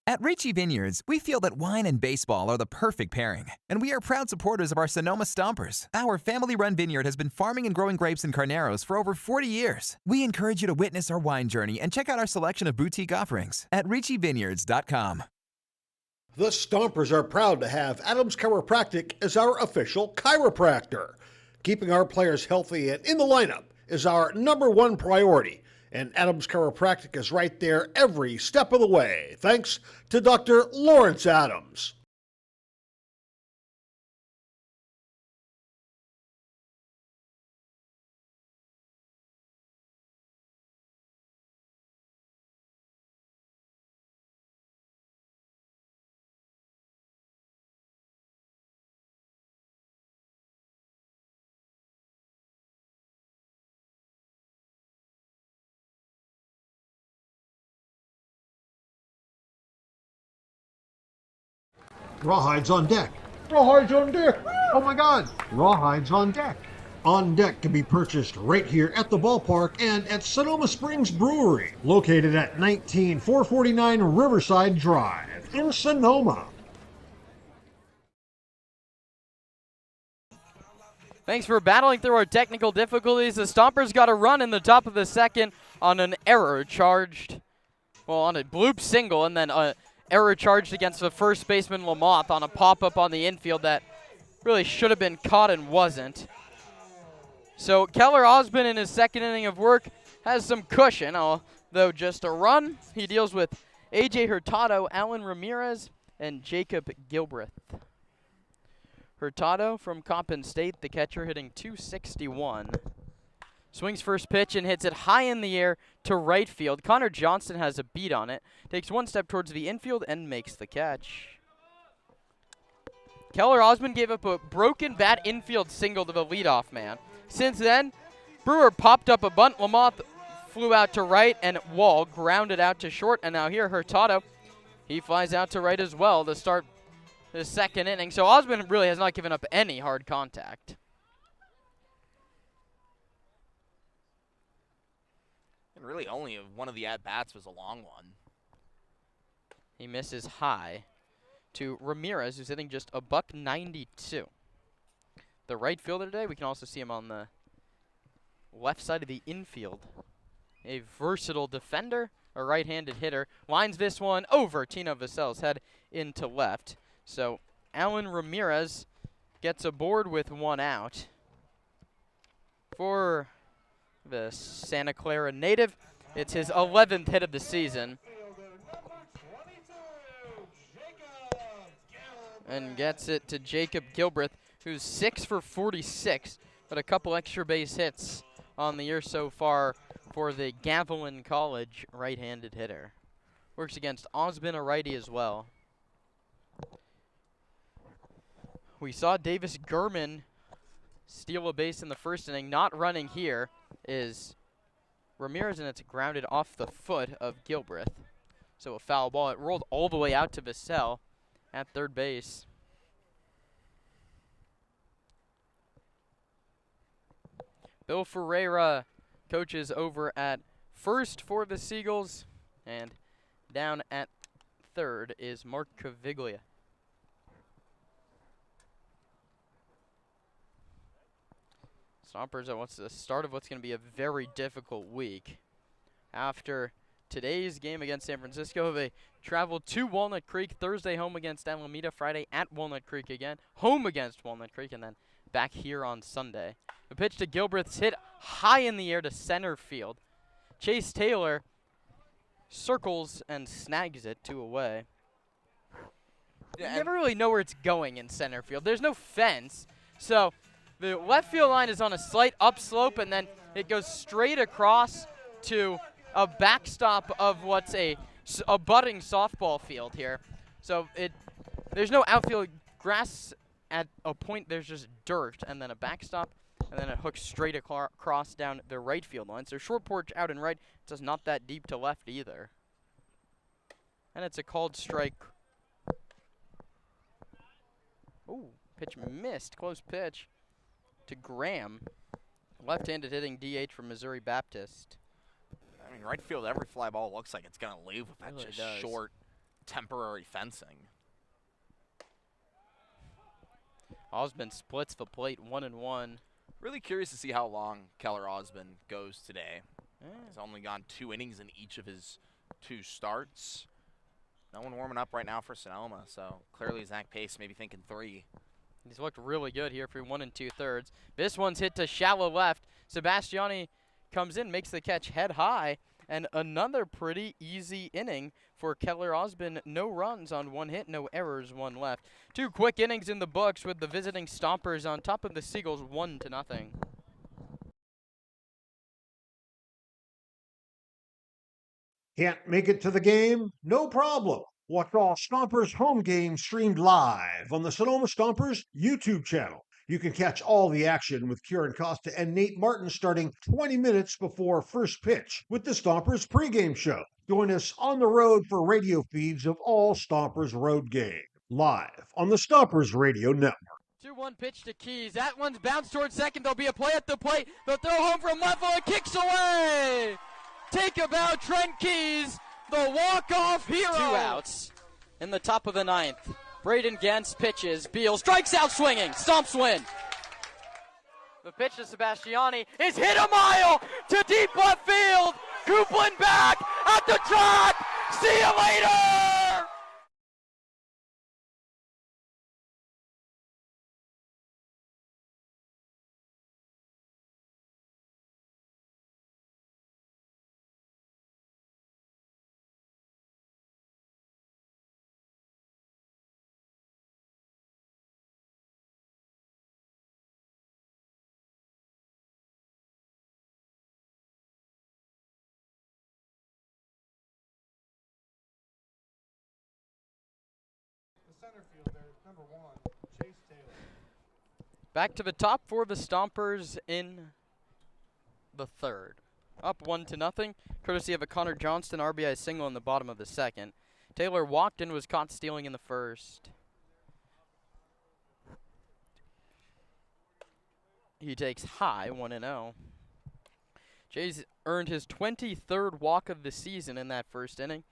At Ricci Vineyards, we feel that wine and baseball are the perfect pairing, and we are proud supporters of our Sonoma Stompers. Our family-run vineyard has been farming and growing grapes and carneros for over 40 years. We encourage you to witness our wine journey and check out our selection of boutique offerings at RicciVineyards.com. The Stompers are proud to have Adams Chiropractic as our official chiropractor. Keeping our players healthy and in the lineup is our #1 priority. And Adams Chiropractic is right there every step of the way, thanks to Dr. Lawrence Adams. Rawhides on deck. Rawhides on deck. Oh my God. Rawhides on deck. On Deck can be purchased right here at the ballpark and at Sonoma Springs Brewery, located at 19449 Riverside Drive in Sonoma. Thanks for battling through our technical difficulties. The Stompers got a run in the top of the second on an error charged, well, on a bloop single, and then error charged against the first baseman Lamoth on a pop-up on the infield that really should have been caught and wasn't. So Keller Osmond in his second inning of work has some cushion, although just a run. He deals with A.J. Hurtado, Alan Ramirez, and Jacob Gilbreth. Hurtado from Coppin State, the catcher, hitting .261. Swings first pitch and hits it high in the air to right field. Connor Johnston has a beat on it. Takes one step towards the infield and makes the catch. Keller Osmond gave up a broken bat infield single to the leadoff man. Since then, Brewer popped up a bunt. Lamoth flew out to right, and Wall grounded out to short. And now here, Hurtado, he flies out to right as well to start the second inning. So Osmond really has not given up any hard contact. Really only one of the at-bats was a long one. He misses high to Ramirez, who's hitting just a .192. The right fielder today, we can also see him on the left side of the infield. A versatile defender, a right-handed hitter. Lines this one over Tino Vasel's head into left. So Alan Ramirez gets aboard with one out. For the Santa Clara native, it's his 11th hit of the season. And gets it to Jacob Gilbreth, who's 6 for 46, but a couple extra base hits on the year so far for the Gavilan College right-handed hitter. Works against Osmond, a righty as well. We saw Davis Gurman steal a base in the first inning. Not running here is Ramirez, and it's grounded off the foot of Gilbreth. So a foul ball. It rolled all the way out to Vassell at third base. Bill Ferreira coaches over at first for the Seagulls, and down at third is Mark Caviglia. Stompers at the start of what's going to be a very difficult week. After today's game against San Francisco, they travel to Walnut Creek Thursday, home against Alameda, Friday at Walnut Creek again, home against Walnut Creek, and then back here on Sunday. The pitch to Gilbreth's hit high in the air to center field. Chase Taylor circles and snags it 2 away. You never really know where it's going in center field. There's no fence, so the left field line is on a slight upslope, and then it goes straight across to a backstop of what's a budding softball field here. So there's no outfield grass at a point. There's just dirt, and then a backstop, and then it hooks straight across down the right field line. So short porch out and right. It's just not that deep to left either. And it's a called strike. Ooh, pitch missed. Close pitch to Graham. Left-handed hitting DH from Missouri Baptist. I mean, right field, every fly ball looks like it's going to leave with that Really just does. short temporary fencing. Osmond splits the plate 1-1. Really curious to see how long Keller Osmond goes today. Yeah. He's only gone 2 innings in each of his 2 starts. No one warming up right now for Sonoma, so clearly Zach Pace maybe thinking 3. He's looked really good here for 1 2/3. This one's hit to shallow left. Sebastiani comes in, makes the catch head high, and another pretty easy inning for Keller Osmond. No runs on 1 hit, no errors, 1 left. 2 quick innings in the books with the visiting Stompers on top of the Seagulls 1-0. Can't make it to the game? No problem. Watch all Stompers home games streamed live on the Sonoma Stompers YouTube channel. You can catch all the action with Kieran Costa and Nate Martin starting 20 minutes before first pitch with the Stompers pregame show. Join us on the road for radio feeds of all Stompers road games, live on the Stompers Radio Network. 2-1 pitch to Keys. That one's bounced towards second. There'll be a play at the plate. They'll throw home from left field. It kicks away. Take about Trent Keys, the walk-off hero. 2 outs in the top of the 9th. Braden Gens pitches. Beal strikes out swinging. Stomps win. The pitch to Sebastiani is hit a mile to deep left field. Coupland back at the track. See you later. Center fielder, number 1, Chase Taylor. Back to the top for the Stompers in the 3rd. Up 1-0, courtesy of a Connor Johnston RBI single in the bottom of the 2nd. Taylor walked and was caught stealing in the 1st. He takes high 1-0. Jays earned his 23rd walk of the season in that 1st inning.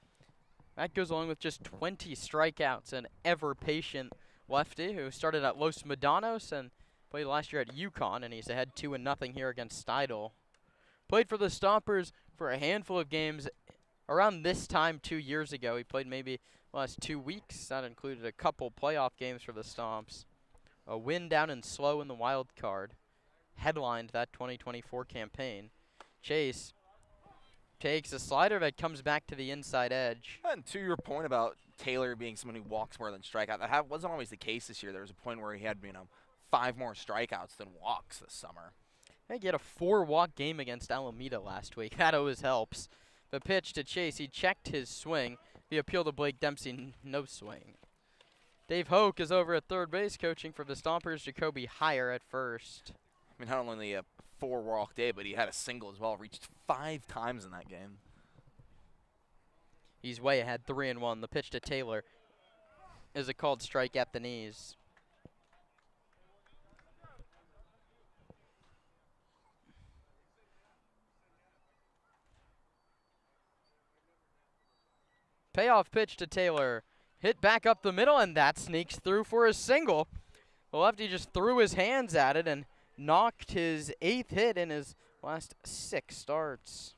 That goes along with just 20 strikeouts, an ever-patient lefty who started at Los Medanos and played last year at UConn, and he's ahead 2-0 here against Steidel. Played for the Stompers for a handful of games around this time 2 years ago. He played maybe the last 2 weeks. That included a couple playoff games for the Stomps. A win down in Slow in the wild card headlined that 2024 campaign. Chase takes a slider that comes back to the inside edge. And to your point about Taylor being someone who walks more than strikeout, that wasn't always the case this year. There was a point where he had, 5 more strikeouts than walks this summer. I think he had a 4-walk game against Alameda last week. That always helps. The pitch to Chase, he checked his swing. The appeal to Blake Dempsey, no swing. Dave Hoke is over at third base coaching for the Stompers. Jacoby Heyer at first. Not only a 4-walk day, but he had a single as well. Reached 5 times in that game. He's way ahead, 3-1. The pitch to Taylor is a called strike at the knees. Payoff pitch to Taylor. Hit back up the middle, and that sneaks through for a single. The lefty just threw his hands at it and knocked his 8th hit in his last 6 starts.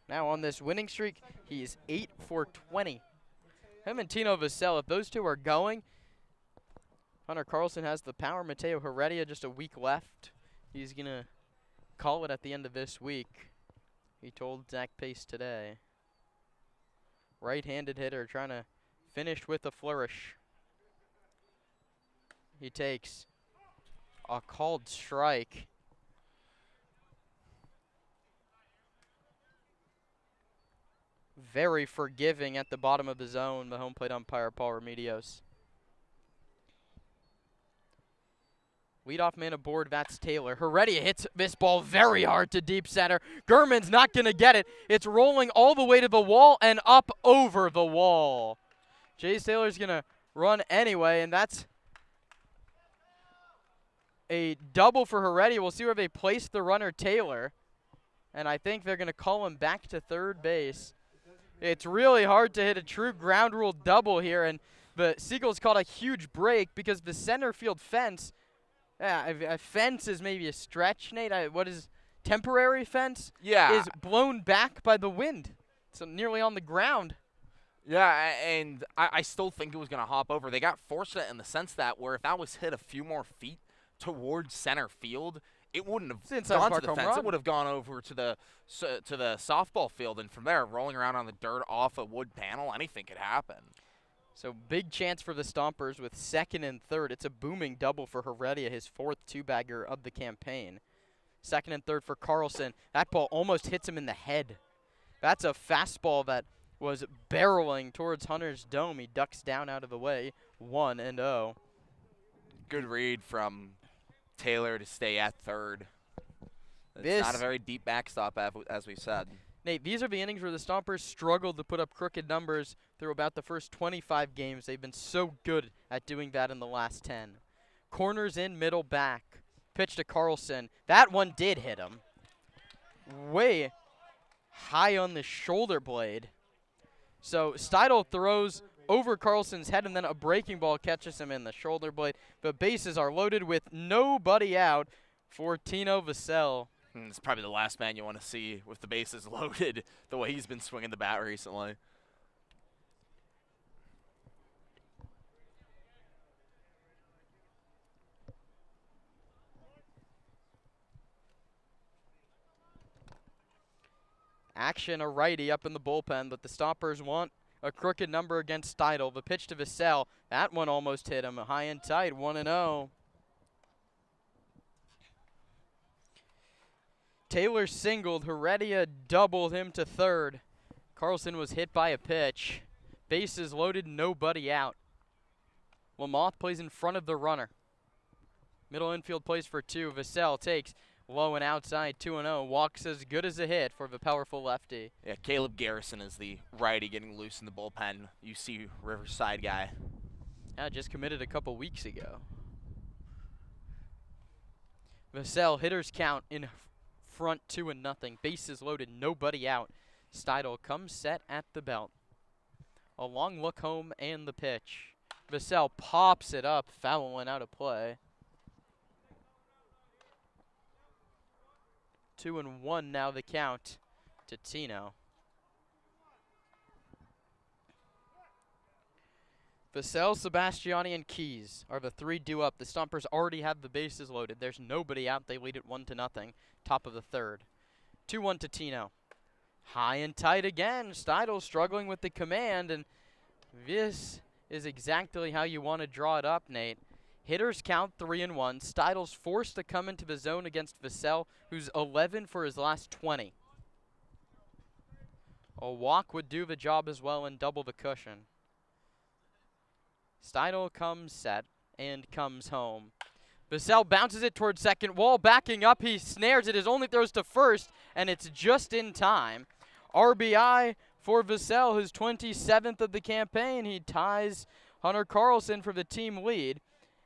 Now on this winning streak, he's 8 for 20. Him and Tino Vassell, if those two are going, Hunter Carlson has the power. Mateo Heredia just a week left. He's going to call it at the end of this week. He told Zach Pace today. Right-handed hitter trying to finish with a flourish. He takes a called strike. Very forgiving at the bottom of the zone, the home plate umpire, Paul Remedios. Leadoff man aboard, that's Taylor. Heredia hits this ball very hard to deep center. Gurman's not going to get it. It's rolling all the way to the wall and up over the wall. Chase Taylor's going to run anyway, and that's a double for Heredia. We'll see where they place the runner, Taylor. And I think they're going to call him back to third base. It's really hard to hit a true ground rule double here, and the Seagulls caught a huge break because the center field fence, a fence is maybe a stretch, Nate. What is temporary fence? Yeah. Is blown back by the wind. So nearly on the ground. Yeah, and I still think it was going to hop over. They got fortunate in the sense that where if that was hit a few more feet towards center field, it wouldn't have gone to the fence. It would have gone over to the softball field, and from there, rolling around on the dirt off a wood panel, anything could happen. So big chance for the Stompers with second and third. It's a booming double for Heredia, his fourth two-bagger of the campaign. Second and third for Carlson. That ball almost hits him in the head. That's a fastball that was barreling towards Hunter's dome. He ducks down out of the way, 1-0. Good read from Taylor to stay at third. It's not a very deep backstop, as we said. Nate, these are the innings where the Stompers struggled to put up crooked numbers through about the first 25 games. They've been so good at doing that in the last 10. Corners in, middle back. Pitch to Carlson. That one did hit him. Way high on the shoulder blade. So Steidl throws over Carlson's head, and then a breaking ball catches him in the shoulder blade. The bases are loaded with nobody out for Tino Vassell. It's probably the last man you want to see with the bases loaded, the way he's been swinging the bat recently. Action, a righty up in the bullpen, but the Stompers want a crooked number against Steidl. The pitch to Vassell, that one almost hit him. High and tight, 1-0. Taylor singled. Heredia doubled him to third. Carlson was hit by a pitch. Bases loaded, nobody out. Lamoth plays in front of the runner. Middle infield plays for two. Vassell takes low and outside, 2-0. Walks as good as a hit for the powerful lefty. Yeah, Caleb Garrison is the righty getting loose in the bullpen. You see Riverside guy. Yeah, just committed a couple weeks ago. Vassell, hitters count in front, 2-0. Bases loaded, nobody out. Steidl comes set at the belt. A long look home and the pitch. Vassell pops it up, fouling out of play. 2-1 now the count to Tino. Vassell, Sebastiani, and Keys are the three due up. The Stompers already have the bases loaded. There's nobody out. They lead it 1-0. Top of the third. 2-1 to Tino. High and tight again. Steidl struggling with the command, and this is exactly how you want to draw it up, Nate. Hitters count 3-1. Steidl's forced to come into the zone against Vassell, who's 11 for his last 20. A walk would do the job as well and double the cushion. Steidl comes set and comes home. Vassell bounces it towards second wall. Backing up, he snares it. His only throws to first, and it's just in time. RBI for Vassell, his 27th of the campaign. He ties Hunter Carlson for the team lead.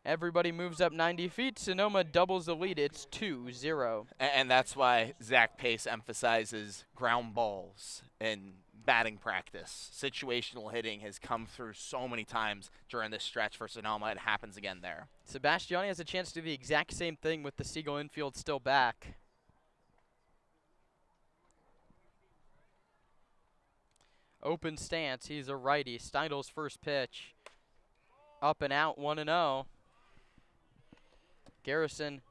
Everybody moves up 90 feet. Sonoma doubles the lead. It's 2-0. And that's why Zach Pace emphasizes ground balls in batting practice. Situational hitting has come through so many times during this stretch for Sonoma. It happens again there. Sebastiani has a chance to do the exact same thing with the Seagull infield still back. Open stance. He's a righty. Steidl's first pitch. Up and out, 1-0. Garrison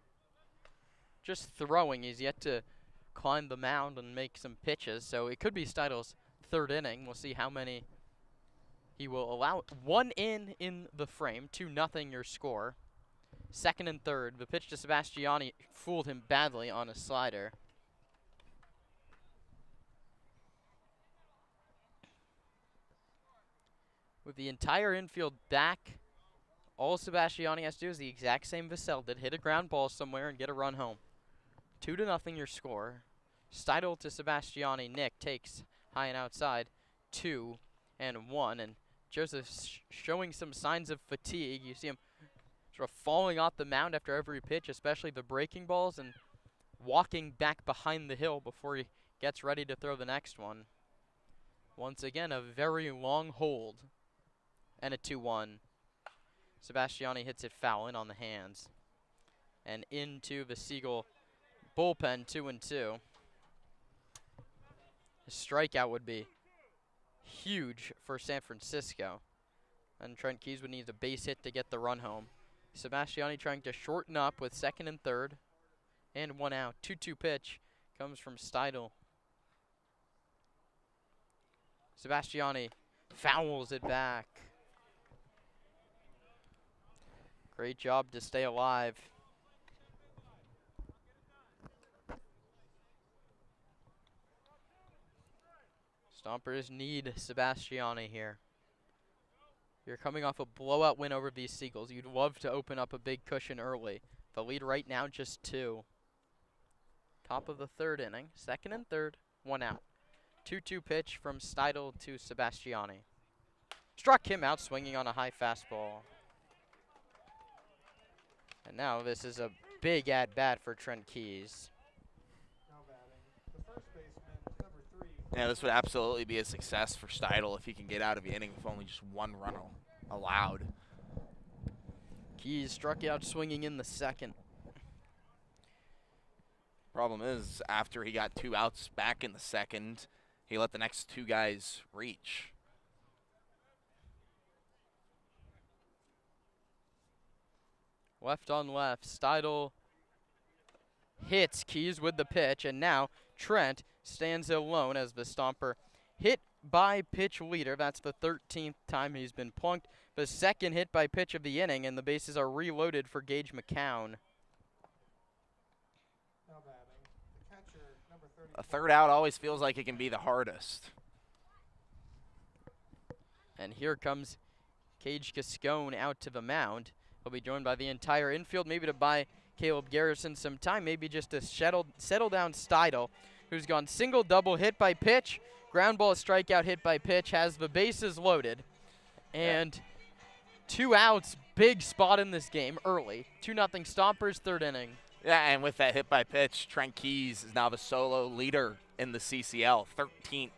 just throwing. He's yet to climb the mound and make some pitches, so it could be Steidl's third inning. We'll see how many he will allow. 1 in the frame, 2-0 your score. Second and third. The pitch to Sebastiani fooled him badly on a slider. With the entire infield back, all Sebastiani has to do is the exact same Vassell did. Hit a ground ball somewhere and get a run home. 2-0 your score. Steidl to Sebastiani. Nick takes high and outside. 2-1. And Joseph showing some signs of fatigue. You see him sort of falling off the mound after every pitch, especially the breaking balls, and walking back behind the hill before he gets ready to throw the next one. Once again, a very long hold. And a 2-1. Sebastiani hits it foul in on the hands. And into the Seagull bullpen, 2-2. A strikeout would be huge for San Francisco. And Trent Keys would need a base hit to get the run home. Sebastiani trying to shorten up with second and third. And 1 out. 2-2 pitch comes from Steidl. Sebastiani fouls it back. Great job to stay alive. Stompers need Sebastiani here. You're coming off a blowout win over these Seagulls. You'd love to open up a big cushion early. The lead right now, just 2. Top of the third inning. Second and third, 1 out. 2-2 pitch from Steidl to Sebastiani. Struck him out swinging on a high fastball. And now this is a big at-bat for Trent Keys. Now batting, the first baseman, number 3. Yeah, this would absolutely be a success for Steidl if he can get out of the inning with only just 1 run allowed. Keys struck out swinging in the second. Problem is, after he got 2 outs back in the second, he let the next 2 guys reach. Left on left, Steidl hits Keys with the pitch, and now Trent stands alone as the Stomper hit by pitch leader. That's the 13th time he's been plunked. The second hit by pitch of the inning, and the bases are reloaded for Gage McCown. Now batting, the catcher, number 30. A third out always feels like it can be the hardest. And here comes Cage Gascone out to the mound. He'll be joined by the entire infield, maybe to buy Caleb Garrison some time, maybe just to settle down Steidl, who's gone single, double, hit by pitch, ground ball, strikeout, hit by pitch, has the bases loaded. And 2 outs, big spot in this game early. 2-0 Stompers, third inning. Yeah, and with that hit by pitch, Trent Keys is now the solo leader in the CCL, 13th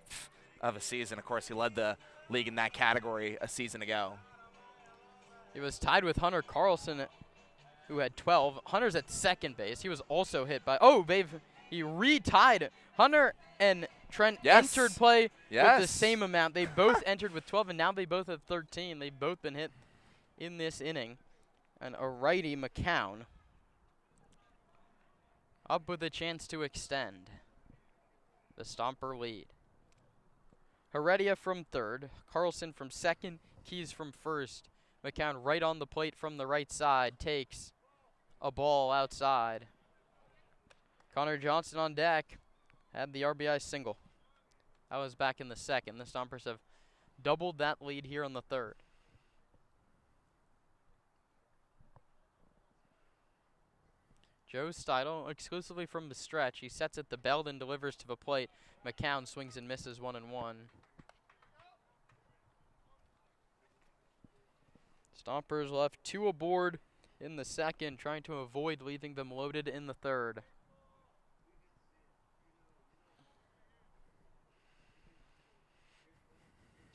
of a season. Of course, he led the league in that category a season ago. He was tied with Hunter Carlson, who had 12. Hunter's at second base. He was also hit by, he retied. Hunter and Trent entered play with the same amount. They both entered with 12, and now they both have 13. They've both been hit in this inning. And a righty, McCown, up with a chance to extend the Stomper lead. Heredia from third, Carlson from second, Keys from first. McCown right on the plate from the right side, takes a ball outside. Connor Johnson on deck, had the RBI single. That was back in the second. The Stompers have doubled that lead here in the third. Joe Steidl, exclusively from the stretch. He sets it the belt and delivers to the plate. McCown swings and misses 1-1. Stompers left 2 aboard in the second, trying to avoid leaving them loaded in the third.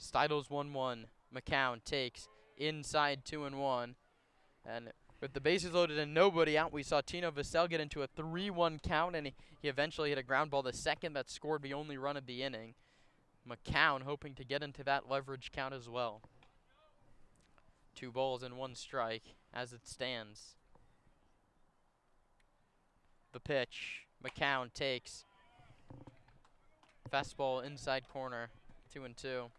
Steidl's 1-1. McCown takes inside 2-1. And with the bases loaded and nobody out, we saw Tino Vassell get into a 3-1 count, and he eventually hit a ground ball, the second that scored the only run of the inning. McCown hoping to get into that leverage count as well. 2 balls and 1 strike as it stands. The pitch, McCown takes. Fastball inside corner, 2-2.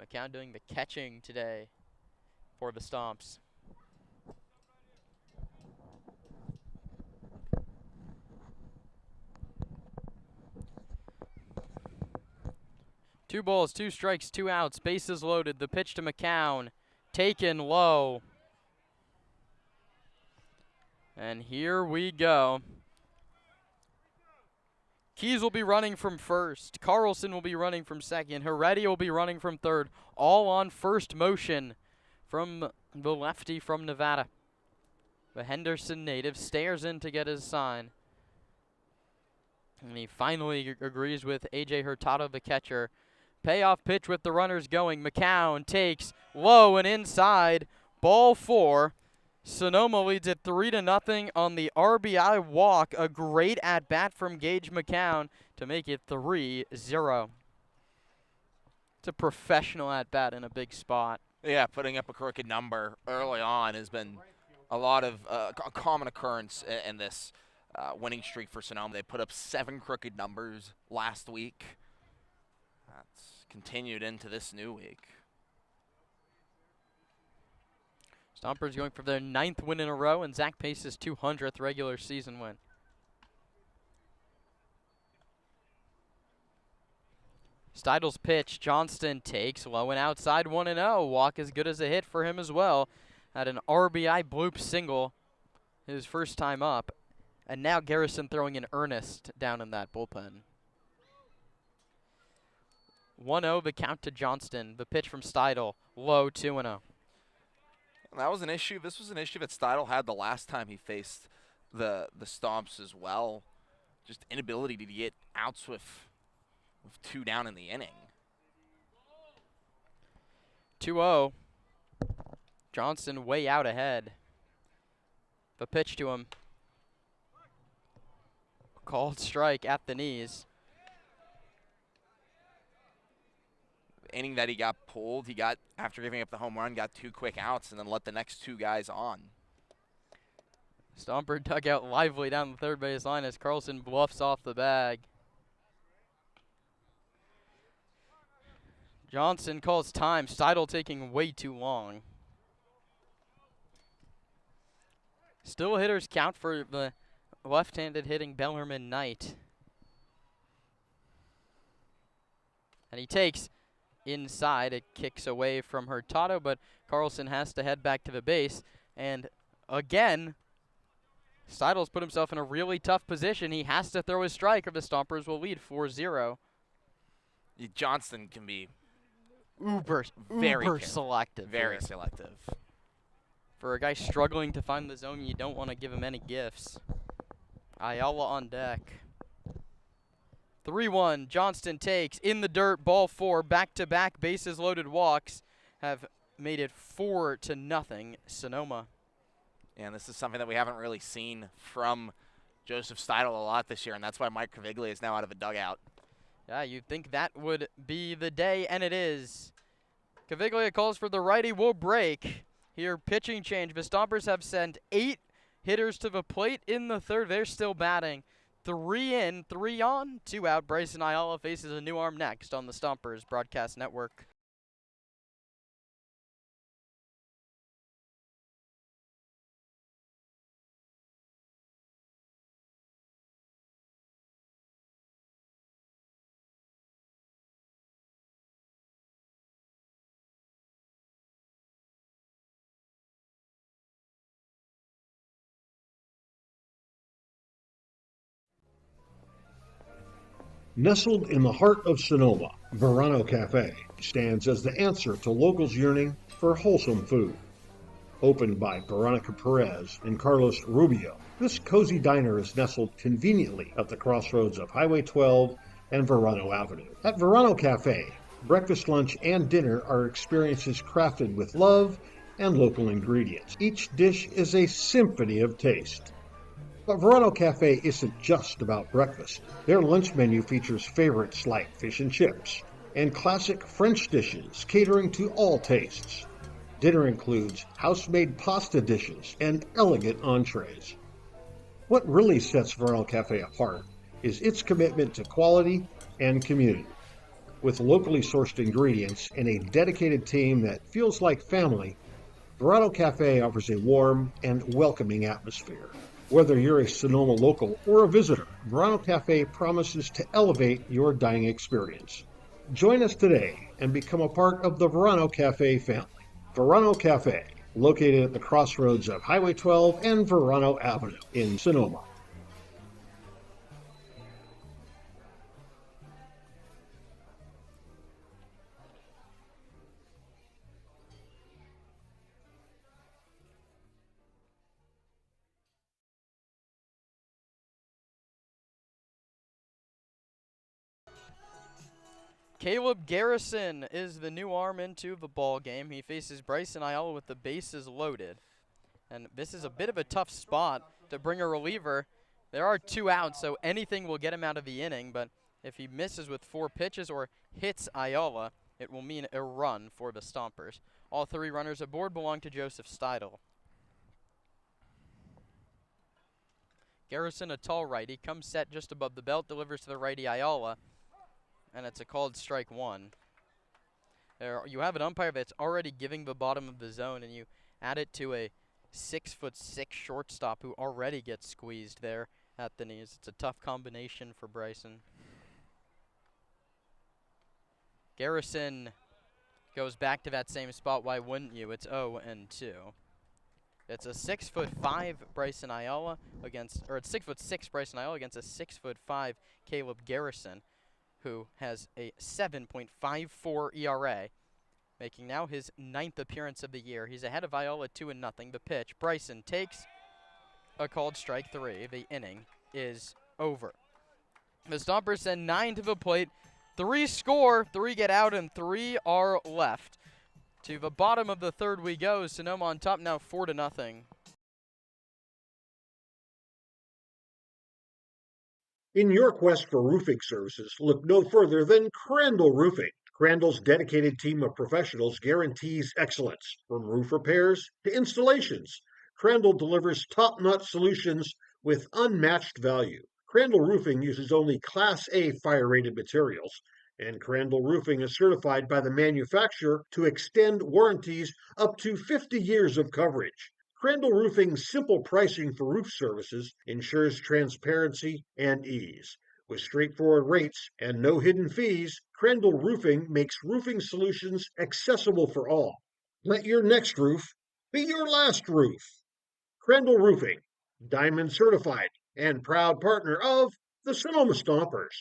McCown doing the catching today for the Stomps. Two balls, 2 strikes, 2 outs, bases loaded. The pitch to McCown, taken low. And here we go. Keys will be running from first. Carlson will be running from second. Heredia will be running from third. All on first motion from the lefty from Nevada. The Henderson native stares in to get his sign. And he finally agrees with A.J. Hurtado, the catcher. Payoff pitch with the runners going. McCown takes low and inside. Ball 4. Sonoma leads it 3-0 on the RBI walk. A great at-bat from Gage McCown to make it 3-0. It's a professional at-bat in a big spot. Yeah, putting up a crooked number early on has been a lot of a common occurrence in this winning streak for Sonoma. They put up 7 crooked numbers last week. That's continued into this new week. Stompers going for their 9th win in a row, and Zach Pace's 200th regular season win. Steidel's pitch. Johnston takes low and outside 1-0. Walk as good as a hit for him as well. Had an RBI bloop single his first time up. And now Garrison throwing in earnest down in that bullpen. 1-0 the count to Johnston. The pitch from Steidel. Low 2-0. That was an issue. This was an issue that Steidel had the last time he faced the Stomps as well. Just inability to get outs with 2 down in the inning. 2-0. Johnston way out ahead. The pitch to him. Called strike at the knees. The inning that he got pulled, he got, after giving up the home run, got 2 quick outs and then let the next 2 guys on. Stomper dug out lively down the third base line as Carlson bluffs off the bag. Johnson calls time. Steidel taking way too long. Still hitters count for the left-handed hitting Bellarmine Knight. And he takes inside. It kicks away from Hurtado, but Carlson has to head back to the base. And again, Steidel's put himself in a really tough position. He has to throw a strike or the Stompers will lead 4-0. Johnston can be uber selective. Very selective. For a guy struggling to find the zone, you don't want to give him any gifts. Ayala on deck. 3-1. Johnston takes in the dirt. Ball 4. Back-to-back bases loaded walks have made it 4-0 Sonoma. And this is something that we haven't really seen from Joseph Steidel a lot this year, and that's why Mike Caviglia is now out of the dugout. Yeah, you'd think that would be the day, and it is. Caviglia calls for the righty. Will break. Here, pitching change. The Stompers have sent 8 hitters to the plate in the third. They're still batting. 3 in, 3 on, 2 out. Bryson Ayala faces a new arm next on the Stompers Broadcast Network. Nestled in the heart of Sonoma, Verano Cafe stands as the answer to locals yearning for wholesome food. Opened by Veronica Perez and Carlos Rubio, this cozy diner is nestled conveniently at the crossroads of Highway 12 and Verano Avenue. At Verano Cafe, breakfast, lunch, and dinner are experiences crafted with love and local ingredients. Each dish is a symphony of taste. But Verano Cafe isn't just about breakfast. Their lunch menu features favorites like fish and chips and classic French dishes catering to all tastes. Dinner includes house-made pasta dishes and elegant entrees. What really sets Verano Cafe apart is its commitment to quality and community. With locally sourced ingredients and a dedicated team that feels like family, Verano Cafe offers a warm and welcoming atmosphere. Whether you're a Sonoma local or a visitor, Verano Cafe promises to elevate your dining experience. Join us today and become a part of the Verano Cafe family. Verano Cafe, located at the crossroads of Highway 12 and Verano Avenue in Sonoma. Caleb Garrison is the new arm into the ball game. He faces Bryson Ayala with the bases loaded. And this is a bit of a tough spot to bring a reliever. There are 2 outs, so anything will get him out of the inning. But if he misses with 4 pitches or hits Ayala, it will mean a run for the Stompers. All 3 runners aboard belong to Joseph Steidel. Garrison, a tall righty, comes set just above the belt, delivers to the righty Ayala, and it's a called strike 1. You have an umpire that's already giving the bottom of the zone, and you add it to a 6'6" shortstop who already gets squeezed there at the knees. It's a tough combination for Bryson. Garrison goes back to that same spot. Why wouldn't you? It's 0-2. It's a 6'5" Bryson Ayala against, or it's 6'6" Bryson Ayala against a 6'5" Caleb Garrison, who has a 7.54 ERA, making now his 9th appearance of the year. He's ahead of Ayala 2-0. The pitch, Bryson takes a called strike 3. The inning is over. The Stompers send 9 to the plate. 3 score, 3 get out, and 3 are left. To the bottom of the 3rd we go. Sonoma on top now 4-0. In your quest for roofing services, look no further than Crandall Roofing. Crandall's dedicated team of professionals guarantees excellence. From roof repairs to installations, Crandall delivers top-notch solutions with unmatched value. Crandall Roofing uses only Class A fire-rated materials, and Crandall Roofing is certified by the manufacturer to extend warranties up to 50 years of coverage. Crandall Roofing's simple pricing for roof services ensures transparency and ease. With straightforward rates and no hidden fees, Crandall Roofing makes roofing solutions accessible for all. Let your next roof be your last roof. Crandall Roofing, Diamond certified and proud partner of the Sonoma Stompers.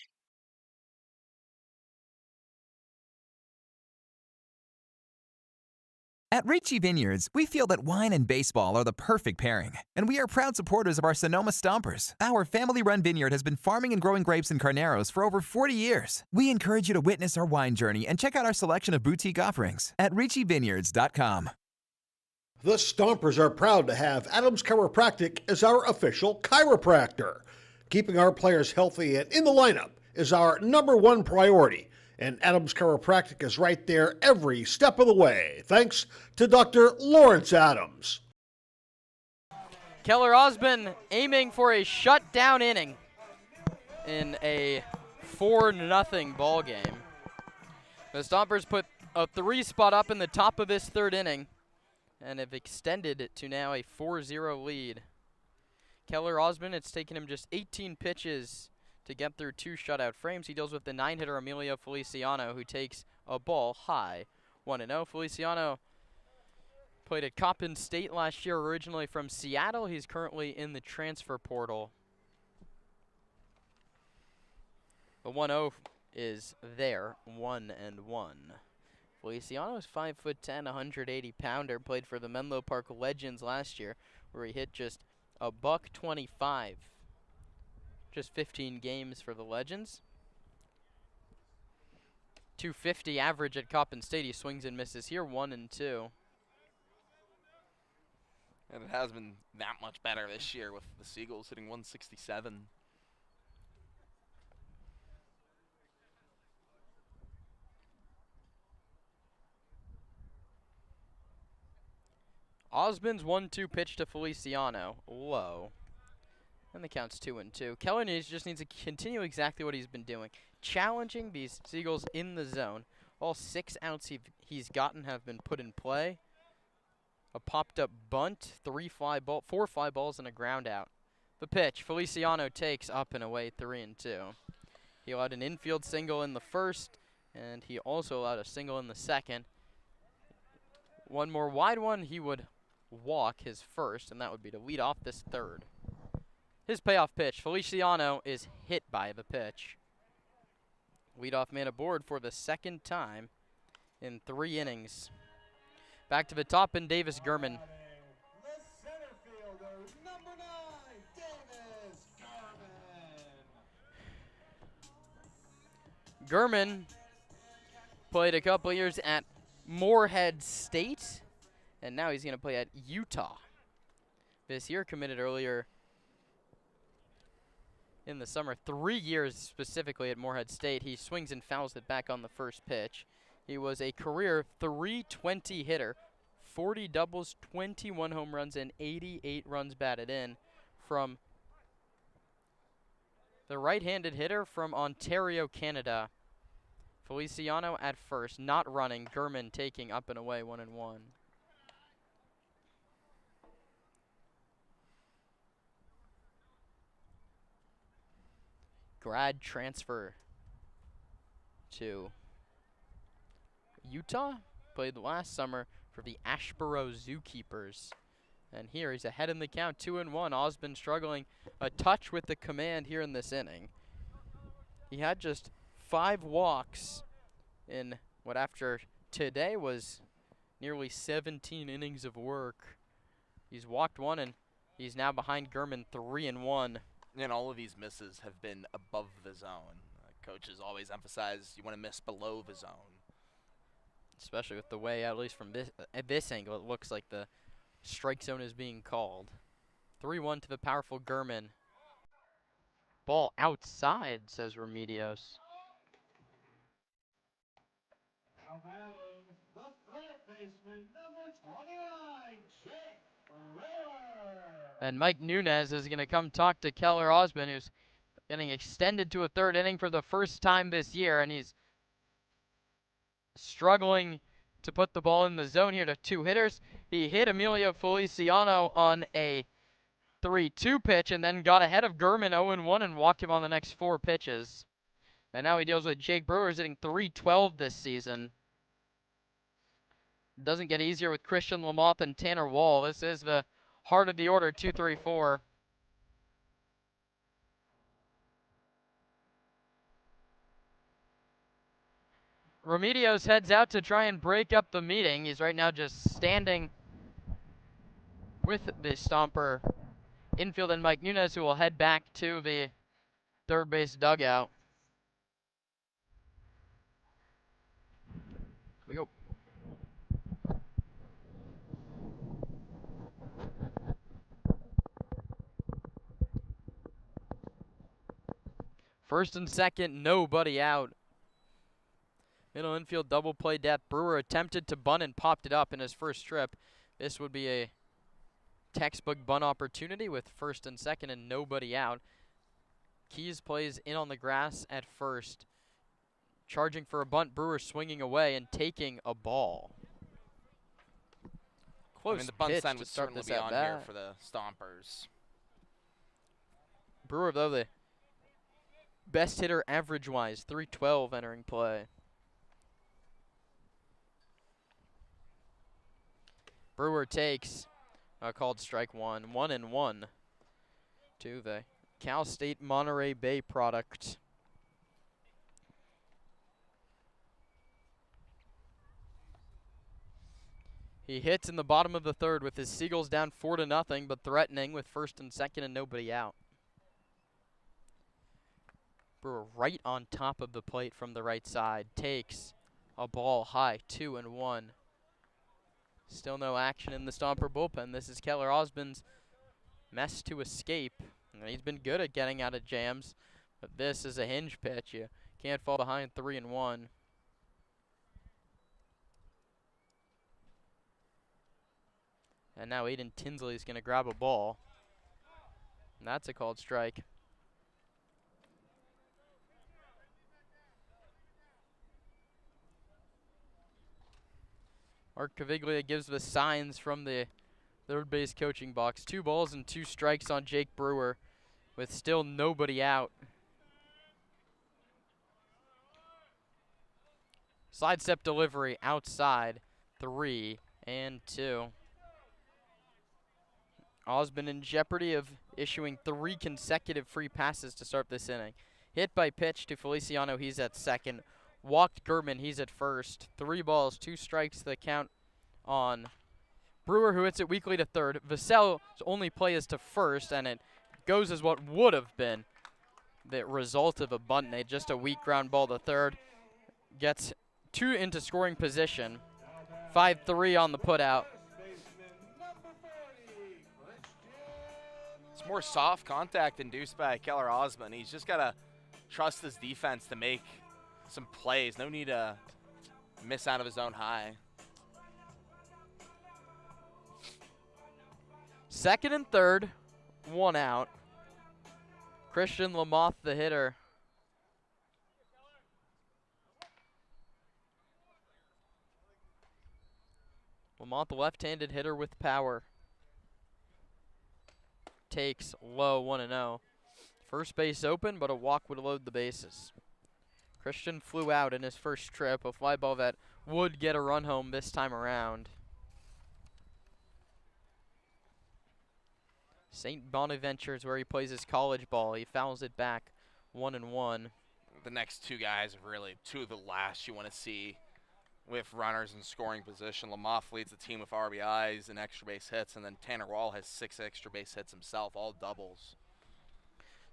At Ricci Vineyards, we feel that wine and baseball are the perfect pairing, and we are proud supporters of our Sonoma Stompers. Our family-run vineyard has been farming and growing grapes and carneros for over 40 years. We encourage you to witness our wine journey and check out our selection of boutique offerings at RicciVineyards.com. The Stompers are proud to have Adams Chiropractic as our official chiropractor. Keeping our players healthy and in the lineup is our #1 priority. And Adams Chiropractic is right there every step of the way, thanks to Dr. Lawrence Adams. Keller Osmond aiming for a shutdown inning in a 4-0 ball game. The Stompers put a 3 spot up in the top of this 3rd inning and have extended it to now a 4-0 lead. Keller Osmond, it's taken him just 18 pitches to get through 2 shutout frames. He deals with the 9-hitter Emilio Feliciano, who takes a ball high. 1-0. Feliciano played at Coppin State last year, originally from Seattle. He's currently in the transfer portal. The 1-0 is there, 1-1. Feliciano is 5'10", 180-pounder. Played for the Menlo Park Legends last year, where he hit just a $125. Just 15 games for the Legends. 250 average at Coppin State. He swings and misses here, 1-2. And it has been that much better this year with the Seagulls hitting 167. Osmond's 1-2 pitch to Feliciano, low. And the count's 2-2. Keller just needs to continue exactly what he's been doing. Challenging these Seagulls in the zone. All 6 outs he's gotten have been put in play. A popped up bunt, 4 fly balls, and a ground out. The pitch, Feliciano takes up and away, 3-2. He allowed an infield single in the 1st, and he also allowed a single in the 2nd. One more wide one, he would walk his 1st, and that would be to lead off this 3rd. His payoff pitch, Feliciano is hit by the pitch. Leadoff man aboard for the 2nd time in 3 innings. Back to the top in Davis Gurman. The center fielder, number 9, Davis Gurman. Gurman Played a couple years at Morehead State, and now he's going to play at Utah. This year, committed earlier in the summer, 3 years specifically at Morehead State. He swings and fouls it back on the first pitch. He was a career .320 hitter, 40 doubles, 21 home runs, and 88 runs batted in from the right-handed hitter from Ontario, Canada. Feliciano at first, not running. Gurman taking up and away, 1-1. Grad transfer to Utah. Played last summer for the Asheboro Zookeepers. And here he's ahead in the count, 2-1. Osmond struggling a touch with the command here in this inning. He had just 5 walks in what after today was nearly 17 innings of work. He's walked 1 and he's now behind Gurman 3-1. And all of these misses have been above the zone. Coaches always emphasize you want to miss below the zone. Especially with the way, at least from this at this angle, it looks like the strike zone is being called. 3-1 to the powerful Gurman. Ball outside, says Remedios. Now battling the third baseman, number 29, Jake Brewer. And Mike Nunez is going to come talk to Keller Osmond, who's getting extended to a third inning for the first time this year, and he's struggling to put the ball in the zone here to 2 hitters. He hit Emilio Feliciano on a 3-2 pitch and then got ahead of Gurman 0-1 and walked him on the next 4 pitches. And now he deals with Jake Brewer, who's hitting .312 this season. Doesn't get easier with Christian Lamoth and Tanner Wall. This is the heart of the order, 2, 3, 4. Remedios heads out to try and break up the meeting. He's right now just standing with the Stomper infield and Mike Nunez, who will head back to the third base dugout. Here we go. First and second, nobody out. Middle infield double play death. Brewer attempted to bunt and popped it up in his first trip. This would be a textbook bunt opportunity with first and second and nobody out. Keys plays in on the grass at first. Charging for a bunt, Brewer swinging away and taking a ball. Close I mean, the bunt pitch sign to would start certainly this be on at here bat. for the Stompers. Brewer, though, the best hitter average-wise, .312 entering play. Brewer takes a called strike 1, 1-1 to the Cal State Monterey Bay product. He hits in the bottom of the third with his Seagulls down 4-0, but threatening with first and second and nobody out. Brewer right on top of the plate from the right side. Takes a ball high, 2-1. Still no action in the Stomper bullpen. This is Keller Osmond's mess to escape. And he's been good at getting out of jams, but this is a hinge pitch. You can't fall behind 3-1. And now Aiden Tinsley is going to grab a ball. And that's a called strike. Mark Caviglia gives the signs from the third base coaching box. 2 balls and 2 strikes on Jake Brewer with still nobody out. Sidestep delivery outside, 3-2. Osmond in jeopardy of issuing 3 consecutive free passes to start this inning. Hit by pitch to Feliciano, he's at second. Walked Gurman, he's at first. 3 balls, 2 strikes the count on Brewer, who hits it weakly to third. Vassell's only play is to first, and it goes as what would have been the result of a bunt. Just a weak ground ball to third. Gets two into scoring position. 5-3 on the putout. It's more soft contact induced by Keller Osmond. He's just got to trust his defense to make some plays. No need to miss out of his own high. Second and third, 1 out. Christian Lamoth, the hitter. Lamoth, the left-handed hitter with power. Takes low, 1-0. First base open, but a walk would load the bases. Christian flew out in his first trip, a fly ball that would get a run home this time around. St. Bonaventure is where he plays his college ball. He fouls it back, 1-1. The next two guys are really two of the last you want to see with runners in scoring position. Lamoth leads the team with RBIs and extra base hits, and then Tanner Wall has 6 extra base hits himself, all doubles.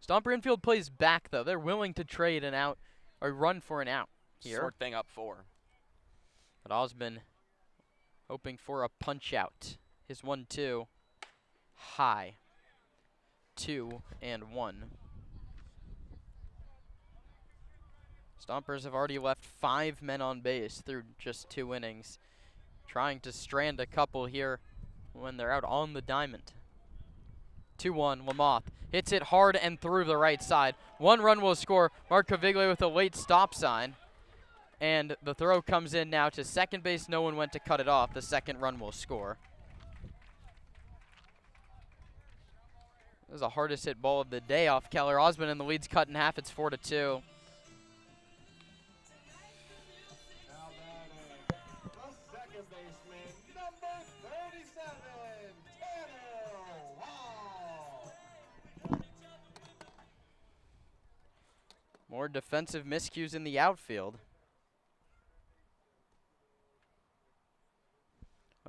Stomper infield plays back, though. They're willing to trade an out or run for an out here. Sort thing up 4. But Osmond hoping for a punch out. His 1-2 high. 2-1. Stompers have already left 5 men on base through just 2 innings. Trying to strand a couple here when they're out on the diamond. 2-1, Lamoth hits it hard and through the right side. 1 run will score. Mark Caviglia with a late stop sign. And the throw comes in now to second base. No one went to cut it off. The second run will score. This is the hardest hit ball of the day off Keller Osmond, and the lead's cut in half. It's 4-2. More defensive miscues in the outfield.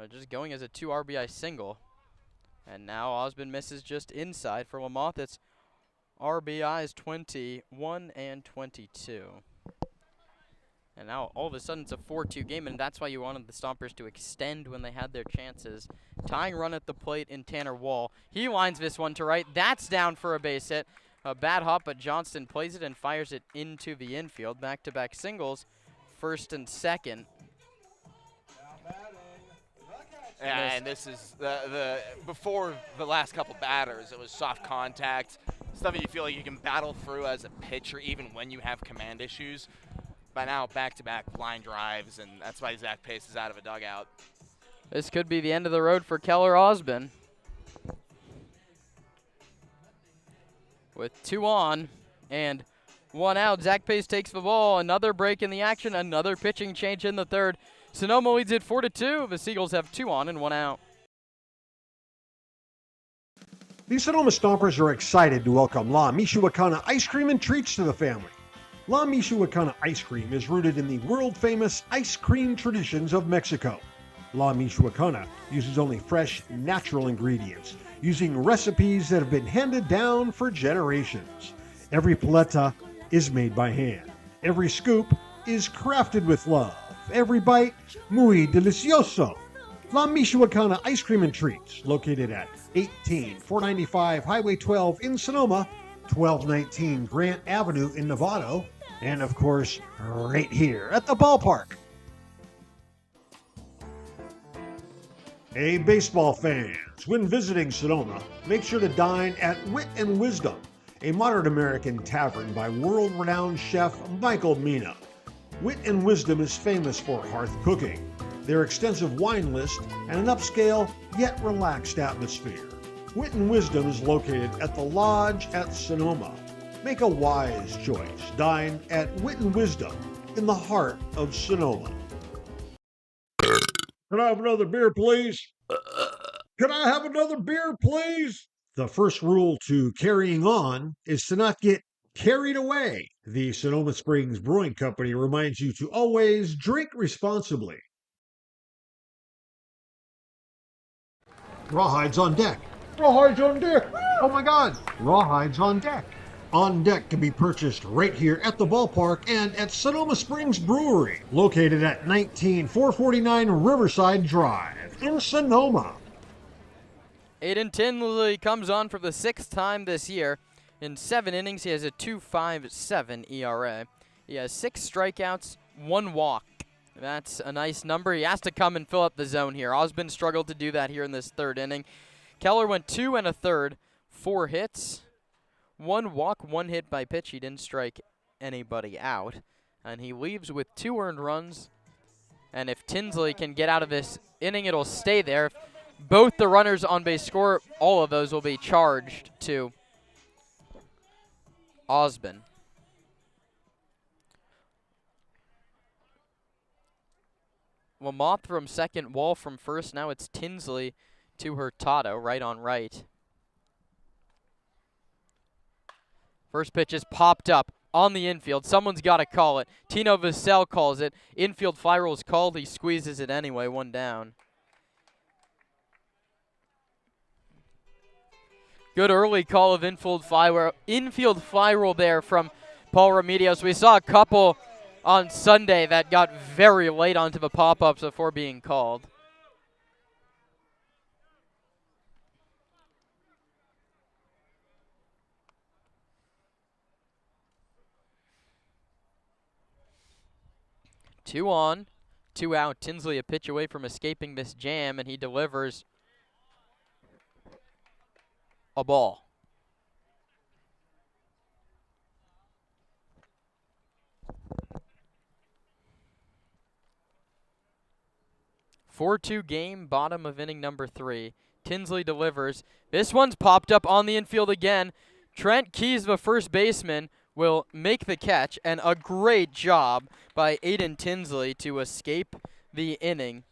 Just going as a 2 RBI single. And now Osmond misses just inside. For Lamoth, it's RBIs 21 and 22. And now all of a sudden it's a 4-2 game, and that's why you wanted the Stompers to extend when they had their chances. Tying run at the plate in Tanner Wall. He lines this one to right. That's down for a base hit. A bad hop, but Johnston plays it and fires it into the infield. Back-to-back singles, first and second. And this is the before the last couple batters, it was soft contact, stuff that you feel like you can battle through as a pitcher even when you have command issues. But now back-to-back line drives, and that's why Zach Pace is out of a dugout. This could be the end of the road for Keller Osmond. With 2 on and 1 out, Zach Pace takes the ball. Another break in the action, another pitching change in the third. Sonoma leads it 4-2. The Seagulls have 2 on and 1 out. The Sonoma Stompers are excited to welcome La Michoacana Ice Cream and Treats to the family. La Michoacana Ice Cream is rooted in the world-famous ice cream traditions of Mexico. La Michoacana uses only fresh, natural ingredients, using recipes that have been handed down for generations. Every paleta is made by hand. Every scoop is crafted with love. Every bite, muy delicioso. La Michoacana Ice Cream and Treats, located at 18495 Highway 12 in Sonoma, 1219 Grant Avenue in Novato, and of course, right here at the ballpark. Hey, baseball fans, when visiting Sonoma, make sure to dine at Wit and Wisdom, a modern American tavern by world-renowned chef Michael Mina. Wit and Wisdom is famous for hearth cooking, their extensive wine list, and an upscale yet relaxed atmosphere. Wit and Wisdom is located at the Lodge at Sonoma. Make a wise choice. Dine at Wit and Wisdom in the heart of Sonoma. Can I have another beer, please? Can I have another beer, please? The first rule to carrying on is to not get carried away. The Sonoma Springs Brewing Company reminds you to always drink responsibly. Rawhides on deck. Rawhides on deck. Oh my God. Rawhides on deck. On Deck can be purchased right here at the ballpark and at Sonoma Springs Brewery, located at 19449 Riverside Drive in Sonoma. Aiden Tinsley comes on for the 6th time this year. In 7 innings, he has a 2.57 ERA. He has 6 strikeouts, 1 walk. That's a nice number. He has to come and fill up the zone here. Osborne struggled to do that here in this 3rd inning. Keller went 2 1/3, 4 hits, 1 walk, 1 hit by pitch. He didn't strike anybody out. And he leaves with 2 earned runs. And if Tinsley can get out of this inning, it'll stay there. If both the runners on base score, all of those will be charged to Osborne. Lamoth from second, Wall from first. Now it's Tinsley to Hurtado, right on right. First pitch is popped up on the infield. Someone's got to call it. Tino Vassell calls it. Infield fly roll is called. He squeezes it anyway, 1 down. Good early call of infield fly roll there from Paul Remedios. We saw a couple on Sunday that got very late onto the pop-ups before being called. Two on, 2 out. Tinsley a pitch away from escaping this jam, and he delivers a ball. Four-2 game, bottom of inning number 3. Tinsley delivers. This one's popped up on the infield again. Trent Keys, the first baseman, will make the catch, and a great job by Aiden Tinsley to escape the inning.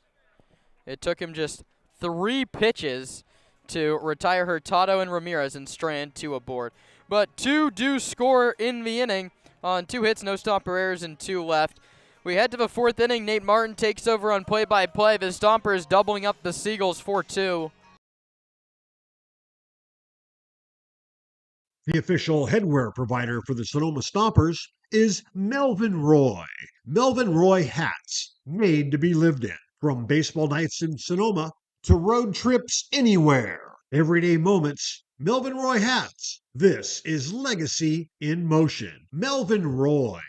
It took him just 3 pitches to retire Hurtado and Ramirez and strand 2 aboard. But 2 do score in the inning on 2 hits, no stopper errors, and 2 left. We head to the 4th inning. Nate Martin takes over on play-by-play. The Stompers doubling up the Seagulls 4-2. The official headwear provider for the Sonoma Stompers is Melvin Roy. Melvin Roy hats, made to be lived in. From baseball nights in Sonoma to road trips anywhere. Everyday moments, Melvin Roy hats. This is legacy in motion. Melvin Roy.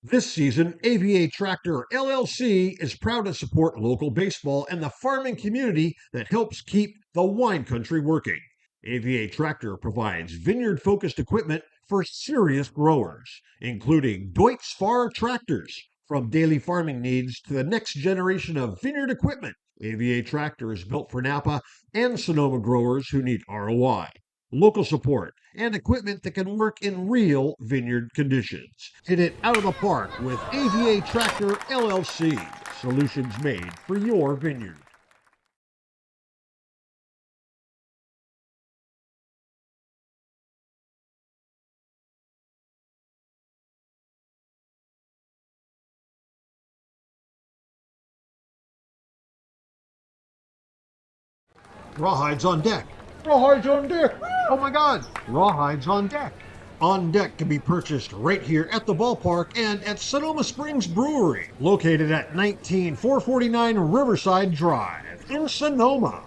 This season, AVA Tractor LLC is proud to support local baseball and the farming community that helps keep the wine country working. AVA Tractor provides vineyard-focused equipment for serious growers, including Deutz Fahr tractors. From daily farming needs to the next generation of vineyard equipment, AVA Tractor is built for Napa and Sonoma growers who need ROI, local support, and equipment that can work in real vineyard conditions. Hit it out of the park with AVA Tractor LLC. Solutions made for your vineyard. Rawhides on deck. Rawhides on deck. Oh my God. Rawhides on deck. On Deck can be purchased right here at the ballpark and at Sonoma Springs Brewery, located at 19449 Riverside Drive in Sonoma.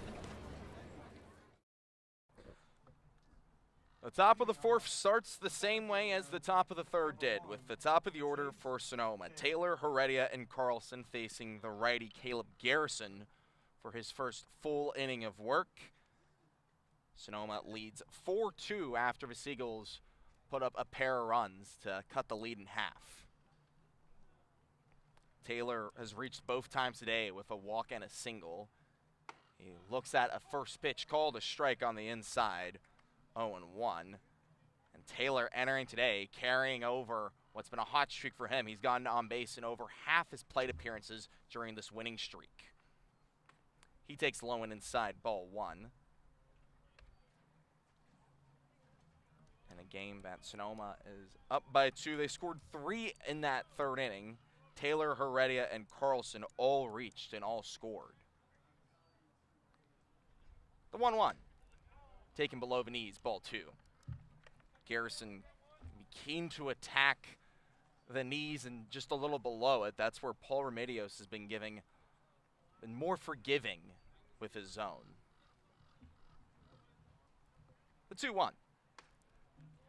The top of the 4th starts the same way as the top of the 3rd did, with the top of the order for Sonoma. Taylor, Heredia, and Carlson facing the righty Caleb Garrison for his first full inning of work. Sonoma leads 4-2 after the Seagulls put up a pair of runs to cut the lead in half. Taylor has reached both times today with a walk and a single. He looks at a first pitch called a strike on the inside, 0-1. And Taylor entering today, carrying over what's been a hot streak for him. He's gotten on base in over half his plate appearances during this winning streak. He takes low and inside, ball 1. In a game that Sonoma is up by 2. They scored 3 in that 3rd inning. Taylor, Heredia, and Carlson all reached and all scored. The 1-1. Taken below the knees, ball 2. Garrison keen to attack the knees and just a little below it. That's where Paul Remedios has been more forgiving with his zone. The 2-1.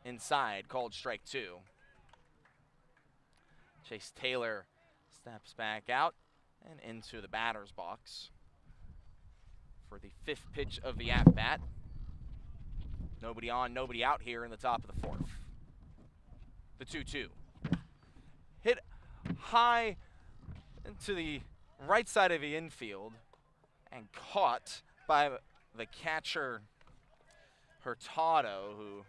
Inside, called strike 2. Chase Taylor steps back out and into the batter's box for the 5th pitch of the at-bat. Nobody on, nobody out here in the top of the 4th. The 2-2. Hit high into the right side of the infield and caught by the catcher Hurtado, who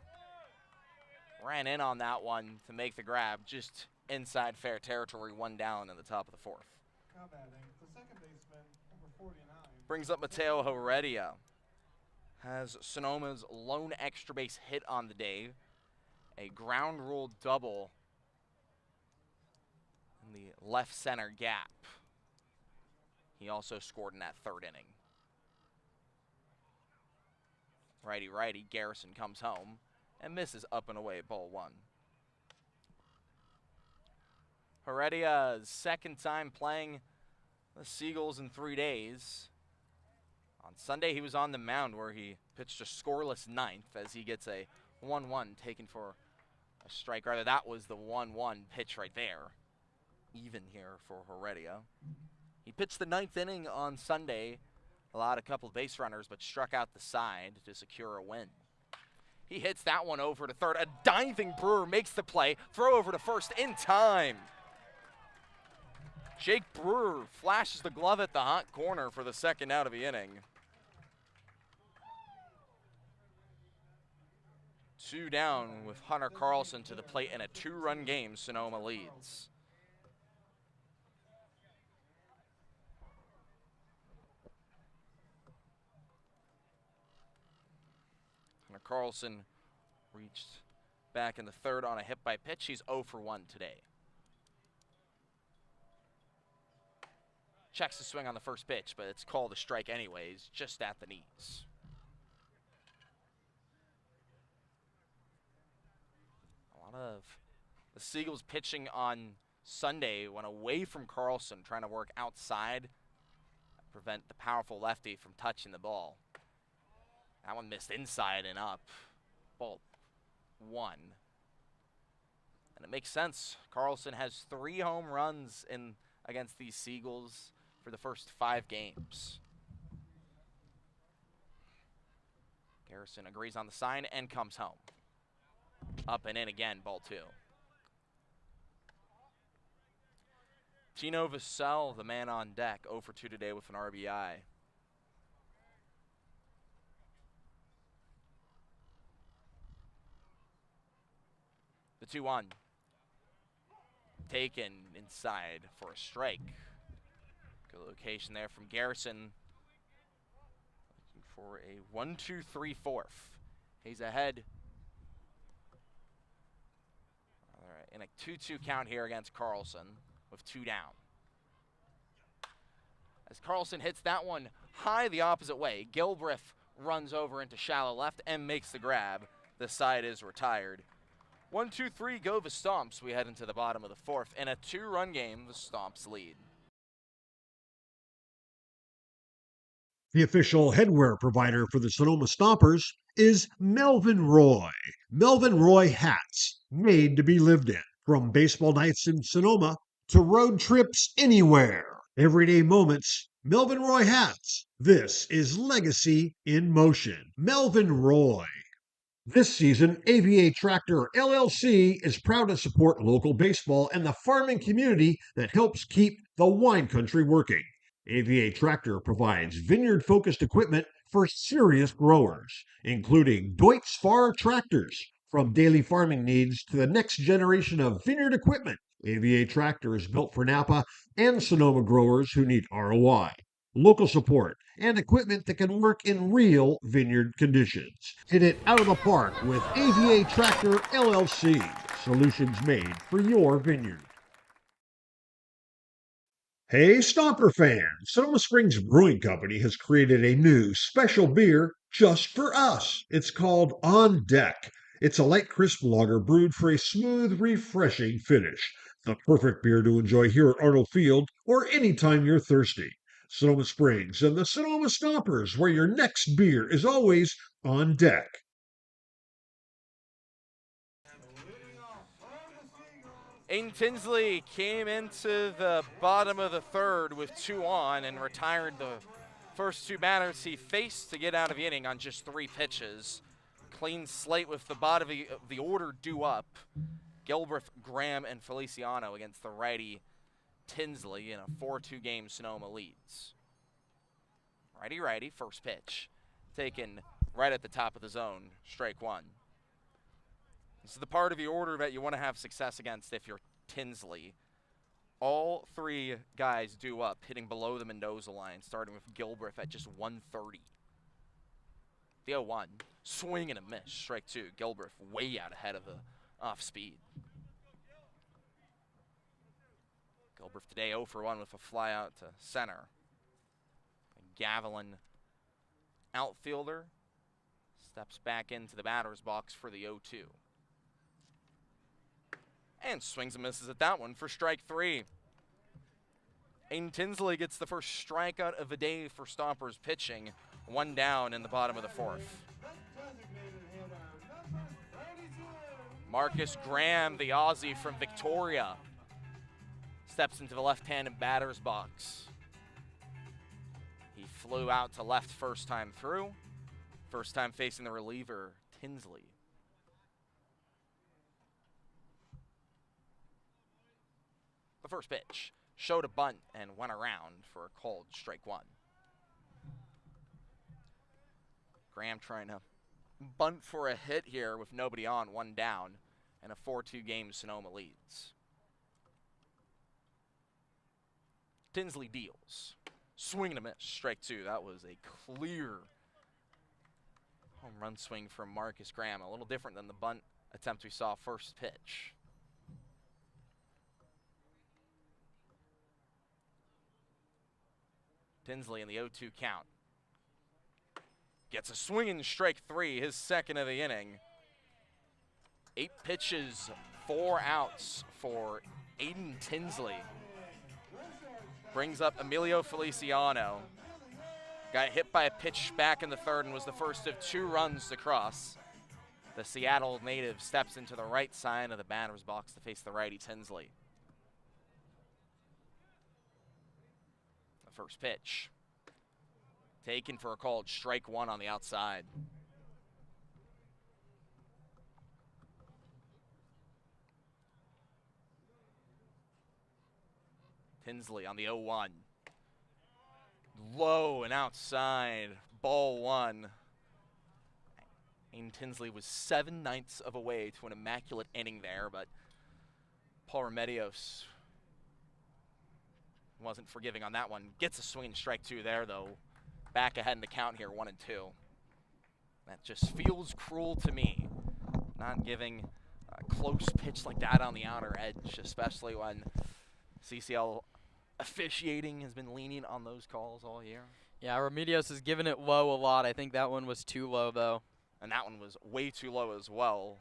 ran in on that one to make the grab just inside fair territory, 1 down in the top of the 4th. Now batting, the second baseman, number 49. Brings up Mateo Heredia. Has Sonoma's lone extra base hit on the day. A ground rule double in the left center gap. He also scored in that 3rd inning. Righty, Garrison comes home and misses up and away, ball 1. Heredia's 2nd time playing the Seagulls in 3 days. On Sunday, he was on the mound where he pitched a scoreless 9th as he gets a 1-1 taken for a strike. Rather, that was the 1-1 pitch right there. Even here for Heredia. He pitched the 9th inning on Sunday, allowed a couple of base runners, but struck out the side to secure a win. He hits that one over to 3rd. A diving Brewer makes the play. Throw over to 1st in time. Jake Brewer flashes the glove at the hot corner for the 2nd out of the inning. 2 down with Hunter Carlson to the plate in a 2-run game. Sonoma leads. Hunter Carlson reached back in the 3rd on a hit by pitch. He's 0 for 1 today. Checks the swing on the 1st pitch, but it's called a strike anyways, just at the knees. A lot of the Seagulls pitching on Sunday went away from Carlson, trying to work outside, prevent the powerful lefty from touching the ball. That one missed inside and up. Ball 1. And it makes sense. Carlson has 3 home runs against these Seagulls for the first 5 games. Garrison agrees on the sign and comes home. Up and in again, ball 2. Tino Vassell, the man on deck, 0 for 2 today with an RBI. The 2-1. Taken inside for a strike. Good location there from Garrison. Looking for a 1-2-3-4. He's ahead. All right, in a 2-2 count here against Carlson with 2 down. As Carlson hits that one high the opposite way, Gilbreth runs over into shallow left and makes the grab. The side is retired. 1-2-3, go the Stomps. We head into the bottom of the 4th. In a 2-run game, the Stomps lead. The official headwear provider for the Sonoma Stompers is Melvin Roy. Melvin Roy hats, made to be lived in. From baseball nights in Sonoma to road trips anywhere. Everyday moments, Melvin Roy hats. This is legacy in motion. Melvin Roy. This season, AVA Tractor LLC is proud to support local baseball and the farming community that helps keep the wine country working. AVA Tractor provides vineyard-focused equipment for serious growers, including Deutz Fahr tractors. From daily farming needs to the next generation of vineyard equipment, AVA Tractor is built for Napa and Sonoma growers who need ROI, local support, and equipment that can work in real vineyard conditions. Hit it out of the park with AVA Tractor LLC. Solutions made for your vineyard. Hey, Stomper fans! Sonoma Springs Brewing Company has created a new special beer just for us. It's called On Deck. It's a light, crisp lager brewed for a smooth, refreshing finish. The perfect beer to enjoy here at Arnold Field or anytime you're thirsty. Sonoma Springs and the Sonoma Stompers, where your next beer is always on deck. Aiden Tinsley came into the bottom of the third with 2 on and retired the first 2 batters he faced to get out of the inning on just 3 pitches. Clean slate with the bottom of the order due up. Gilbreth, Graham, and Feliciano against the righty Tinsley in a 4-2 game Sonoma leads. Righty, first pitch. Taken right at the top of the zone, strike 1. This is the part of the order that you want to have success against if you're Tinsley. All 3 guys due up, hitting below the Mendoza line, starting with Gilbreth at just 130. The 0-1, swing and a miss, strike 2. Gilbreth way out ahead of the off speed. Gilbreth today 0 for 1 with a fly out to center. A Gavilan outfielder steps back into the batter's box for the 0-2. And swings and misses at that one for strike 3. Aiden Tinsley gets the first strikeout of the day for Stompers pitching. 1 down in the bottom of the 4th. Marcus Graham, the Aussie from Victoria, steps into the left-handed batter's box. He flew out to left first time through. First time facing the reliever, Tinsley. The first pitch showed a bunt and went around for a called strike 1. Graham trying to bunt for a hit here with nobody on, 1 down, and a 4-2 game Sonoma leads. Tinsley deals. Swing and a miss, strike 2. That was a clear home run swing from Marcus Graham. A little different than the bunt attempt we saw first pitch. Tinsley in the 0-2 count. Gets a swing in strike 3, his second of the inning. 8 pitches, 4 outs for Aiden Tinsley. Brings up Emilio Feliciano. Got hit by a pitch back in the 3rd and was the first of 2 runs to cross. The Seattle native steps into the right side of the batter's box to face the righty Tinsley. The first pitch. Taken for a called strike 1 on the outside. Tinsley on the 0-1. Low and outside, ball 1. Aiden Tinsley was 7/9 of a way to an immaculate inning there, but Paul Remedios wasn't forgiving on that one. Gets a swing and strike 2 there, though. Back ahead in the count here, 1-2. That just feels cruel to me. Not giving a close pitch like that on the outer edge, especially when CCL officiating has been lenient on those calls all year. Yeah, Remedios has given it low a lot. I think that one was too low, though. And that one was way too low as well.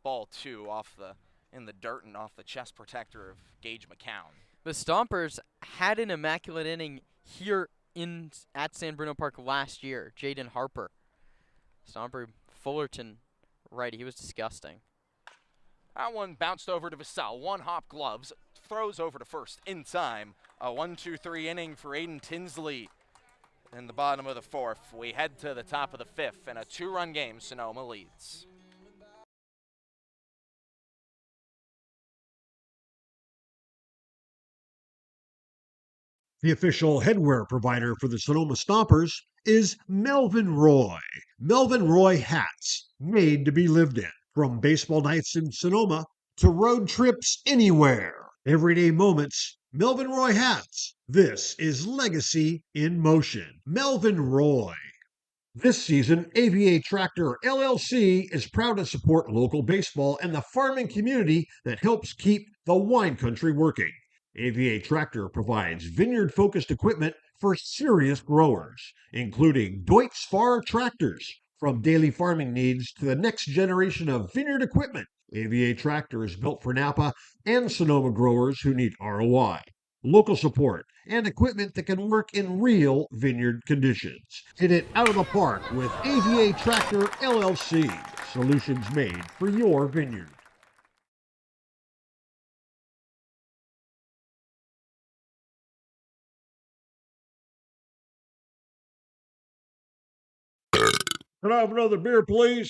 Ball 2 in the dirt and off the chest protector of Gage McCown. The Stompers had an immaculate inning here at San Bruno Park last year. Jaden Harper. Stomper Fullerton, right, he was disgusting. That one bounced over to Vassell. 1-hop gloves. Throws over to first in time. A 1-2-3 inning for Aiden Tinsley in the bottom of the 4th. We head to the top of the 5th, and a 2-run game Sonoma leads. The official headwear provider for the Sonoma Stompers is Melvin Roy. Melvin Roy hats, made to be lived in. From baseball nights in Sonoma to road trips anywhere. Everyday moments, Melvin Roy hats. This is legacy in motion. Melvin Roy. This season, AVA Tractor LLC is proud to support local baseball and the farming community that helps keep the wine country working. AVA Tractor provides vineyard-focused equipment for serious growers, including Deutz Fahr tractors, From daily farming needs to the next generation of vineyard equipment, AVA Tractor is built for Napa and Sonoma growers who need ROI, local support, and equipment that can work in real vineyard conditions. Hit it out of the park with AVA Tractor LLC, solutions made for your vineyard. Can I have another beer, please?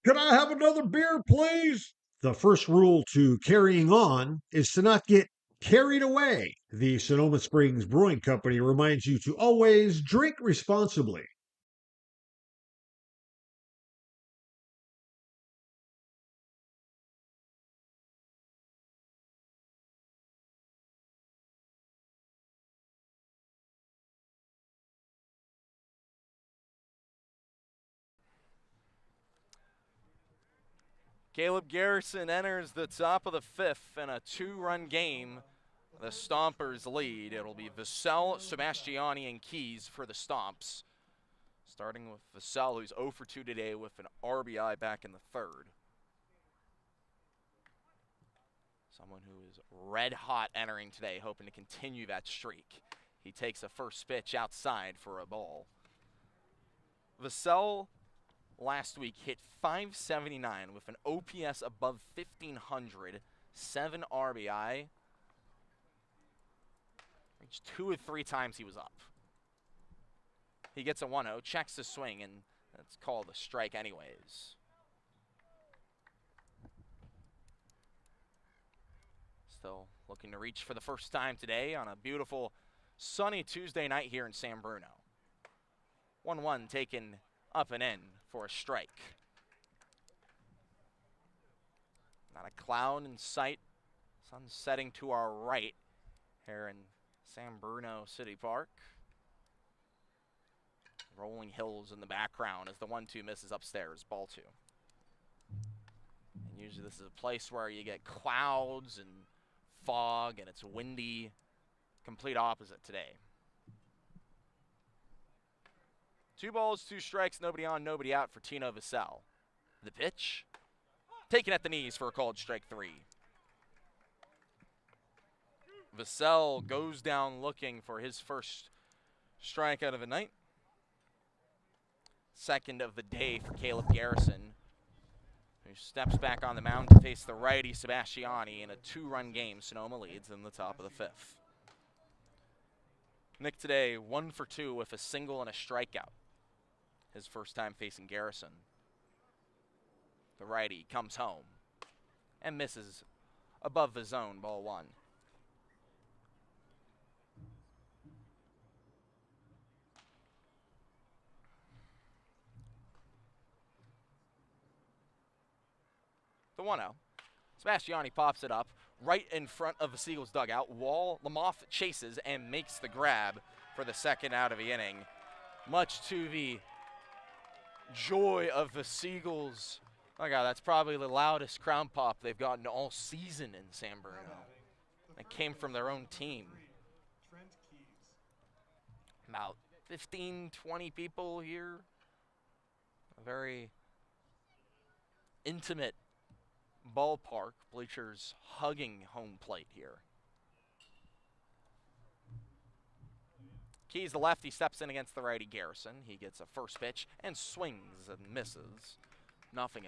Can I have another beer, please? The first rule to carrying on is to not get carried away. The Sonoma Springs Brewing Company reminds you to always drink responsibly. Caleb Garrison enters the top of the fifth in a two-run game. The Stompers lead. It'll be Vassell, Sebastiani, and Keys for the Stomps. Starting with Vassell, who's 0 for 2 today with an RBI back in the third. Someone who is red hot entering today, hoping to continue that streak. He takes a first pitch outside for a ball. Vassell last week hit .579 with an OPS above 1,500, 7 RBI. Reached 2 or 3 times he was up. He gets a 1-0, checks the swing, and that's called a strike anyways. Still looking to reach for the first time today on a beautiful sunny Tuesday night here in San Bruno. 1-1 taken up and in for a strike. Not a cloud in sight. Sun setting to our right here in San Bruno City Park. Rolling hills in the background as the 1-2 misses upstairs, ball 2. And usually this is a place where you get clouds and fog and it's windy. Complete opposite today. 2 balls, 2 strikes, nobody on, nobody out for Tino Vassell. The pitch, taken at the knees for a called strike 3. Vassell goes down looking for his first strikeout of the night. Second of the day for Caleb Garrison, who steps back on the mound to face the righty Sebastiani in a 2-run game. Sonoma leads in the top of the 5th. Nick today 1 for 2 with a single and a strikeout. His first time facing Garrison. The righty comes home and misses above the zone, ball 1. The 1-0. Sebastiani pops it up right in front of the Seagulls dugout. Lamoth chases and makes the grab for the second out of the inning. Much to the joy of the Seagulls. Oh God, that's probably the loudest crown pop they've gotten all season in San Bruno. It came from their own team. About 15, 20 people here. A very intimate ballpark, bleachers hugging home plate here. Keys, the lefty, steps in against the righty Garrison. He gets a first pitch and swings and misses. 0-1.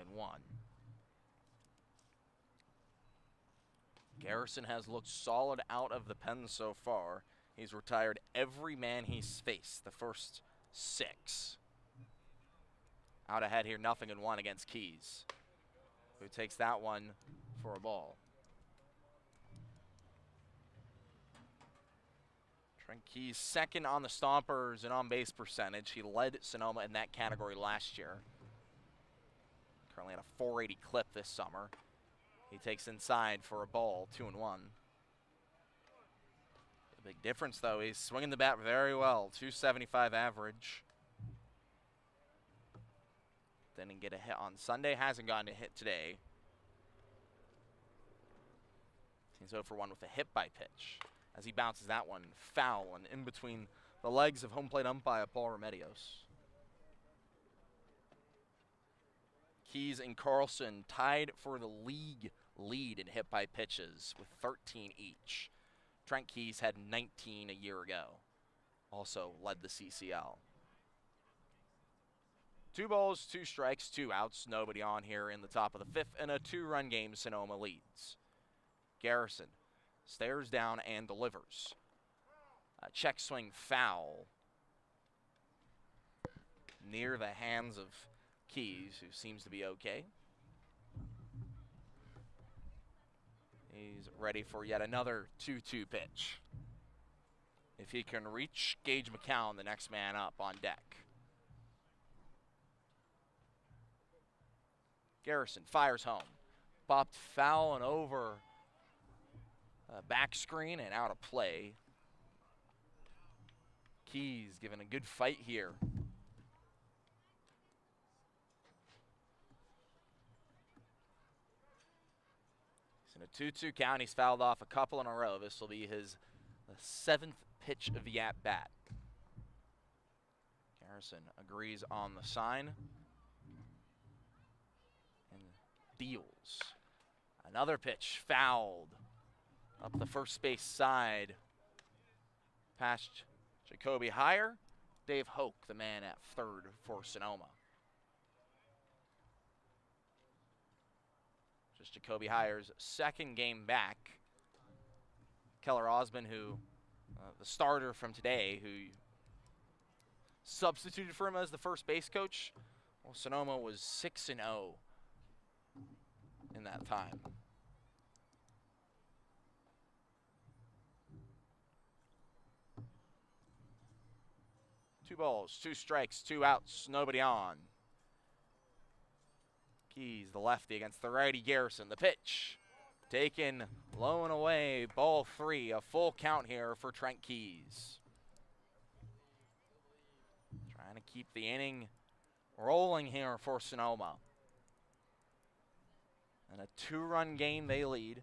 Garrison has looked solid out of the pen so far. He's retired every man he's faced, the first 6. Out ahead here, 0-1 against Keys, who takes that one for a ball. Trent Keys second on the Stompers in on-base percentage. He led Sonoma in that category last year. Currently at a 480 clip this summer. He takes inside for a ball, 2-1. The big difference, though, he's swinging the bat very well, 275 average. Didn't get a hit on Sunday, hasn't gotten a hit today. He's 0 for 1 with a hit by pitch as he bounces that one foul and in between the legs of home plate umpire Paul Remedios. Keys and Carlson tied for the league lead in hit by pitches with 13 each. Trent Keys had 19 a year ago. Also led the CCL. 2 balls, 2 strikes, 2 outs. Nobody on here in the top of the 5th, and a 2-run game. Sonoma leads. Garrison stares down and delivers. A check swing foul near the hands of Keys, who seems to be okay. He's ready for yet another 2-2 pitch. If he can reach Gage McCown, the next man up on deck. Garrison fires home. Bopped foul and over back screen and out of play. Keys giving a good fight here. He's in a 2-2 count. He's fouled off a couple in a row. This will be his 7th pitch of the at-bat. Garrison agrees on the sign and deals. Another pitch fouled up the first base side. Past Jacoby Heyer. Dave Hoke, the man at third for Sonoma. Just Jacoby Heyer's 2nd game back. Keller Osmond, who the starter from today, who substituted for him as the first base coach. Well, Sonoma was 6-0 in that time. Two balls, 2 strikes, 2 outs, nobody on. Keys, the lefty against the righty Garrison. The pitch taken low and away, ball 3, a full count here for Trent Keys. Trying to keep the inning rolling here for Sonoma. And a 2-run game they lead.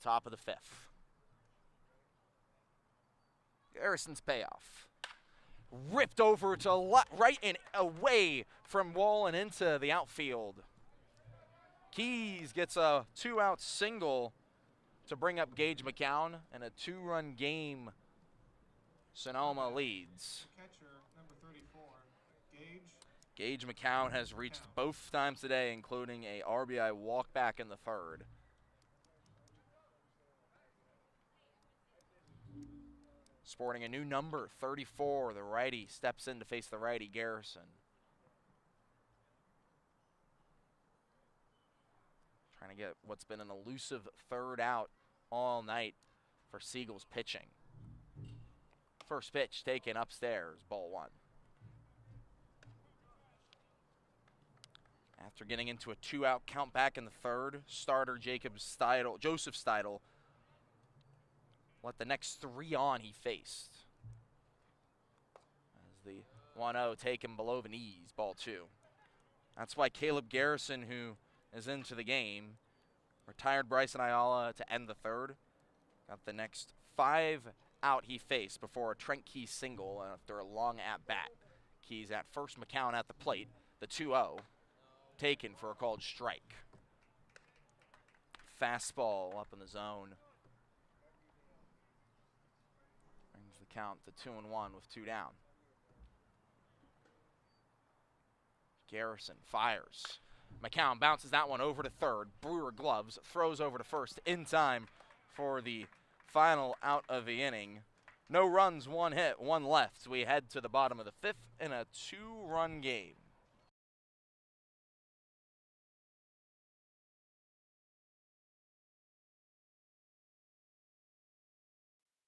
Top of the 5th. Garrison's payoff. Ripped over to right and away from Wall and into the outfield. Keys gets a 2-out single to bring up Gage McCown, and a 2-run game. Sonoma leads. Catcher, number 34, Gage. Gage McCown has reached both times today, including a RBI walk back in the 3rd. Sporting a new number, 34, the righty steps in to face the righty Garrison. Trying to get what's been an elusive 3rd out all night for Seagulls pitching. First pitch taken upstairs, ball 1. After getting into a 2-out count back in the 3rd, starter Joseph Steidel let the next 3 on he faced. As the 1-0 taken below the knees, ball 2. That's why Caleb Garrison, who is into the game, retired Bryson Ayala to end the 3rd. Got the next 5 out he faced before a Trent Keys single after a long at-bat. Keys at first, McCown at the plate. The 2-0 taken for a called strike. Fastball up in the zone. Brings the count to 2-1 with 2 down. Garrison fires. McCown bounces that one over to 3rd. Brewer gloves, throws over to 1st in time for the final out of the inning. No runs, 1 hit, 1 left. We head to the bottom of the 5th in a 2-run game.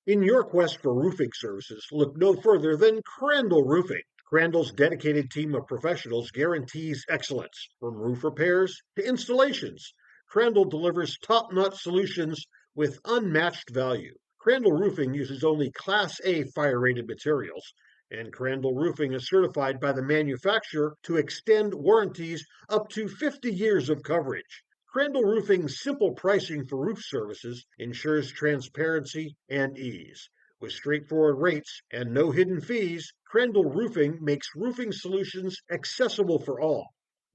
In your quest for roofing services, look no further than Crandall Roofing. Crandall's dedicated team of professionals guarantees excellence, from roof repairs to installations. Crandall delivers top-notch solutions with unmatched value. Crandall Roofing uses only Class A fire-rated materials, and Crandall Roofing is certified by the manufacturer to extend warranties up to 50 years of coverage. Crandall Roofing's simple pricing for roof services ensures transparency and ease. With straightforward rates and no hidden fees, Crandall Roofing makes roofing solutions accessible for all.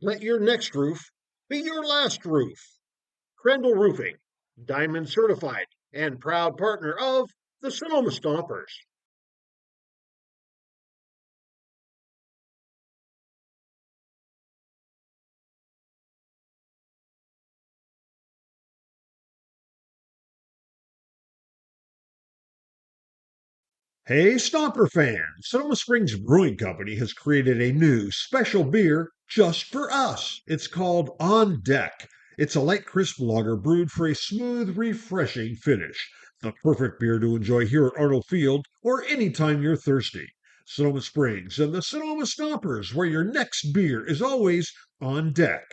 Let your next roof be your last roof. Crandall Roofing, Diamond Certified, and proud partner of the Sonoma Stompers. Hey, Stomper fans! Sonoma Springs Brewing Company has created a new special beer just for us. It's called On Deck. It's a light, crisp lager brewed for a smooth, refreshing finish. The perfect beer to enjoy here at Arnold Field or anytime you're thirsty. Sonoma Springs and the Sonoma Stompers, where your next beer is always on deck.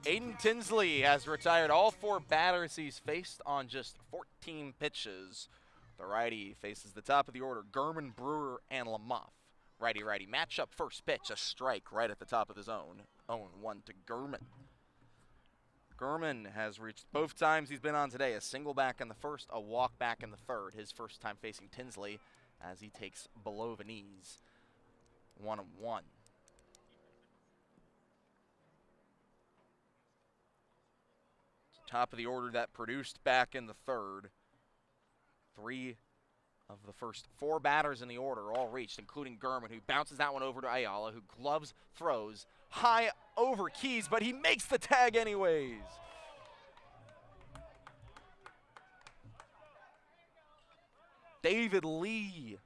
Aiden Tinsley has retired all 4 batters he's faced on just 14 pitches. The righty faces the top of the order, Gurman, Brewer, and Lamoff. Righty-righty matchup, first pitch, a strike right at the top of the zone. 0-1 to Gurman. Gurman has reached both times he's been on today, a single back in the first, a walk back in the third. His first time facing Tinsley as he takes below the knees. 1-1. Top of the order that produced back in the third. 3 of the first 4 batters in the order all reached, including Gurman, who bounces that one over to Ayala, who gloves, throws high over Keys, but he makes the tag anyways. David Lee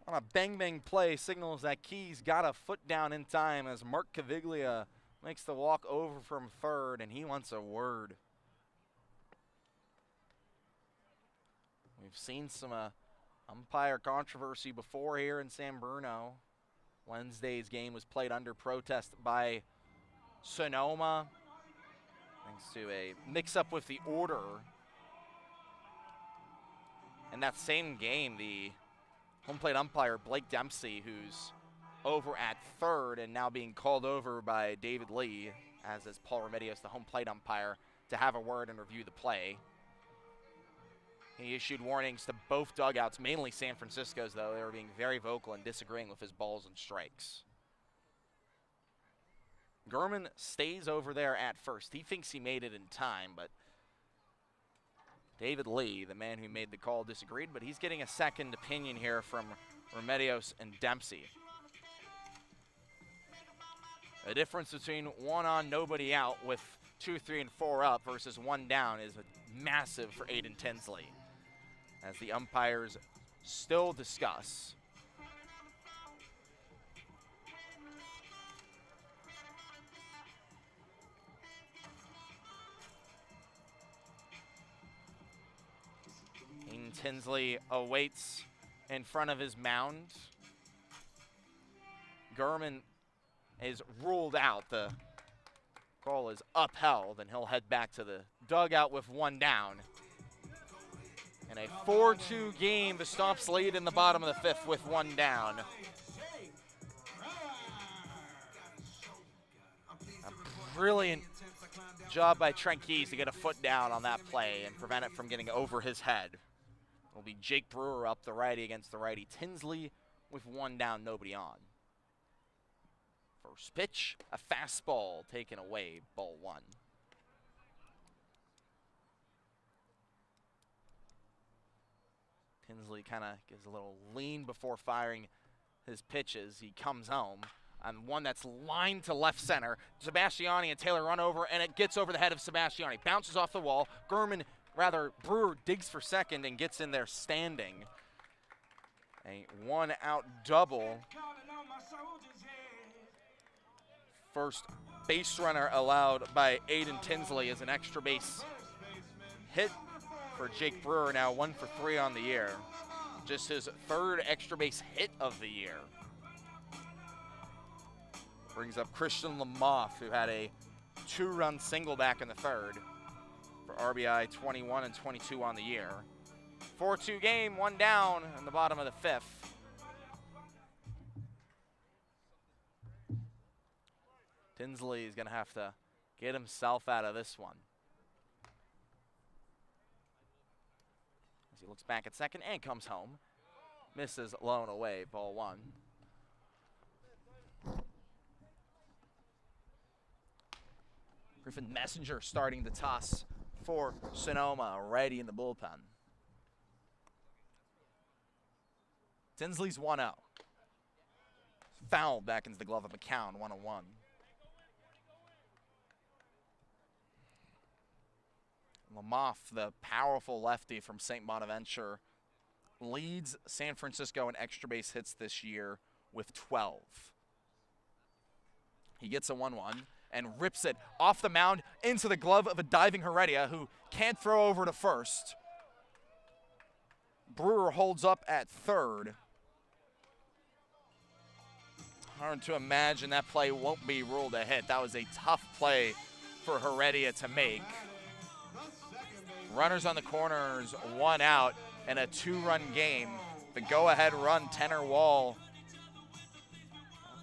on a bang-bang play signals that Keys got a foot down in time as Mark Caviglia makes the walk over from third, and he wants a word. We've seen some umpire controversy before here in San Bruno. Wednesday's game was played under protest by Sonoma, thanks to a mix-up with the order. In that same game, the home plate umpire, Blake Dempsey, who's over at third and now being called over by David Lee, as is Paul Remedios, the home plate umpire, to have a word and review the play. He issued warnings to both dugouts, mainly San Francisco's, though. They were being very vocal and disagreeing with his balls and strikes. Gurman stays over there at first. He thinks he made it in time, but David Lee, the man who made the call, disagreed, but he's getting a second opinion here from Remedios and Dempsey. The difference between 1 on, nobody out with 2, 3, and 4 up versus 1 down is massive for Aiden Tinsley, as the umpires still discuss. Aiden Tinsley awaits in front of his mound. Gurman is ruled out. The call is upheld, and he'll head back to the dugout with 1 down. In a 4-2 game, the Stomps lead in the bottom of the 5th with 1 down. A brilliant job by Trent Keys to get a foot down on that play and prevent it from getting over his head. It'll be Jake Brewer up, the righty against the righty. Tinsley with 1 down, nobody on. First pitch, a fastball taken away, ball 1. Tinsley kind of gives a little lean before firing his pitches. He comes home on one that's lined to left center. Sebastiani and Taylor run over, and it gets over the head of Sebastiani. Bounces off the wall. Brewer digs for second and gets in there standing. A 1-out double. First base runner allowed by Aiden Tinsley is an extra base hit for Jake Brewer, now 1 for 3 on the year. Just his 3rd extra base hit of the year. Brings up Christian Lamoff, who had a 2-run single back in the 3rd for RBI 21 and 22 on the year. 4-2 game, 1 down in the bottom of the 5th. Tinsley is going to have to get himself out of this one. As he looks back at second and comes home. Misses low and away, ball one. Griffin Messenger starting the toss for Sonoma, ready in the bullpen. Tinsley's 1-0. Foul back into the glove of McCown, 1-1. Lamoff, the powerful lefty from St. Bonaventure, leads San Francisco in extra base hits this year with 12. He gets a 1-1 and rips it off the mound into the glove of a diving Heredia who can't throw over to first. Brewer holds up at third. Hard to imagine that play won't be ruled a hit. That was a tough play for Heredia to make. Runners on the corners, 1 out, and a 2-run game. The go-ahead run, Tanner Wall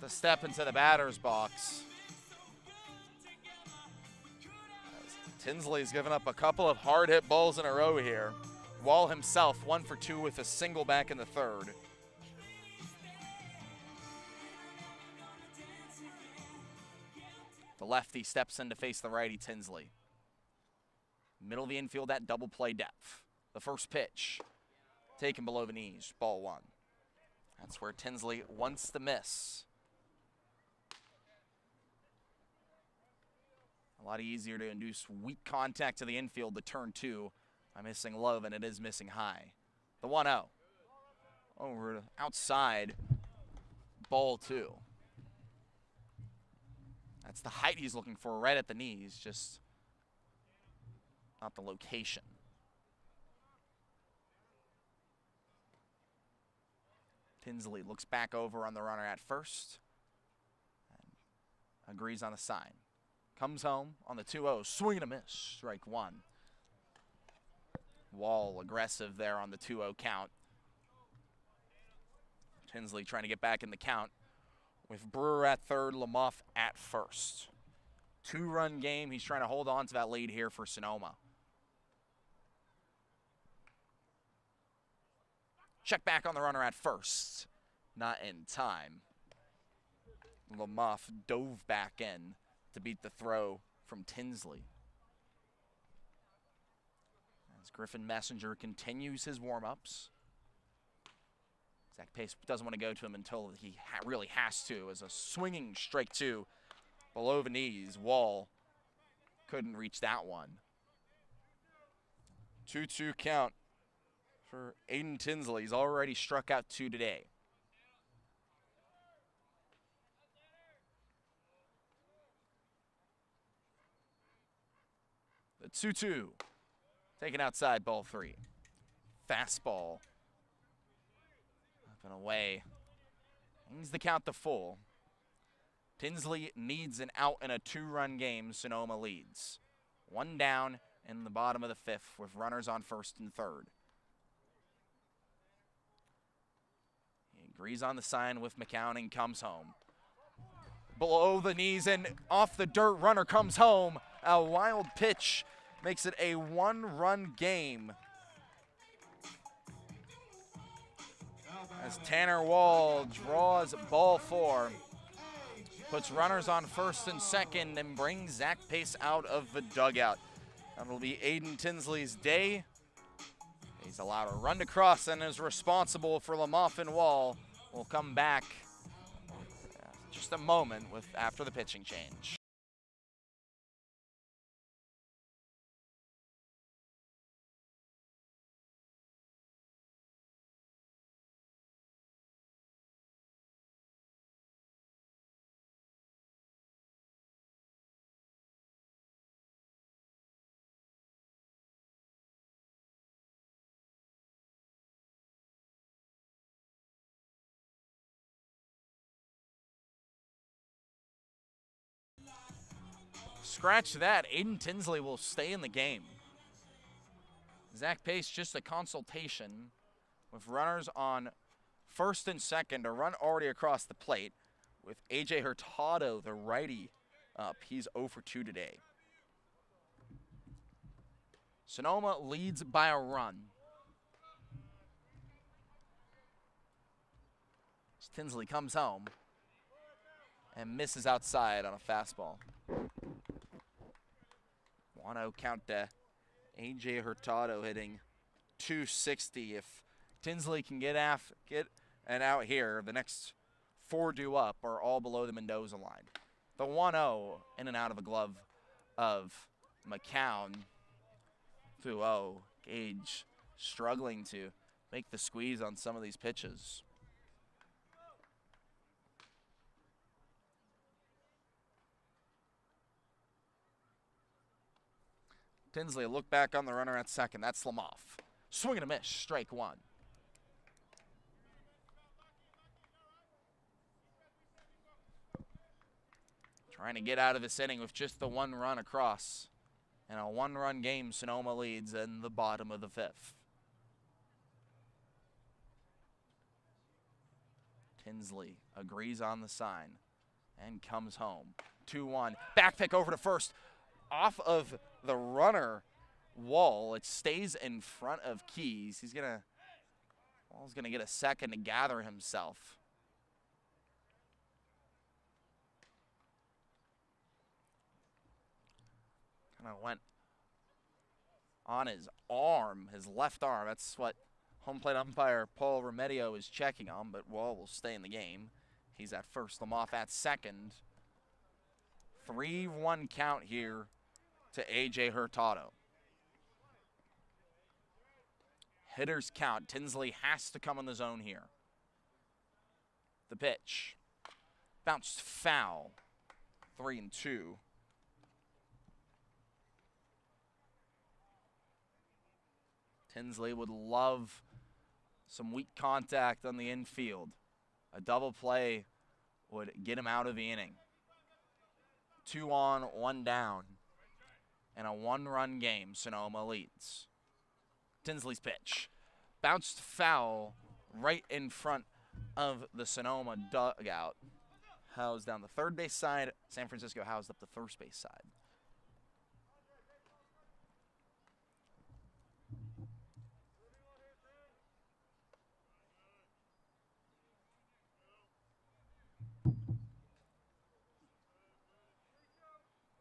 to step into the batter's box. Tinsley's given up a couple of hard-hit balls in a row here. Wall himself 1 for 2 with a single back in the third. The lefty steps in to face the righty Tinsley. Middle of the infield at double play depth. The first pitch taken below the knees, ball one. That's where Tinsley wants to miss. A lot easier to induce weak contact to the infield to turn two by missing low than it is missing high. The 1-0. Over outside, ball two. That's the height he's looking for, right at the knees, just not the location. Tinsley looks back over on the runner at first and agrees on the sign. Comes home on the 2-0, swing and a miss, strike one. Wall aggressive there on the 2-0 count. Tinsley trying to get back in the count with Brewer at third, Lamoff at first. 2-run game. He's trying to hold on to that lead here for Sonoma. Check back on the runner at first. Not in time. Lamoff dove back in to beat the throw from Tinsley. As Griffin Messenger continues his warm-ups. Zach Pace doesn't want to go to him until he really has to, as a swinging strike two below the knees. Wall couldn't reach that one. 2-2 count for Aiden Tinsley. He's already struck out two today. The 2-2. Taken outside, ball three. Fastball. Up and away. Brings the count to full. Tinsley needs an out in a 2-run game. Sonoma leads. One down in the bottom of the fifth with runners on first and third. He agrees on the sign with McCown and comes home. Below the knees and off the dirt, runner comes home. A wild pitch makes it a 1-run game. As Tanner Wall draws ball four, puts runners on first and second, and brings Zach Pace out of the dugout. That'll be Aiden Tinsley's day. He's allowed a run to cross and is responsible for Lamoff and Wall. We'll come back just a moment after the pitching change. Scratch that, Aiden Tinsley will stay in the game. Zach Pace just a consultation with runners on first and second, a run already across the plate with A.J. Hurtado, the righty, up. He's 0 for 2 today. Sonoma leads by a run. Tinsley comes home and misses outside on a fastball. 1-0 count to A.J. Hurtado hitting 260. If Tinsley can get an out here, the next 4 due up are all below the Mendoza line. The 1-0 in and out of the glove of McCown. 2-0. Gage struggling to make the squeeze on some of these pitches. Tinsley, look back on the runner at second. That's Lamoff. Swing and a miss, strike 1. Trying to get out of this inning with just the 1 run across. And a 1-run game, Sonoma leads in the bottom of the 5th. Tinsley agrees on the sign and comes home. 2-1, back pick over to first. Off of the runner wall, it stays in front of Keys. Wall's gonna get a second to gather himself. Kind of went on his arm, his left arm. That's what home plate umpire Paul Remedio is checking on, but Wall will stay in the game. He's at first, Lamoff at second. 3-1 count here to A.J. Hurtado. Hitters count. Tinsley has to come in the zone here. The pitch. Bounced foul. 3-2. Tinsley would love some weak contact on the infield. A double play would get him out of the inning. 2 on, 1 down. And a 1-run game, Sonoma leads. Tinsley's pitch. Bounced foul right in front of the Sonoma dugout. Housed down the third base side. San Francisco housed up the first base side.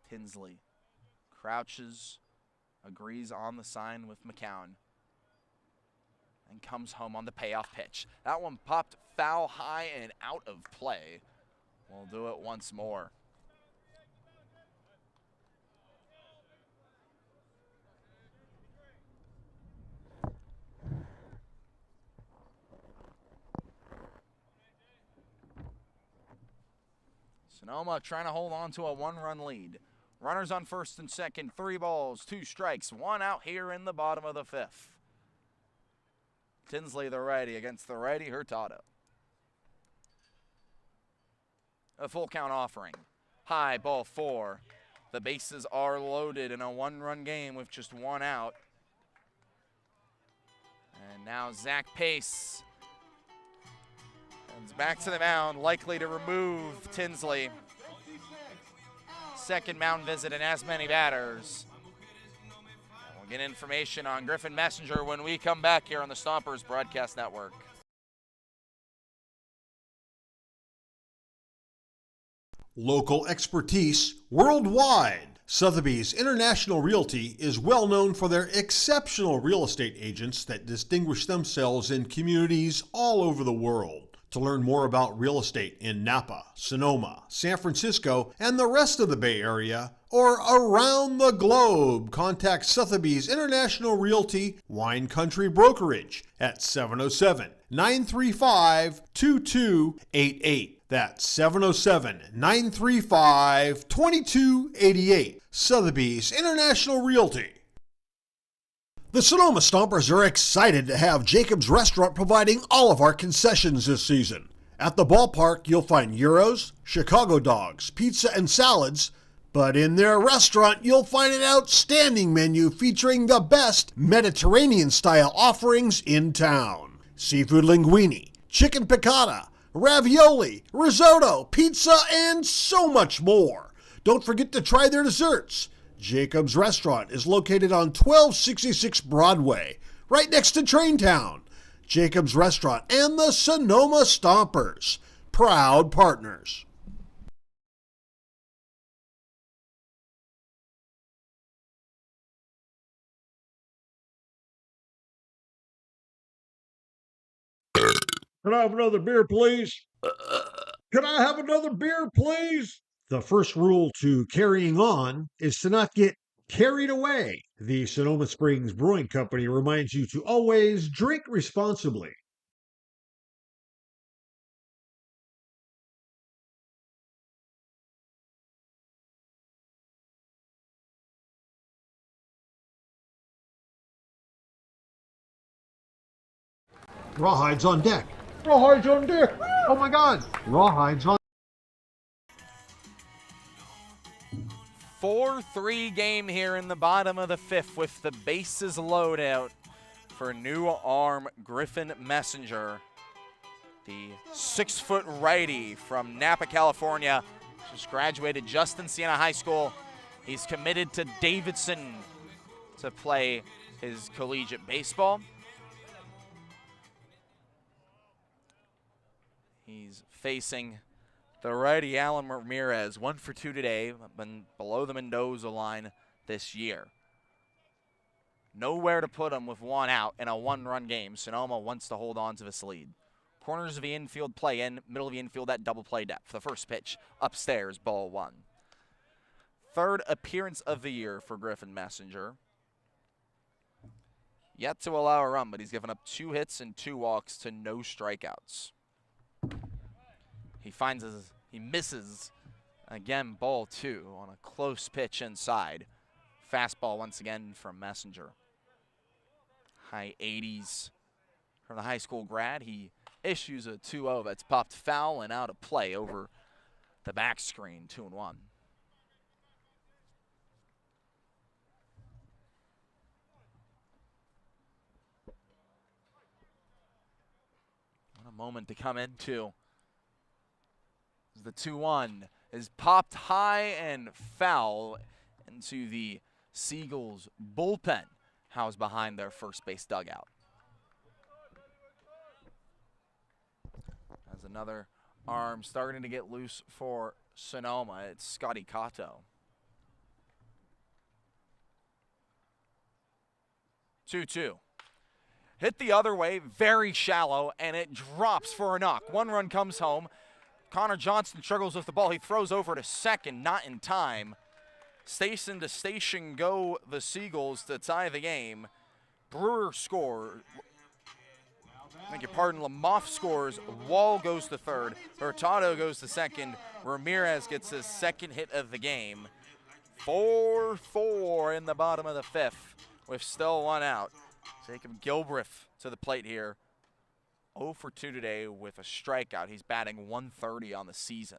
Tinsley crouches, agrees on the sign with McCown, and comes home on the payoff pitch. That one popped foul high and out of play. We'll do it once more. Sonoma trying to hold on to a 1-run lead. Runners on first and second, 3 balls, 2 strikes, 1 out here in the bottom of the 5th. Tinsley, the righty, against the righty Hurtado. A full count offering. High, ball 4. The bases are loaded in a 1-run game with just 1 out. And now Zach Pace comes back to the mound, likely to remove Tinsley. Second mound visit and as many batters. And we'll get information on Griffin Messenger when we come back here on the Stompers Broadcast Network. Local expertise worldwide. Sotheby's International Realty is well known for their exceptional real estate agents that distinguish themselves in communities all over the world. To learn more about real estate in Napa, Sonoma, San Francisco, and the rest of the Bay Area, or around the globe, contact Sotheby's International Realty Wine Country Brokerage at 707-935-2288. That's 707-935-2288. Sotheby's International Realty. The Sonoma Stompers are excited to have Jacob's Restaurant providing all of our concessions this season. At the ballpark, you'll find gyros, Chicago dogs, pizza, and salads. But in their restaurant, you'll find an outstanding menu featuring the best Mediterranean-style offerings in town. Seafood linguine, chicken piccata, ravioli, risotto, pizza, and so much more. Don't forget to try their desserts. Jacob's Restaurant is located on 1266 Broadway, right next to Traintown. Jacob's Restaurant and the Sonoma Stompers, proud partners. Can I have another beer, please? Can I have another beer, please? The first rule to carrying on is to not get carried away. The Sonoma Springs Brewing Company reminds you to always drink responsibly. Rawhides on deck. Rawhides on deck. Oh my God. Rawhides on. 4-3 game here in the bottom of the fifth with the bases loaded out for new arm Griffin Messenger. The 6-foot righty from Napa, California, just graduated Justin Siena High School. He's committed to Davidson to play his collegiate baseball. He's facing the righty Alan Ramirez, 1 for 2 today, been below the Mendoza line this year. Nowhere to put him with 1 out in a 1-run game. Sonoma wants to hold on to this lead. Corners of the infield play in, middle of the infield at double play depth. The first pitch upstairs, ball 1. Third appearance of the year for Griffin Messenger. Yet to allow a run, but he's given up 2 hits and 2 walks to no strikeouts. He misses again, ball 2 on a close pitch inside. Fastball once again from Messenger. High 80s from the high school grad. He issues a 2-0 that's popped foul and out of play over the back screen, 2-1. What a moment to come into. The 2-1 is popped high and foul into the Seagulls bullpen housed behind their first base dugout. As another arm starting to get loose for Sonoma, it's Scotty Cato. 2-2. Hit the other way, very shallow, and it drops for a knock. 1 run comes home. Connor Johnson struggles with the ball. He throws over to second, not in time. Station to station go the Seagulls to tie the game. Brewer scores. I beg your pardon, Lamoff scores. Wall goes to third. Hurtado goes to second. Ramirez gets his second hit of the game. 4-4 in the bottom of the fifth with still 1 out. Jacob Gilbreth to the plate here. 0 for 2 today with a strikeout. He's batting 130 on the season.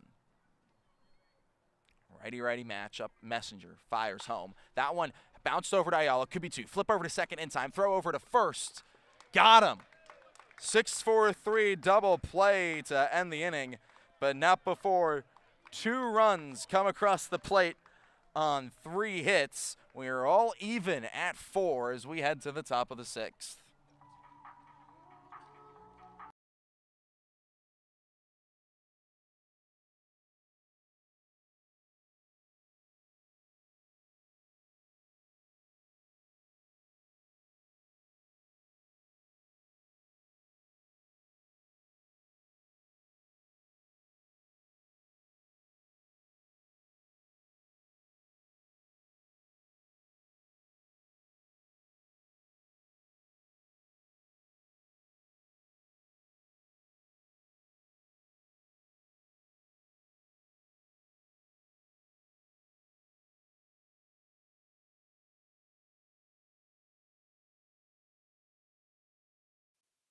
Righty-righty matchup. Messenger fires home. That one bounced over to Ayala. Could be 2. Flip over to second in time. Throw over to first. Got him. 6-4-3 double play to end the inning, but not before 2 runs come across the plate on 3 hits. We are all even at 4 as we head to the top of the 6th.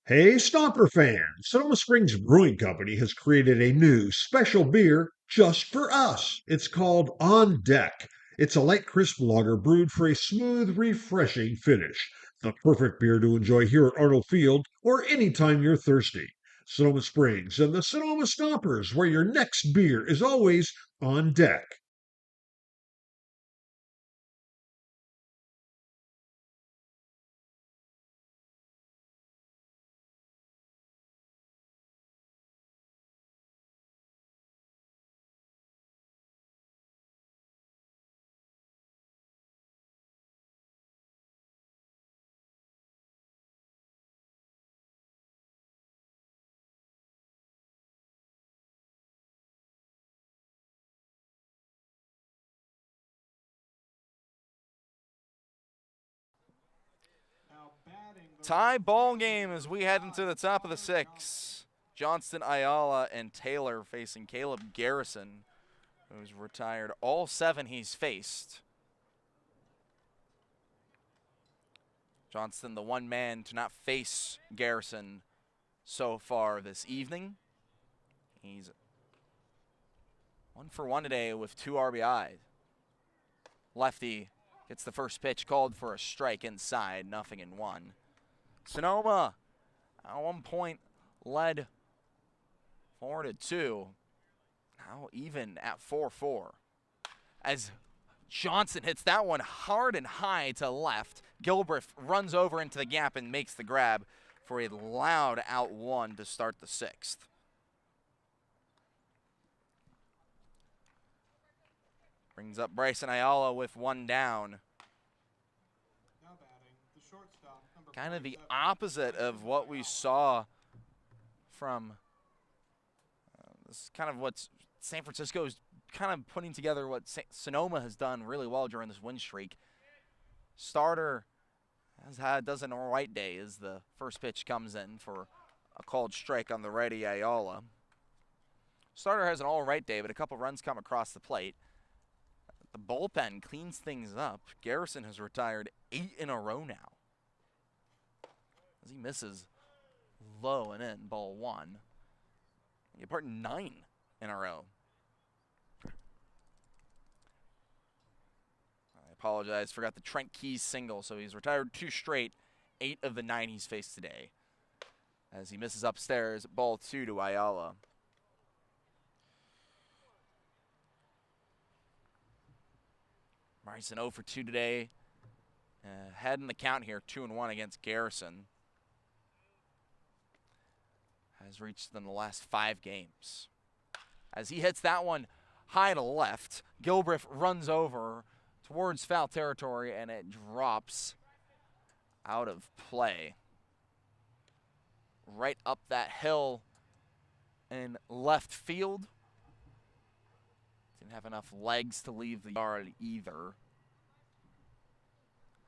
Hey, Stomper fans! Sonoma Springs Brewing Company has created a new special beer just for us. It's called On Deck. It's a light, crisp lager brewed for a smooth, refreshing finish. The perfect beer to enjoy here at Arnold Field or anytime you're thirsty. Sonoma Springs and the Sonoma Stompers, where your next beer is always on deck. Tie ball game as we head into the top of the 6th. Johnston, Ayala, and Taylor facing Caleb Garrison, who's retired all 7 he's faced. Johnston, the one man to not face Garrison so far this evening. He's 1 for 1 today with 2 RBIs. Lefty gets the first pitch called for a strike inside, 0-1. Sonoma at one point led 4-2. Now even at 4-4. As Johnson hits that one hard and high to left, Gilbreth runs over into the gap and makes the grab for a loud out 1 to start the 6th. Brings up Bryson Ayala with 1 down. Now batting, the shortstop, number Kind of the 47, opposite of what we saw from this is kind of what San Francisco is kind of putting together what Sonoma has done really well during this win streak. Starter does an all right day as the first pitch comes in for a called strike on the righty Ayala. Starter has an all right day, but a couple runs come across the plate. The bullpen cleans things up. Garrison has retired 8 in a row now, as he misses low and in, ball 1. He apart 9 in a row. I apologize, forgot the Trent Keys single, so he's retired 2 straight, 8 of the 9 he's faced today, as he misses upstairs, ball 2 to Ayala. Bryson 0 for 2 today. Head in the count here, 2-1 against Garrison. Has reached in the last 5 games. As he hits that one high to left, Gilbreth runs over towards foul territory and it drops out of play. Right up that hill in left field. Didn't have enough legs to leave the yard either.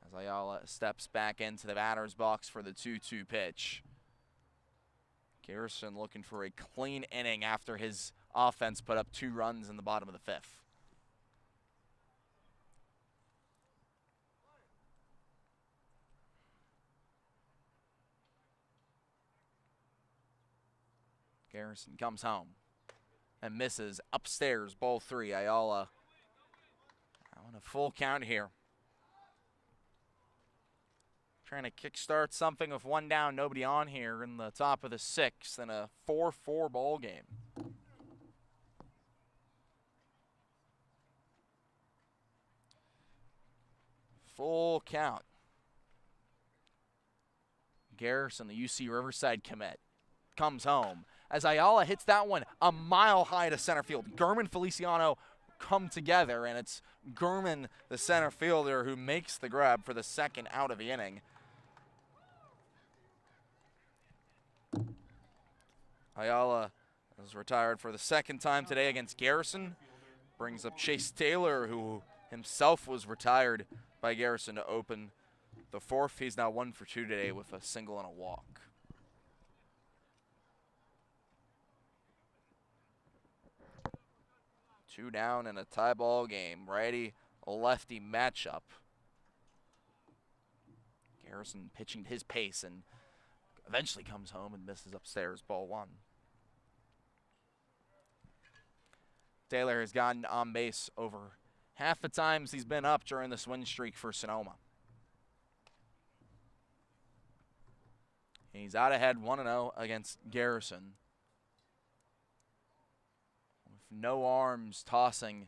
As Ayala steps back into the batter's box for the 2-2 pitch. Garrison looking for a clean inning after his offense put up 2 runs in the bottom of the 5th. Garrison comes home and misses upstairs, ball 3. Ayala on a full count here. Trying to kickstart something with 1 down, nobody on here in the top of the 6th in a 4-4 ball game. Full count. Garrison, the UC Riverside commit, comes home as Ayala hits that one a mile high to center field. Gurman, Feliciano come together, and it's Gurman, the center fielder, who makes the grab for the 2nd out of the inning. Ayala is retired for the 2nd time today against Garrison. Brings up Chase Taylor, who himself was retired by Garrison to open the 4th. He's now 1 for 2 today with a single and a walk. Two down in a tie ball game. Righty-lefty matchup. Garrison pitching his pace and eventually comes home and misses upstairs, ball 1. Taylor has gotten on base over half the times he's been up during this win streak for Sonoma. He's out ahead 1-0 against Garrison. With no arms tossing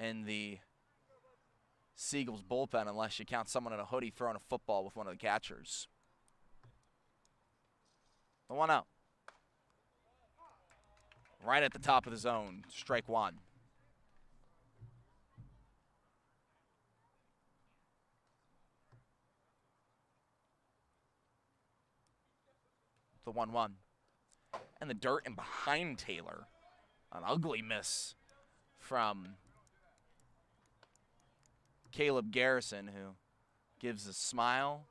in the Seagulls bullpen unless you count someone in a hoodie throwing a football with one of the catchers. The 1-0. Right at the top of the zone, strike 1. The 1-1. And the dirt in behind Taylor. An ugly miss from Caleb Garrison, who gives a smile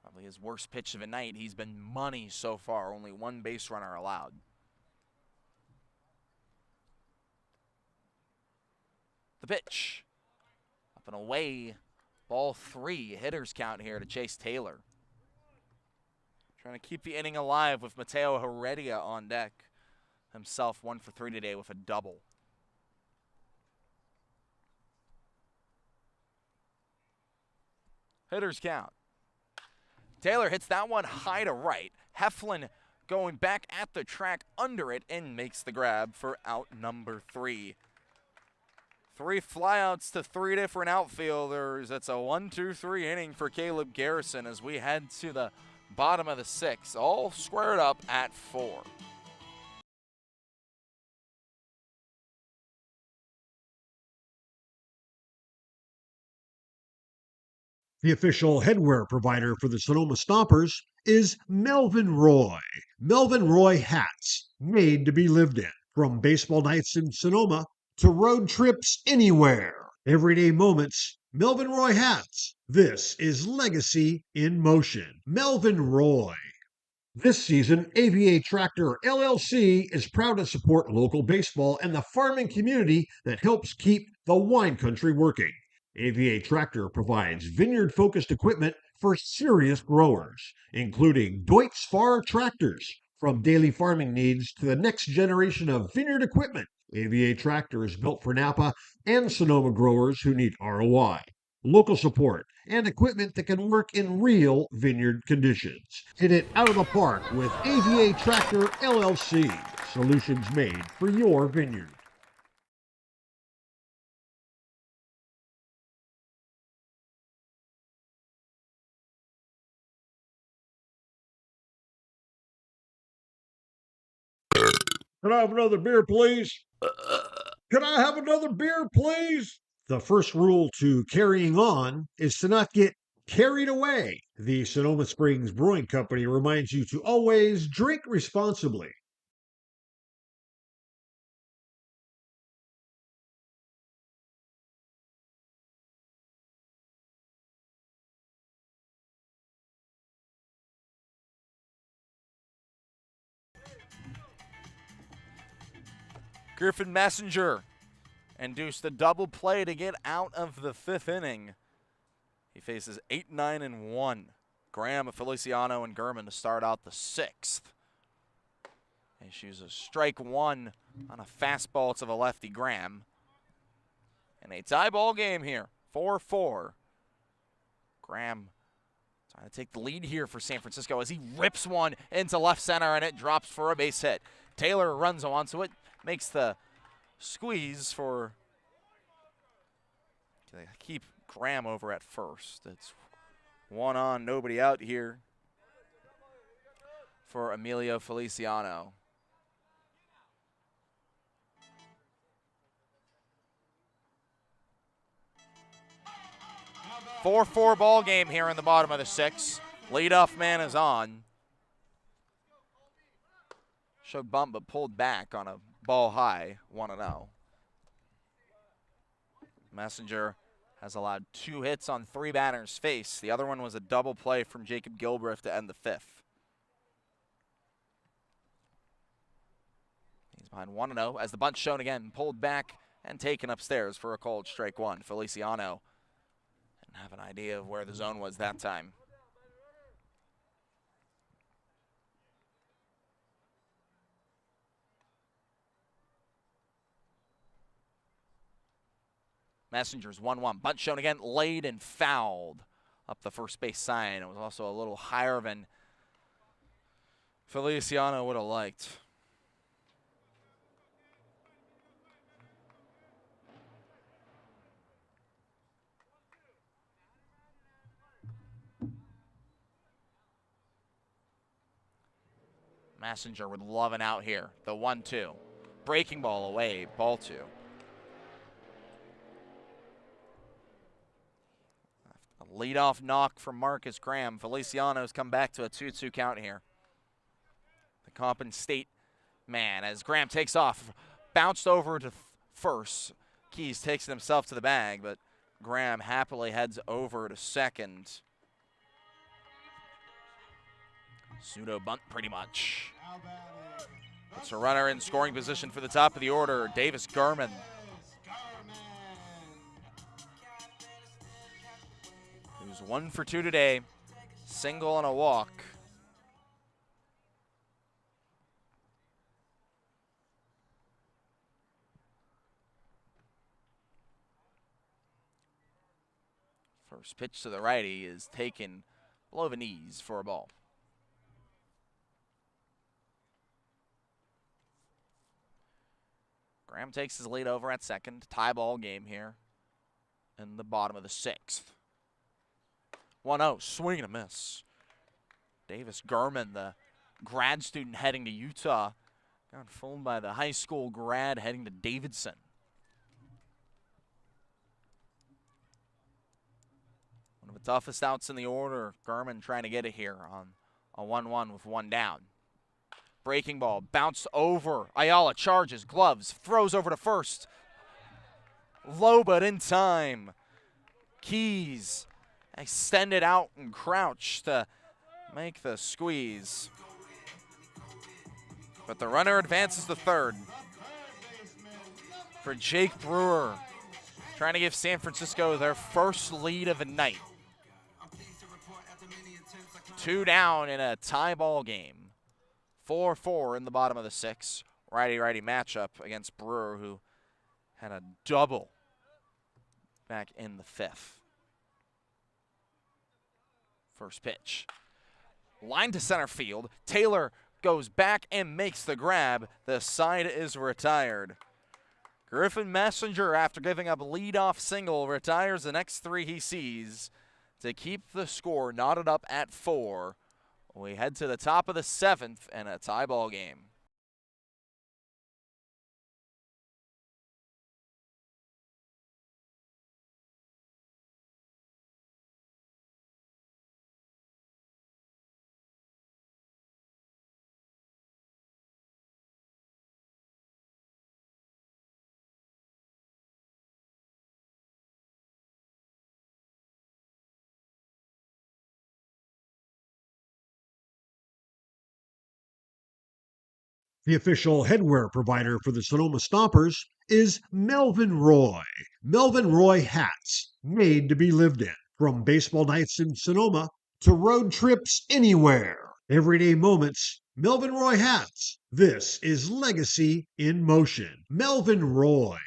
Probably his worst pitch of the night. He's been money so far. Only one base runner allowed. The pitch. Up and away. Ball 3. Hitters count here to Chase Taylor. Trying to keep the inning alive with Mateo Heredia on deck. Himself 1 for 3 today with a double. Hitters count. Taylor hits that one high to right. Heflin going back at the track under it and makes the grab for out number 3. 3 flyouts to 3 different outfielders. It's a 1-2-3 inning for Caleb Garrison as we head to the bottom of the 6th, all squared up at 4. The official headwear provider for the Sonoma Stompers is Melvin Roy. Melvin Roy hats, made to be lived in. From baseball nights in Sonoma to road trips anywhere. Everyday moments, Melvin Roy hats. This is legacy in motion. Melvin Roy. This season, AVA Tractor LLC is proud to support local baseball and the farming community that helps keep the wine country working. AVA Tractor provides vineyard-focused equipment for serious growers, including Deutz Fahr tractors. From daily farming needs to the next generation of vineyard equipment, AVA Tractor is built for Napa and Sonoma growers who need ROI, local support, and equipment that can work in real vineyard conditions. Hit it out of the park with AVA Tractor LLC. Solutions made for your vineyard. Can I have another beer, please? Can I have another beer, please? The first rule to carrying on is to not get carried away. The Sonoma Springs Brewing Company reminds you to always drink responsibly. Griffin Messenger induced a double play to get out of the 5th inning. He faces 8, 9, and 1. Graham, Feliciano, and Gurman to start out the 6th. Issues a strike 1 on a fastball to the lefty Graham. And a tie ball game here, 4-4. Graham trying to take the lead here for San Francisco as he rips one into left center and it drops for a base hit. Taylor runs onto it, makes the squeeze for keep Graham over at first. It's 1 on, nobody out here for Emilio Feliciano. A 4-4 ball game here in the bottom of the 6th. Leadoff man is on. Showed bump but pulled back on a ball high, 1-0. Messenger has allowed 2 hits on 3 batters faced. The other one was a double play from Jacob Gilbreth to end the 5th. He's behind 1-0 as the bunt shown again, pulled back and taken upstairs for a called strike 1. Feliciano didn't have an idea of where the zone was that time. Messenger's 1-1. Bunt shown again, laid and fouled up the first base sign. It was also a little higher than Feliciano would have liked. Messenger would love an out here. The 1-2. Breaking ball away, ball 2. Leadoff knock from Marcus Graham. Feliciano's come back to a 2-2 count here. The Compton State man as Graham takes off. Bounced over to first. Keys takes it himself to the bag, but Graham happily heads over to second. Pseudo bunt pretty much. Puts a runner in scoring position for the top of the order, Davis Garman. Who's 1 for 2 today, single and a walk. First pitch to the righty is taken below the knees for a ball. Graham takes his lead over at second. Tie ball game here in the bottom of the 6th. 1-0, swing and a miss. Davis Garman, the grad student heading to Utah, got fooled by the high school grad heading to Davidson. One of the toughest outs in the order. Garman trying to get it here on a 1-1 with 1 down. Breaking ball, bounced over. Ayala charges, gloves, throws over to first. Low but in time. Keys extended out and crouched to make the squeeze. But the runner advances to third. For Jake Brewer, trying to give San Francisco their first lead of the night. 2 down in a tie ball game. 4-4 in the bottom of the 6th. Righty-righty matchup against Brewer, who had a double back in the 5th. First pitch. Line to center field. Taylor goes back and makes the grab. The side is retired. Griffin Messenger, after giving up a leadoff single, retires the next 3 he sees to keep the score knotted up at 4. We head to the top of the 7th and a tie ball game. The official headwear provider for the Sonoma Stompers is Melvin Roy. Melvin Roy hats, made to be lived in. From baseball nights in Sonoma to road trips anywhere. Everyday moments, Melvin Roy hats. This is legacy in motion. Melvin Roy.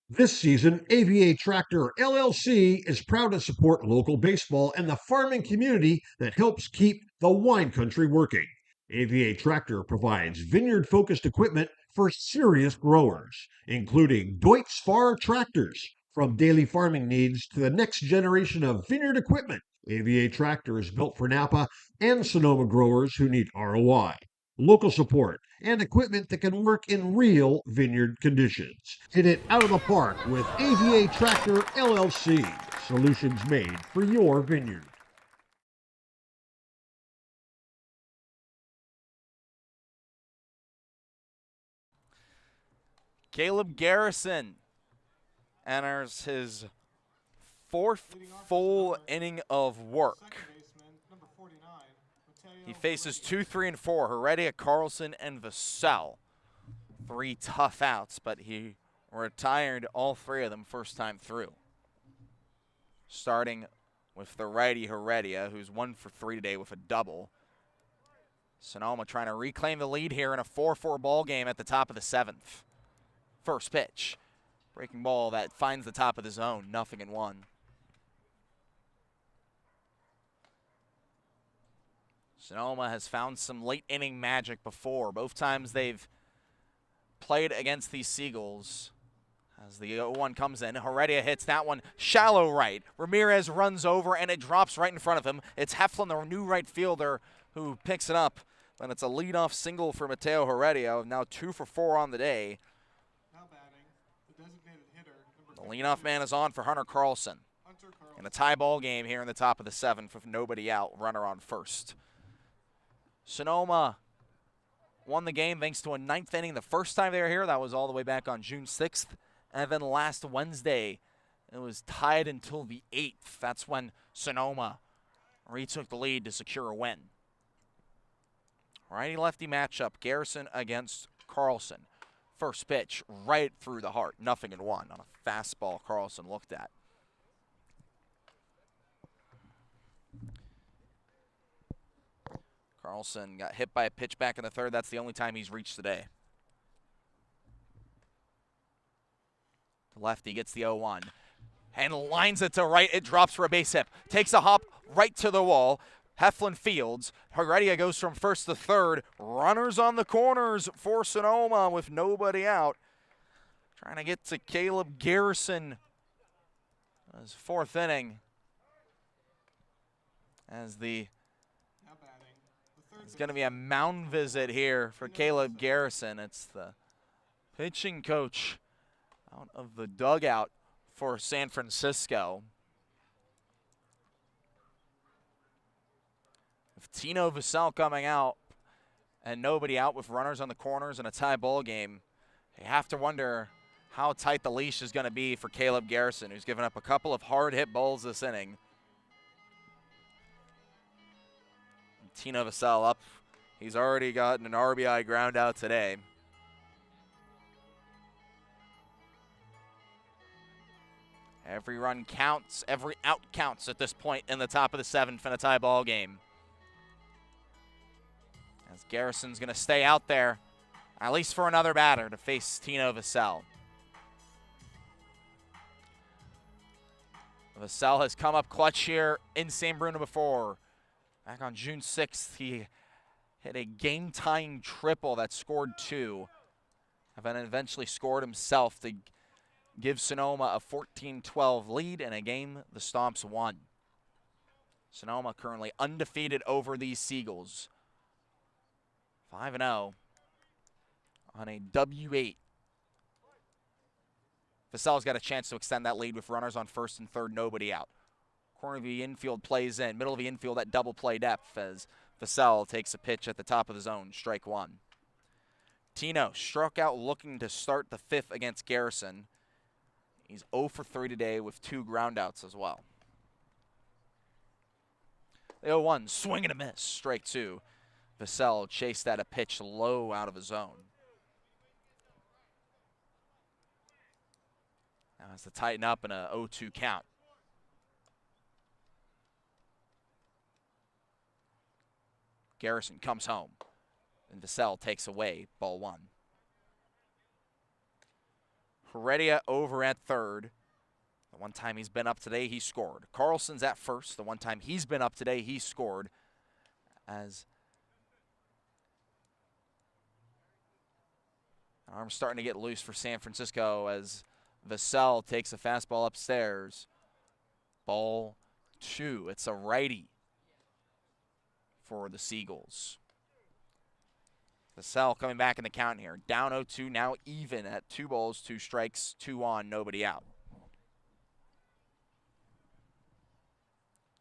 This season, AVA Tractor LLC is proud to support local baseball and the farming community that helps keep the wine country working. AVA Tractor provides vineyard-focused equipment for serious growers, including Deutz Fahr tractors. From daily farming needs to the next generation of vineyard equipment, AVA Tractor is built for Napa and Sonoma growers who need ROI, local support, and equipment that can work in real vineyard conditions. Hit it out of the park with AVA Tractor LLC. Solutions made for your vineyard. Caleb Garrison enters his 4th full inning of work. He faces 2, 3, and 4, Heredia, Carlson, and Vassell. 3 tough outs, but he retired all 3 of them first time through. Starting with the righty Heredia, who's 1 for 3 today with a double. Sonoma trying to reclaim the lead here in a 4-4 ball game at the top of the 7th. First pitch. Breaking ball that finds the top of the zone, 0-1. Sonoma has found some late inning magic before. Both times they've played against these Seagulls. As the 0-1 comes in, Heredia hits that one shallow right. Ramirez runs over and it drops right in front of him. It's Heflin, the new right fielder, who picks it up. And it's a leadoff single for Mateo Heredia, now 2 for 4 on the day. Now batting, the designated hitter, The leadoff man is on for Hunter Carlson. In a tie ball game here in the top of the 7th with nobody out, runner on first. Sonoma won the game thanks to a 9th inning the first time they were here. That was all the way back on June 6th. And then last Wednesday, it was tied until the 8th. That's when Sonoma retook the lead to secure a win. Righty-lefty matchup, Garrison against Carlson. First pitch right through the heart, 0-1 on a fastball Carlson looked at. Carlson got hit by a pitch back in the third. That's the only time he's reached today. The lefty gets the 0-1 and lines it to right. It drops for a base hit. Takes a hop right to the wall. Heflin fields. Heredia goes from first to third. Runners on the corners for Sonoma with nobody out. Trying to get to Caleb Garrison. His fourth inning. As it's going to be a mound visit here for Caleb Garrison. It's the pitching coach out of the dugout for San Francisco. With Tino Vassell coming out and nobody out with runners on the corners and a tie ball game, you have to wonder how tight the leash is going to be for Caleb Garrison, who's given up a couple of hard hit balls this inning. Tino Vassell up. He's already gotten an RBI ground out today. Every run counts. Every out counts at this point in the top of the seventh in a tie ball game. As Garrison's going to stay out there, at least for another batter, to face Tino Vassell. Vassell has come up clutch here in San Bruno before. Back on June 6th, he hit a game-tying triple that scored 2. And then eventually scored himself to give Sonoma a 14-12 lead in a game the Stomps won. Sonoma currently undefeated over these Seagulls. 5-0 on a W8. Vassell's got a chance to extend that lead with runners on first and third, nobody out. Corner of the infield plays in. Middle of the infield at double play depth as Vassell takes a pitch at the top of the zone, strike one. Tino struck out looking to start the fifth against Garrison. He's 0 for 3 today with 2 groundouts as well. The 0-1, swing and a miss, strike 2. Vassell chased at a pitch low out of his zone. Now has to tighten up in a 0-2 count. Garrison comes home, and Vassell takes away ball 1. Heredia over at third. The one time he's been up today, he scored. Carlson's at first. The one time he's been up today, he scored. As arm's starting to get loose for San Francisco as Vassell takes a fastball upstairs. Ball 2. It's a righty for the Seagulls. Vassell coming back in the count here. Down 0-2, now even at 2 balls, 2 strikes, 2 on, nobody out.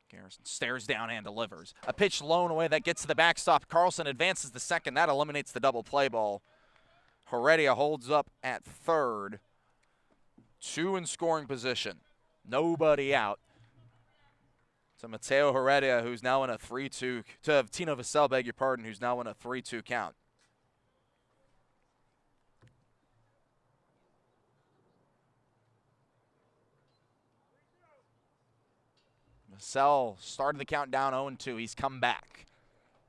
Garrison stares down and delivers. A pitch low and away that gets to the backstop. Carlson advances the second. That eliminates the double play ball. Heredia holds up at third. 2 in scoring position. Nobody out. To Mateo Heredia, who's now in a 3-2. To Tino Vassell, beg your pardon, who's now in a 3-2 count. Vassell started the count down 0-2. He's come back.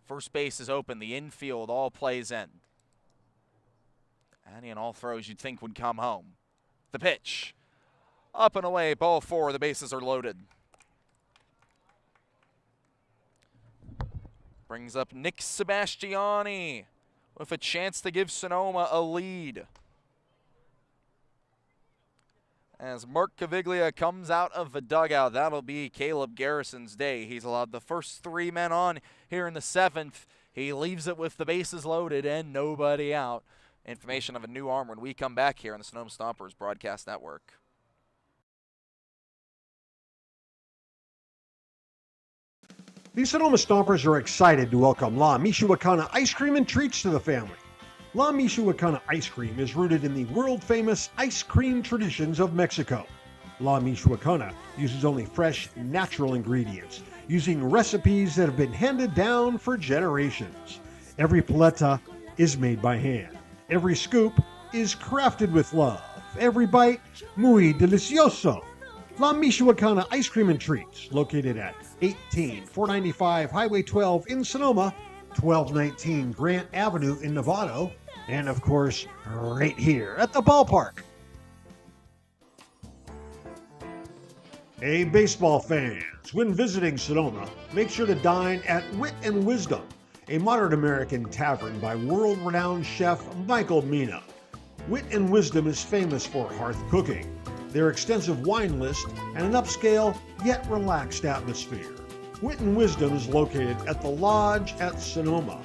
First base is open. The infield all plays in. Any and all throws you'd think would come home. The pitch. Up and away, ball 4. The bases are loaded. Brings up Nick Sebastiani with a chance to give Sonoma a lead. As Mark Caviglia comes out of the dugout, that'll be Caleb Garrison's day. He's allowed the first 3 men on here in the 7th. He leaves it with the bases loaded and nobody out. Information of a new arm when we come back here on the Sonoma Stompers Broadcast Network. The Sonoma Stompers are excited to welcome La Michoacana Ice Cream and Treats to the family. La Michoacana Ice Cream is rooted in the world-famous ice cream traditions of Mexico. La Michoacana uses only fresh, natural ingredients, using recipes that have been handed down for generations. Every paleta is made by hand. Every scoop is crafted with love. Every bite, muy delicioso. La Michoacana Ice Cream and Treats, located at 18495 Highway 12 in Sonoma, 1219 Grant Avenue in Novato, and of course, right here at the ballpark. Hey, baseball fans, when visiting Sonoma, make sure to dine at Wit and Wisdom, a modern American tavern by world-renowned chef Michael Mina. Wit and Wisdom is famous for hearth cooking, their extensive wine list, and an upscale yet relaxed atmosphere. Wit and Wisdom is located at the Lodge at Sonoma.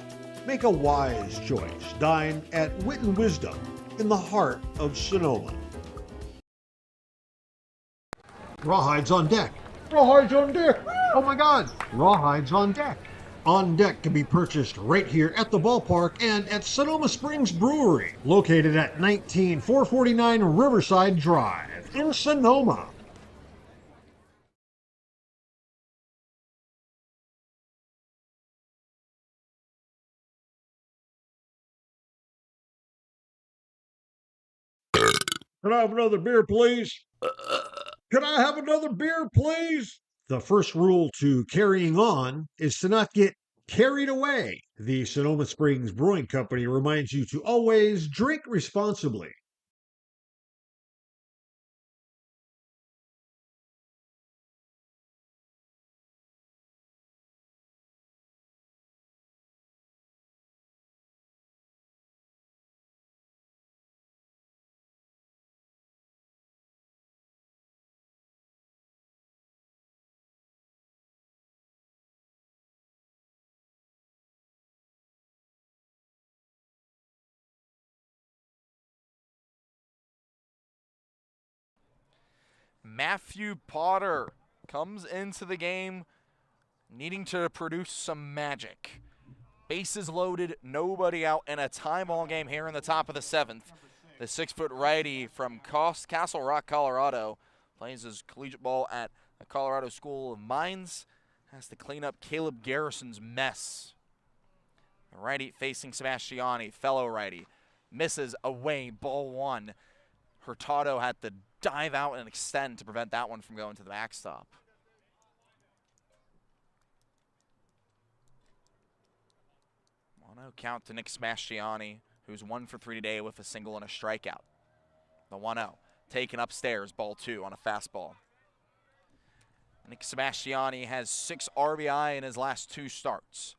Make a wise choice. Dine at Wit and Wisdom in the heart of Sonoma. Rawhides on deck. Rawhides on deck. Oh my God. Rawhides on deck. On Deck can be purchased right here at the ballpark and at Sonoma Springs Brewery, located at 19449 Riverside Drive in Sonoma. Can I have another beer, please? Can I have another beer, please? The first rule to carrying on is to not get carried away. The Sonoma Springs Brewing Company reminds you to always drink responsibly. Matthew Potter comes into the game needing to produce some magic. Bases loaded, nobody out, in a tie ball game here in the top of the 7th. The 6-foot righty from Castle Rock, Colorado, plays his collegiate ball at the Colorado School of Mines. Has to clean up Caleb Garrison's mess. The righty facing Sebastiani, fellow righty, misses away, ball 1. Hurtado had to dive out and extend to prevent that one from going to the backstop. Count to Nick Sebastiani, who's 1 for 3 today with a single and a strikeout. The 1-0, taken upstairs, ball 2 on a fastball. Nick Sebastiani has 6 RBI in his last 2 starts.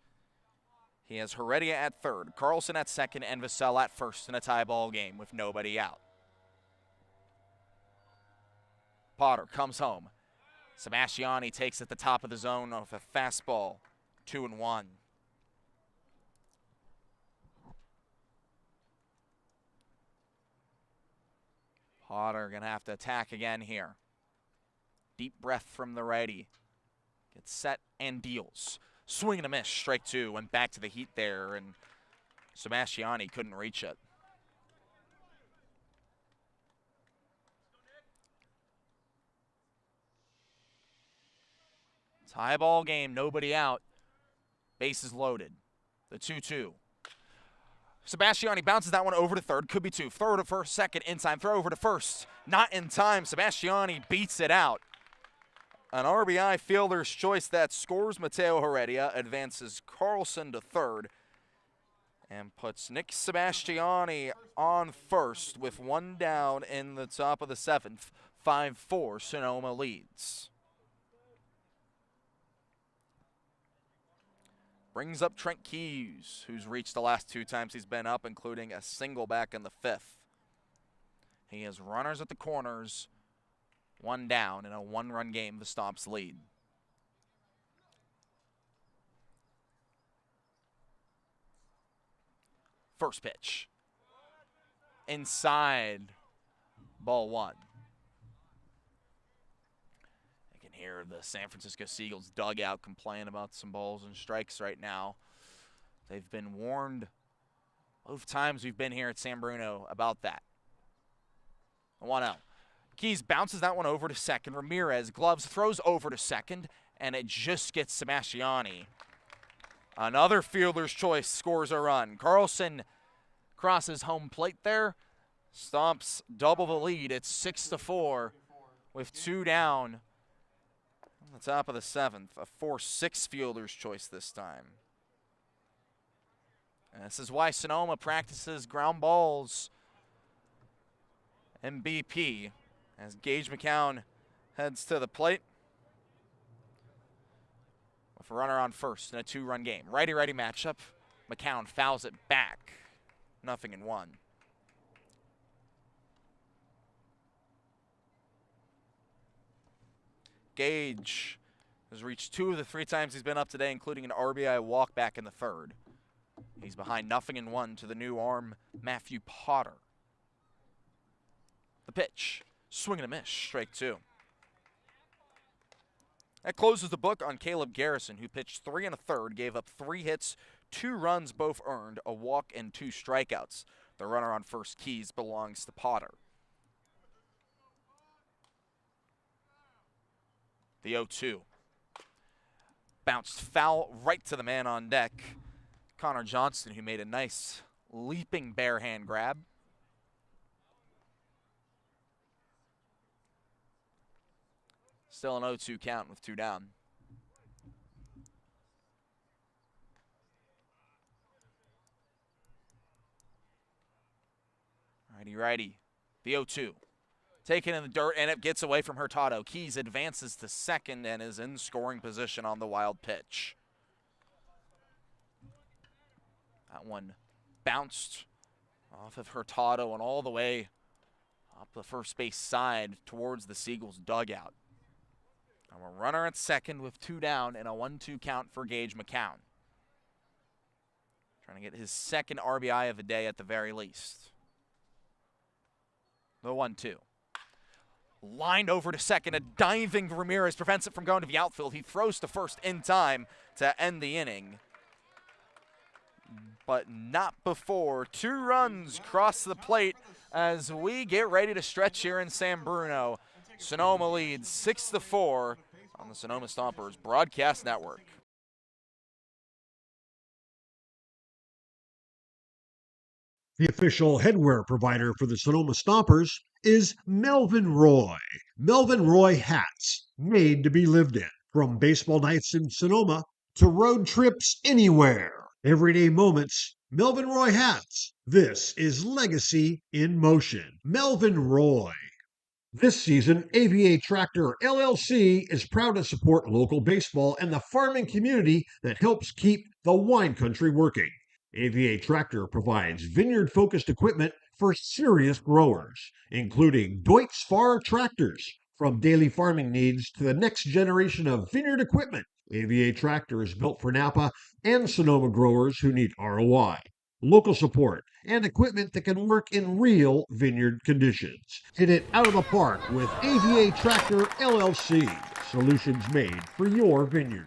He has Heredia at third, Carlson at second, and Vassell at first in a tie ball game with nobody out. Potter comes home. Sebastiani takes at the top of the zone off a fastball, 2-1. Potter gonna have to attack again here. Deep breath from the righty. Gets set and deals. Swing and a miss, strike 2. Went back to the heat there, and Sebastiani couldn't reach it. Tie ball game, nobody out. Bases loaded. The 2-2. Sebastiani bounces that one over to third. Could be 2. Throw to first, second, in time. Throw over to first. Not in time. Sebastiani beats it out. An RBI fielder's choice that scores Mateo Heredia, advances Carlson to third, and puts Nick Sebastiani on first with 1 down in the top of the 7th. 5-4, Sonoma leads. Brings up Trent Keys, who's reached the last 2 times he's been up, including a single back in the 5th. He has runners at the corners, 1 down in a 1-run game. The Stomps lead. First pitch. Inside, ball 1. Hear the San Francisco Seagulls dugout complain about some balls and strikes right now. They've been warned both times we've been here at San Bruno about that. 1-0. Keys bounces that one over to second. Ramirez gloves, throws over to second, and it just gets Sebastiani Another fielder's choice scores a run. Carlson crosses home plate there. Stomps double the lead. It's 6-4 with 2 down on the top of the 7th. A 4-6 fielder's choice this time. And this is why Sonoma practices ground balls and BP as Gage McCown heads to the plate. With a runner on first in a 2-run game. Righty-righty matchup. McCown fouls it back. 0-1. Gage has reached 2 of the 3 times he's been up today, including an RBI walk back in the 3rd. He's behind 0-1 to the new arm, Matthew Potter. The pitch. Swing and a miss. Strike 2. That closes the book on Caleb Garrison, who pitched 3 1/3, gave up 3 hits, 2 runs both earned, a walk, and 2 strikeouts. The runner on first keys belongs to Potter. The 0-2. Bounced foul right to the man on deck. Connor Johnston, who made a nice leaping bare hand grab. Still an 0-2 count with 2 down. Righty. The 0-2. Taken in the dirt, and it gets away from Hurtado. Keys advances to second and is in scoring position on the wild pitch. That one bounced off of Hurtado and all the way up the first base side towards the Seagulls dugout. And a runner at second with 2 down and a 1-2 count for Gage McCown. Trying to get his 2nd RBI of the day at the very least. The 1-2. Lined over to second. A diving Ramirez prevents it from going to the outfield. He throws to first in time to end the inning. But not before 2 runs cross the plate as we get ready to stretch here in San Bruno. Sonoma leads 6-4 on the Sonoma Stompers Broadcast Network. The official headwear provider for the Sonoma Stompers is Melvin Roy. Melvin Roy hats, made to be lived in. From baseball nights in Sonoma to road trips anywhere. Everyday moments, Melvin Roy hats. This is legacy in motion. Melvin Roy. This season, AVA Tractor LLC is proud to support local baseball and the farming community that helps keep the wine country working. AVA Tractor provides vineyard-focused equipment for serious growers, including Deutz Fahr tractors. From daily farming needs to the next generation of vineyard equipment, AVA Tractor is built for Napa and Sonoma growers who need ROI, local support, and equipment that can work in real vineyard conditions. Hit it out of the park with AVA Tractor LLC. Solutions made for your vineyard.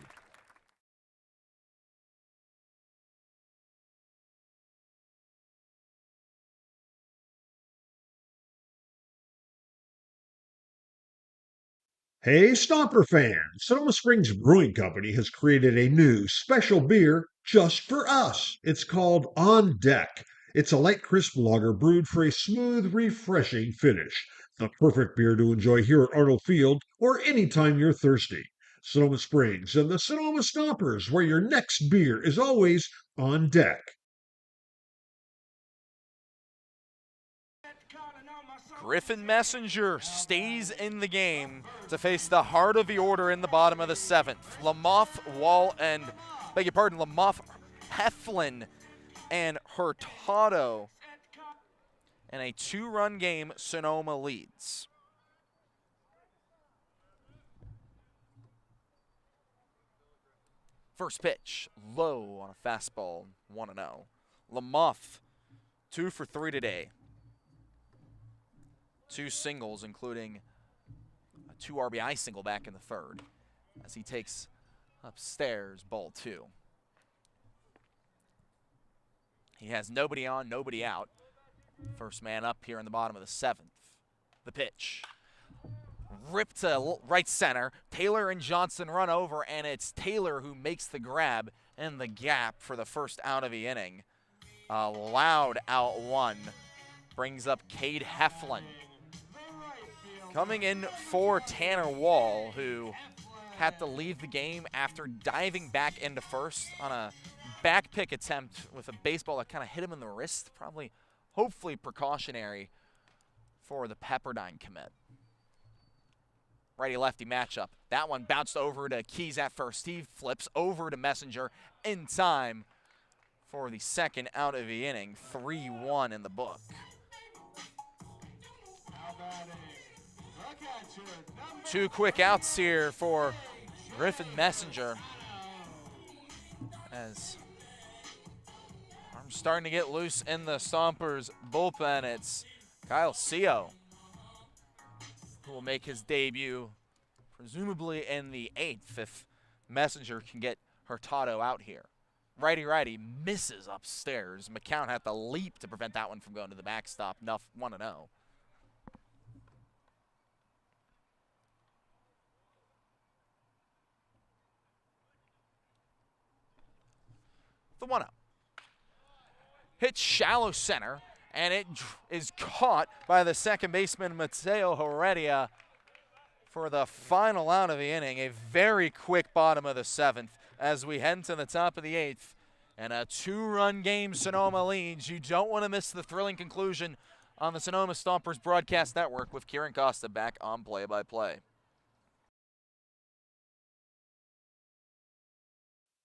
Hey, Stomper fans! Sonoma Springs Brewing Company has created a new special beer just for us. It's called On Deck. It's a light, crisp lager brewed for a smooth, refreshing finish. The perfect beer to enjoy here at Arnold Field or anytime you're thirsty. Sonoma Springs and the Sonoma Stompers, where your next beer is always on deck. Griffin Messenger stays in the game to face the heart of the order in the bottom of the 7th. Lamoth, Lamoth, Heflin, and Hurtado. In a 2-run game, Sonoma leads. First pitch, low on a fastball, 1-0. Lamoth, 2 for 3 today. 2 singles, including a 2 RBI single back in the 3rd, as he takes upstairs, ball 2. He has nobody on, nobody out. First man up here in the bottom of the 7th. The pitch. Ripped to right center. Taylor and Johnson run over, and it's Taylor who makes the grab in the gap for the first out of the inning. A loud out one brings up Cade Heflin. Coming in for Tanner Wall, who had to leave the game after diving back into first on a back pick attempt with a baseball that kind of hit him in the wrist. Probably, hopefully precautionary for the Pepperdine commit. Righty-lefty matchup. That one bounced over to Keys at first. He flips over to Messenger in time for the second out of the inning. 3-1 in the book. Two quick outs here for Griffin Messenger. As I'm starting to get loose in the Stompers bullpen. It's Kyle Seo who will make his debut presumably in the 8th if Messenger can get Hurtado out here. Righty-righty misses upstairs. McCown had to leap to prevent that one from going to the backstop. 1-0. The 1-0. Hit shallow center, and it is caught by the second baseman Mateo Heredia for the final out of the inning. A very quick bottom of the 7th as we head to the top of the 8th. And a 2-run game Sonoma leads. You don't want to miss the thrilling conclusion on the Sonoma Stompers Broadcast Network with Kieran Costa back on play-by-play.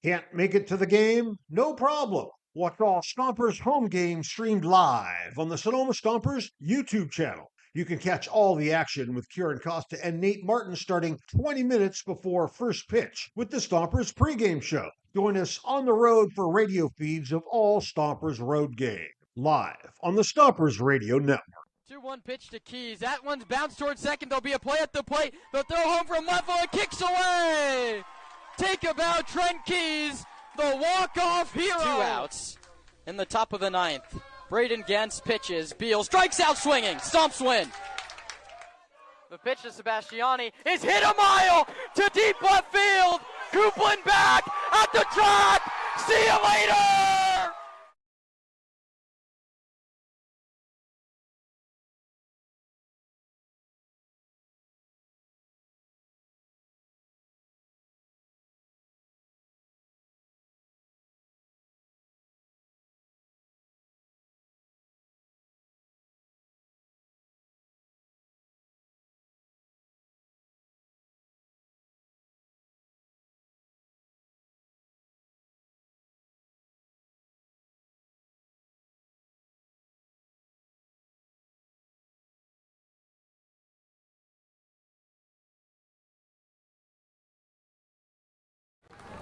Can't make it to the game? No problem. Watch all Stompers home games streamed live on the Sonoma Stompers YouTube channel. You can catch all the action with Kieran Costa and Nate Martin starting 20 minutes before first pitch with the Stompers pregame show. Join us on the road for radio feeds of all Stompers road games, live on the Stompers Radio Network. 2-1 pitch to Keys. That one's bounced towards second. There'll be a play at the plate. They'll throw home from left field. Kicks away. Take a bow, Trent Keys, the walk-off hero. 2 outs in the top of the 9th. Braden Gens pitches. Beal strikes out swinging. Stomps win. The pitch to Sebastiani is hit a mile to deep left field. Coupland back at the track. See you later.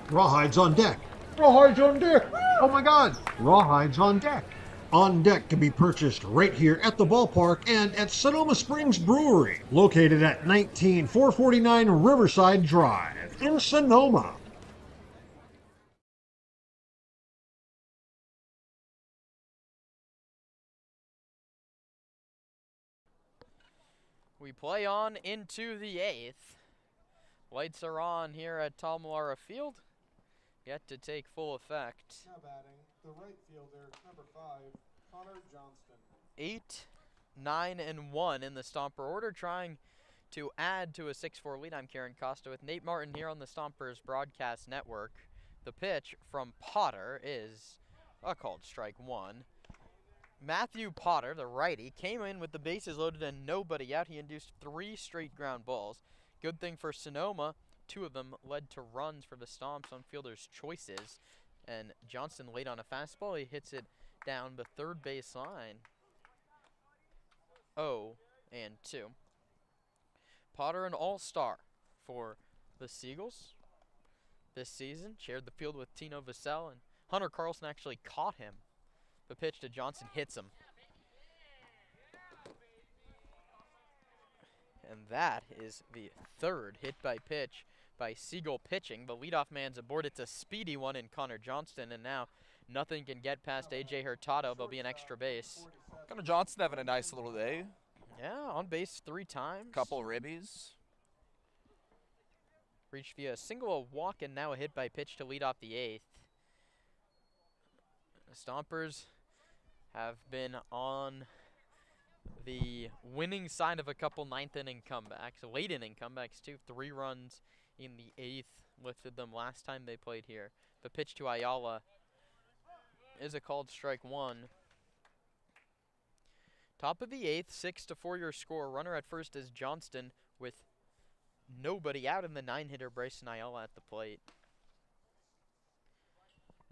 Rawhides on deck. Rawhides on deck. Oh my God. Rawhides on deck. On Deck can be purchased right here at the ballpark and at Sonoma Springs Brewery, located at 19449 Riverside Drive in Sonoma. We play on into the 8th. Lights are on here at Tom Lara Field. Yet to take full effect. Now batting, the right fielder, number 5, Connor Johnston. 8, 9, and 1 in the Stomper order, trying to add to a 6-4 lead. I'm Kieran Costa with Nate Martin here on the Stompers Broadcast Network. The pitch from Potter is a called strike 1. Matthew Potter, the righty, came in with the bases loaded and nobody out. He induced 3 straight ground balls. Good thing for Sonoma, 2 of them led to runs for the Stomps on fielders' choices. And Johnston late on a fastball. He hits it down the third base line. 0-2. Potter, an all-star for the Seagulls this season. Shared the field with Tino Vassell, and Hunter Carlson actually caught him. The pitch to Johnson hits him. And that is the 3rd hit by pitch by Seagull pitching. The leadoff man's aboard. It's a speedy one in Connor Johnston, and now nothing can get past A.J. Hurtado. There'll be an extra base. Connor Johnston having a nice little day. Yeah, on base 3 times. Couple ribbies. Reached via a single, a walk, and now a hit by pitch to lead off the 8th. The Stompers have been on the winning side of a couple ninth inning comebacks, late inning comebacks too. 3 runs in the 8th lifted them last time they played here. The pitch to Ayala is a called strike 1. Top of the 8th, 6-4 your score. Runner at first is Johnston with nobody out, in the 9-hitter Bryson Ayala at the plate.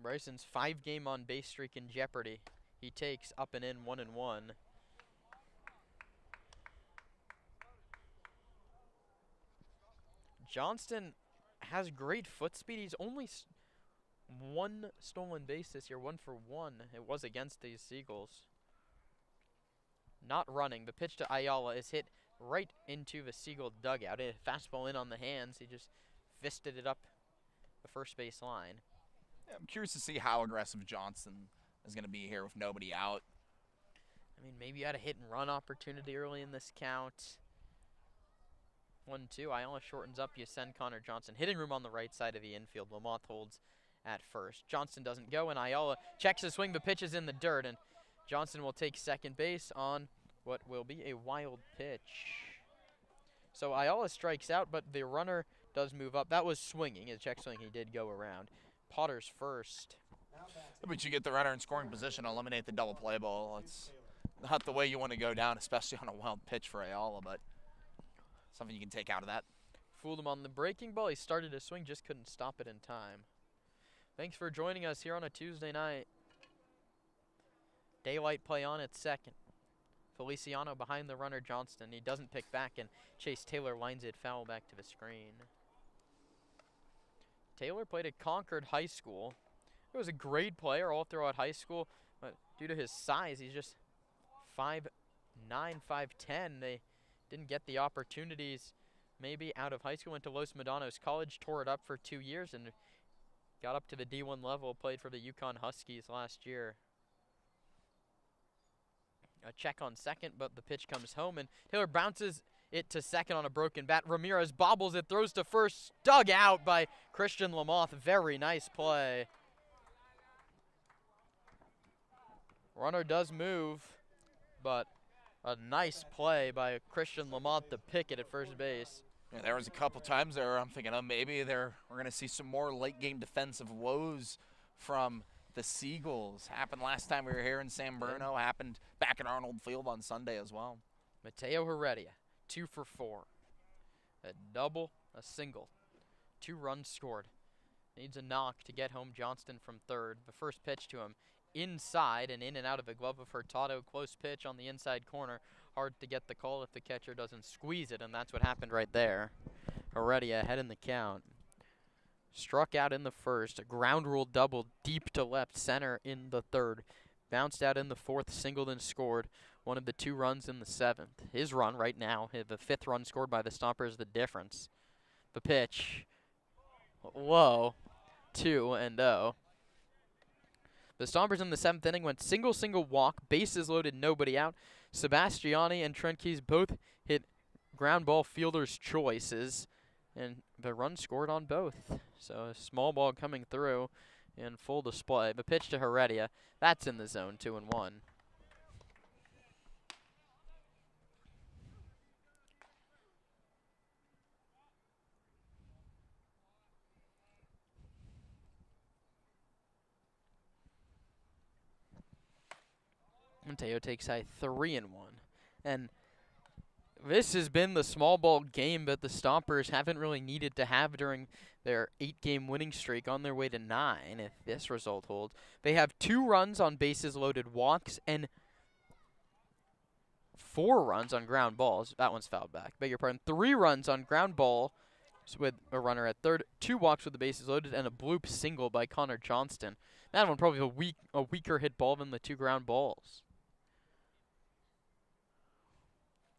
Bryson's 5-game on base streak in jeopardy. He takes up and in 1-1. Johnston has great foot speed. He's only 1 stolen base this year, 1 for 1. It was against these Seagulls. Not running. The pitch to Ayala is hit right into the Seagull dugout. A fastball in on the hands. He just fisted it up the first base line. Yeah, I'm curious to see how aggressive Johnston is going to be here with nobody out. I mean, maybe you had a hit and run opportunity early in this count. 1-2. Ayala shortens up. You send Connor Johnson. Hitting room on the right side of the infield. Lamothe holds at first. Johnston doesn't go, and Ayala checks the swing, but pitches in the dirt, and Johnston will take second base on what will be a wild pitch. So Ayala strikes out, but the runner does move up. That was swinging. A check swing, he did go around. Potter's first. But you get the runner in scoring position, eliminate the double play ball. It's not the way you want to go down, especially on a wild pitch for Ayala, but something you can take out of that. Fooled him on the breaking ball. He started to swing, just couldn't stop it in time. Thanks for joining us here on a Tuesday night. Daylight play on at second. Feliciano behind the runner Johnston. He doesn't pick back, and Chase Taylor lines it foul back to the screen. Taylor played at Concord High School. He was a grade player all throughout high school, but due to his size, he's just 5'9", 5'10". They didn't get the opportunities maybe out of high school. Went to Los Medanos College, tore it up for 2 years, and got up to the D1 level, played for the Yukon Huskies last year. A check on second, but the pitch comes home, and Taylor bounces it to second on a broken bat. Ramirez bobbles it, throws to first, dug out by Christian Lamothe. Very nice play. Runner does move, but a nice play by Christian Lamothe to pick it at first base. Yeah, there was a couple times there I'm thinking, maybe we're going to see some more late-game defensive woes from the Seagulls. Happened last time we were here in San Bruno. Happened back at Arnold Field on Sunday as well. Mateo Heredia, 2 for 4. A double, a single. 2 runs scored. Needs a knock to get home Johnston from third. The first pitch to him inside and in and out of the glove of Hurtado. Close pitch on the inside corner. Hard to get the call if the catcher doesn't squeeze it, and that's what happened right there. Heredia ahead in the count. Struck out in the first. A ground rule double deep to left center in the third. Bounced out in the fourth, singled and scored. One of the 2 runs in the 7th. His run right now, the 5th run scored by the Stompers, the difference. The pitch. Low. 2-0. The Stompers in the 7th inning went single walk, bases loaded, nobody out. Sebastiani and Trent Keys both hit ground ball fielder's choices, and the run scored on both. So a small ball coming through in full display. The pitch to Heredia, that's in the zone, 2-1. Mateo takes high 3-1. And this has been the small ball game that the Stompers haven't really needed to have during their 8-game winning streak, on their way to 9 if this result holds. They have 2 runs on bases loaded walks and 4 runs on ground balls. That one's fouled back. Beg your pardon. 3 runs on ground ball with a runner at third, 2 walks with the bases loaded, and a bloop single by Connor Johnston. That one probably a weaker hit ball than the 2 ground balls.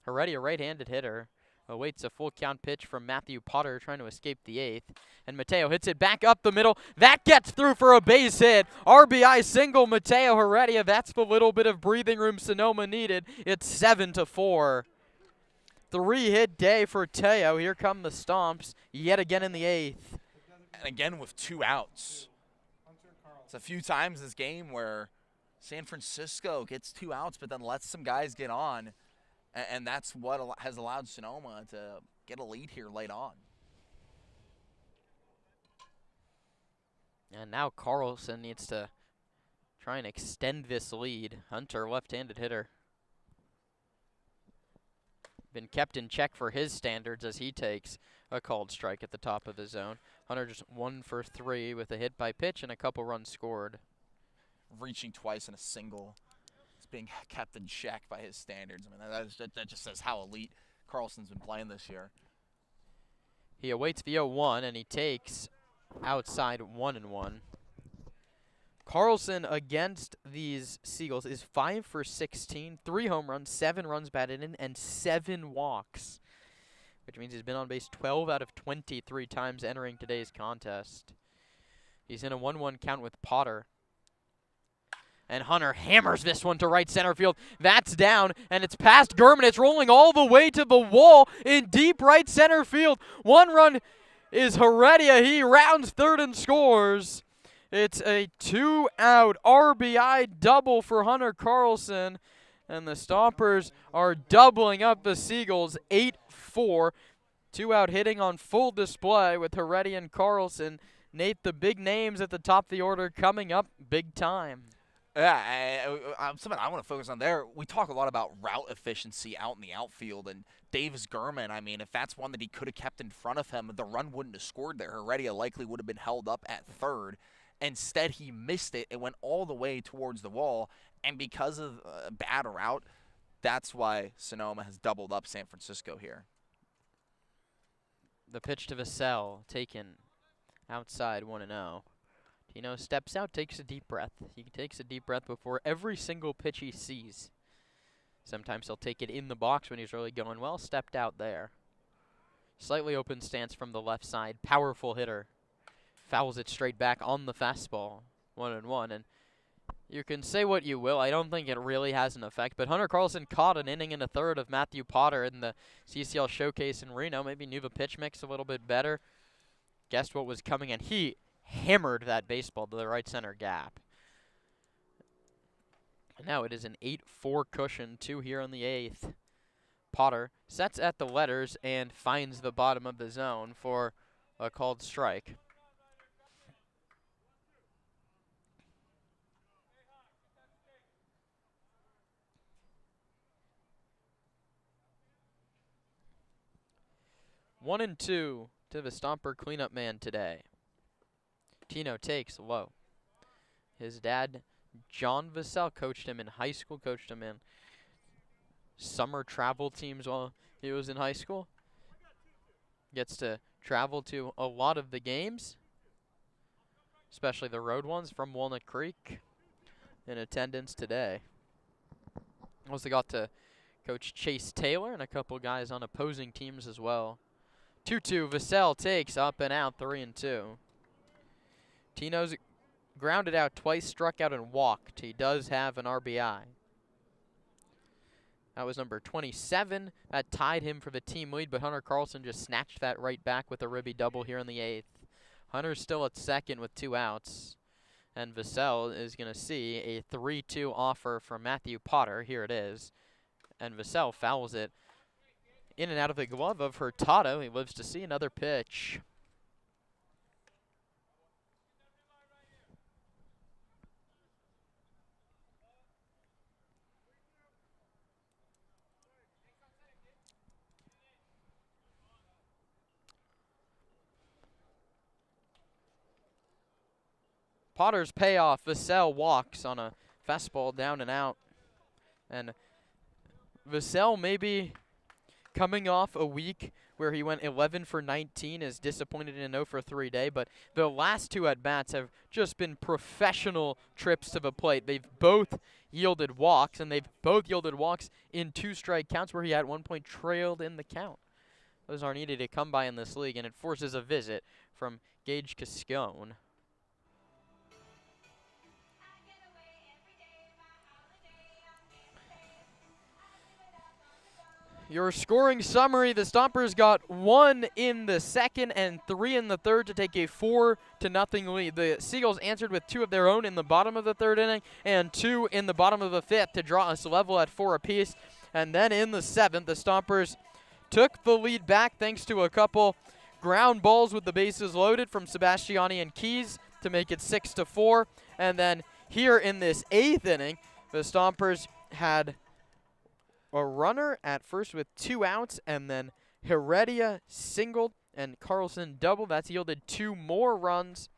Heredia, right-handed hitter, awaits a full count pitch from Matthew Potter, trying to escape the 8th. And Mateo hits it back up the middle. That gets through for a base hit. RBI single, Mateo Heredia. That's the little bit of breathing room Sonoma needed. It's 7-4. 3-hit day for Teo. Here come the Stomps, yet again in the 8th. And again with 2 outs. It's a few times this game where San Francisco gets 2 outs, but then lets some guys get on, and that's what has allowed Sonoma to get a lead here late on. And now Carlson needs to try and extend this lead. Hunter, left-handed hitter, been kept in check for his standards as he takes a called strike at the top of the zone. Hunter just 1 for 3 with a hit by pitch and a couple runs scored. Reaching twice in a single. It's being kept in check by his standards. I mean, that just says how elite Carlson's been playing this year. He awaits the 0-1 and he takes outside 1-1. Carlson against these Seagulls is 5 for 16, 3 home runs, 7 runs batted in, and 7 walks, which means he's been on base 12 out of 23 times entering today's contest. He's in a 1-1 count with Potter. And Hunter hammers this one to right center field. That's down, and it's past Gurman. It's rolling all the way to the wall in deep right center field. 1 run is Heredia. He rounds third and scores. It's a 2-out RBI double for Hunter Carlson, and the Stompers are doubling up the Seagulls 8-4. 2-out hitting on full display with Heredia and Carlson. Nate, the big names at the top of the order coming up big time. Yeah, something I want to focus on there. We talk a lot about route efficiency out in the outfield, and Davis Gurman, I mean, if that's one that he could have kept in front of him, the run wouldn't have scored there. Heredia likely would have been held up at third. Instead, he missed it. It went all the way towards the wall, and because of a bad route, that's why Sonoma has doubled up San Francisco here. The pitch to Vassell, taken outside 1-0. Tino steps out, takes a deep breath. He takes a deep breath before every single pitch he sees. Sometimes he'll take it in the box when he's really going well. Stepped out there. Slightly open stance from the left side. Powerful hitter. Fouls it straight back on the fastball. 1-1. And you can say what you will. I don't think it really has an effect. But Hunter Carlson caught an inning and a third of Matthew Potter in the CCL showcase in Reno. Maybe knew the pitch mix a little bit better. Guessed what was coming, and he hammered that baseball to the right center gap. And now it is an 8-4 cushion, 2 here in the 8th. Potter sets at the letters and finds the bottom of the zone for a called strike. One and 2 to the Stomper cleanup man today. Tino takes low. His dad, John Vassell, coached him in high school, coached him in summer travel teams while he was in high school. Gets to travel to a lot of the games, especially the road ones from Walnut Creek, in attendance today. Also got to coach Chase Taylor and a couple guys on opposing teams as well. 2-2, Vassell takes up and out, 3-2. Tino's grounded out twice, struck out and walked. He does have an RBI. That was number 27. That tied him for the team lead, but Hunter Carlson just snatched that right back with a ribby double here in the 8th. Hunter's still at second with 2 outs. And Vassell is going to see a 3-2 offer from Matthew Potter. Here it is. And Vassell fouls it in and out of the glove of Hurtado. He lives to see another pitch. Potter's payoff. Vassell walks on a fastball down and out. And Vassell maybe coming off a week where he went 11 for 19, is disappointed in a 0 for 3 day, but the last 2 at-bats have just been professional trips to the plate. They've both yielded walks, and they've both yielded walks in 2-strike counts where he at one point trailed in the count. Those aren't easy to come by in this league, and it forces a visit from Gage Cascone. Your scoring summary, the Stompers got 1 in the second and 3 in the third to take a 4-0 lead. The Seagulls answered with 2 of their own in the bottom of the third inning and 2 in the bottom of the fifth to draw us level at 4 apiece. And then in the seventh, the Stompers took the lead back thanks to a couple ground balls with the bases loaded from Sebastiani and Keys to make it 6-4. And then here in this eighth inning, the Stompers had a runner at first with 2 outs, and then Heredia singled and Carlson doubled. That's yielded 2 more runs,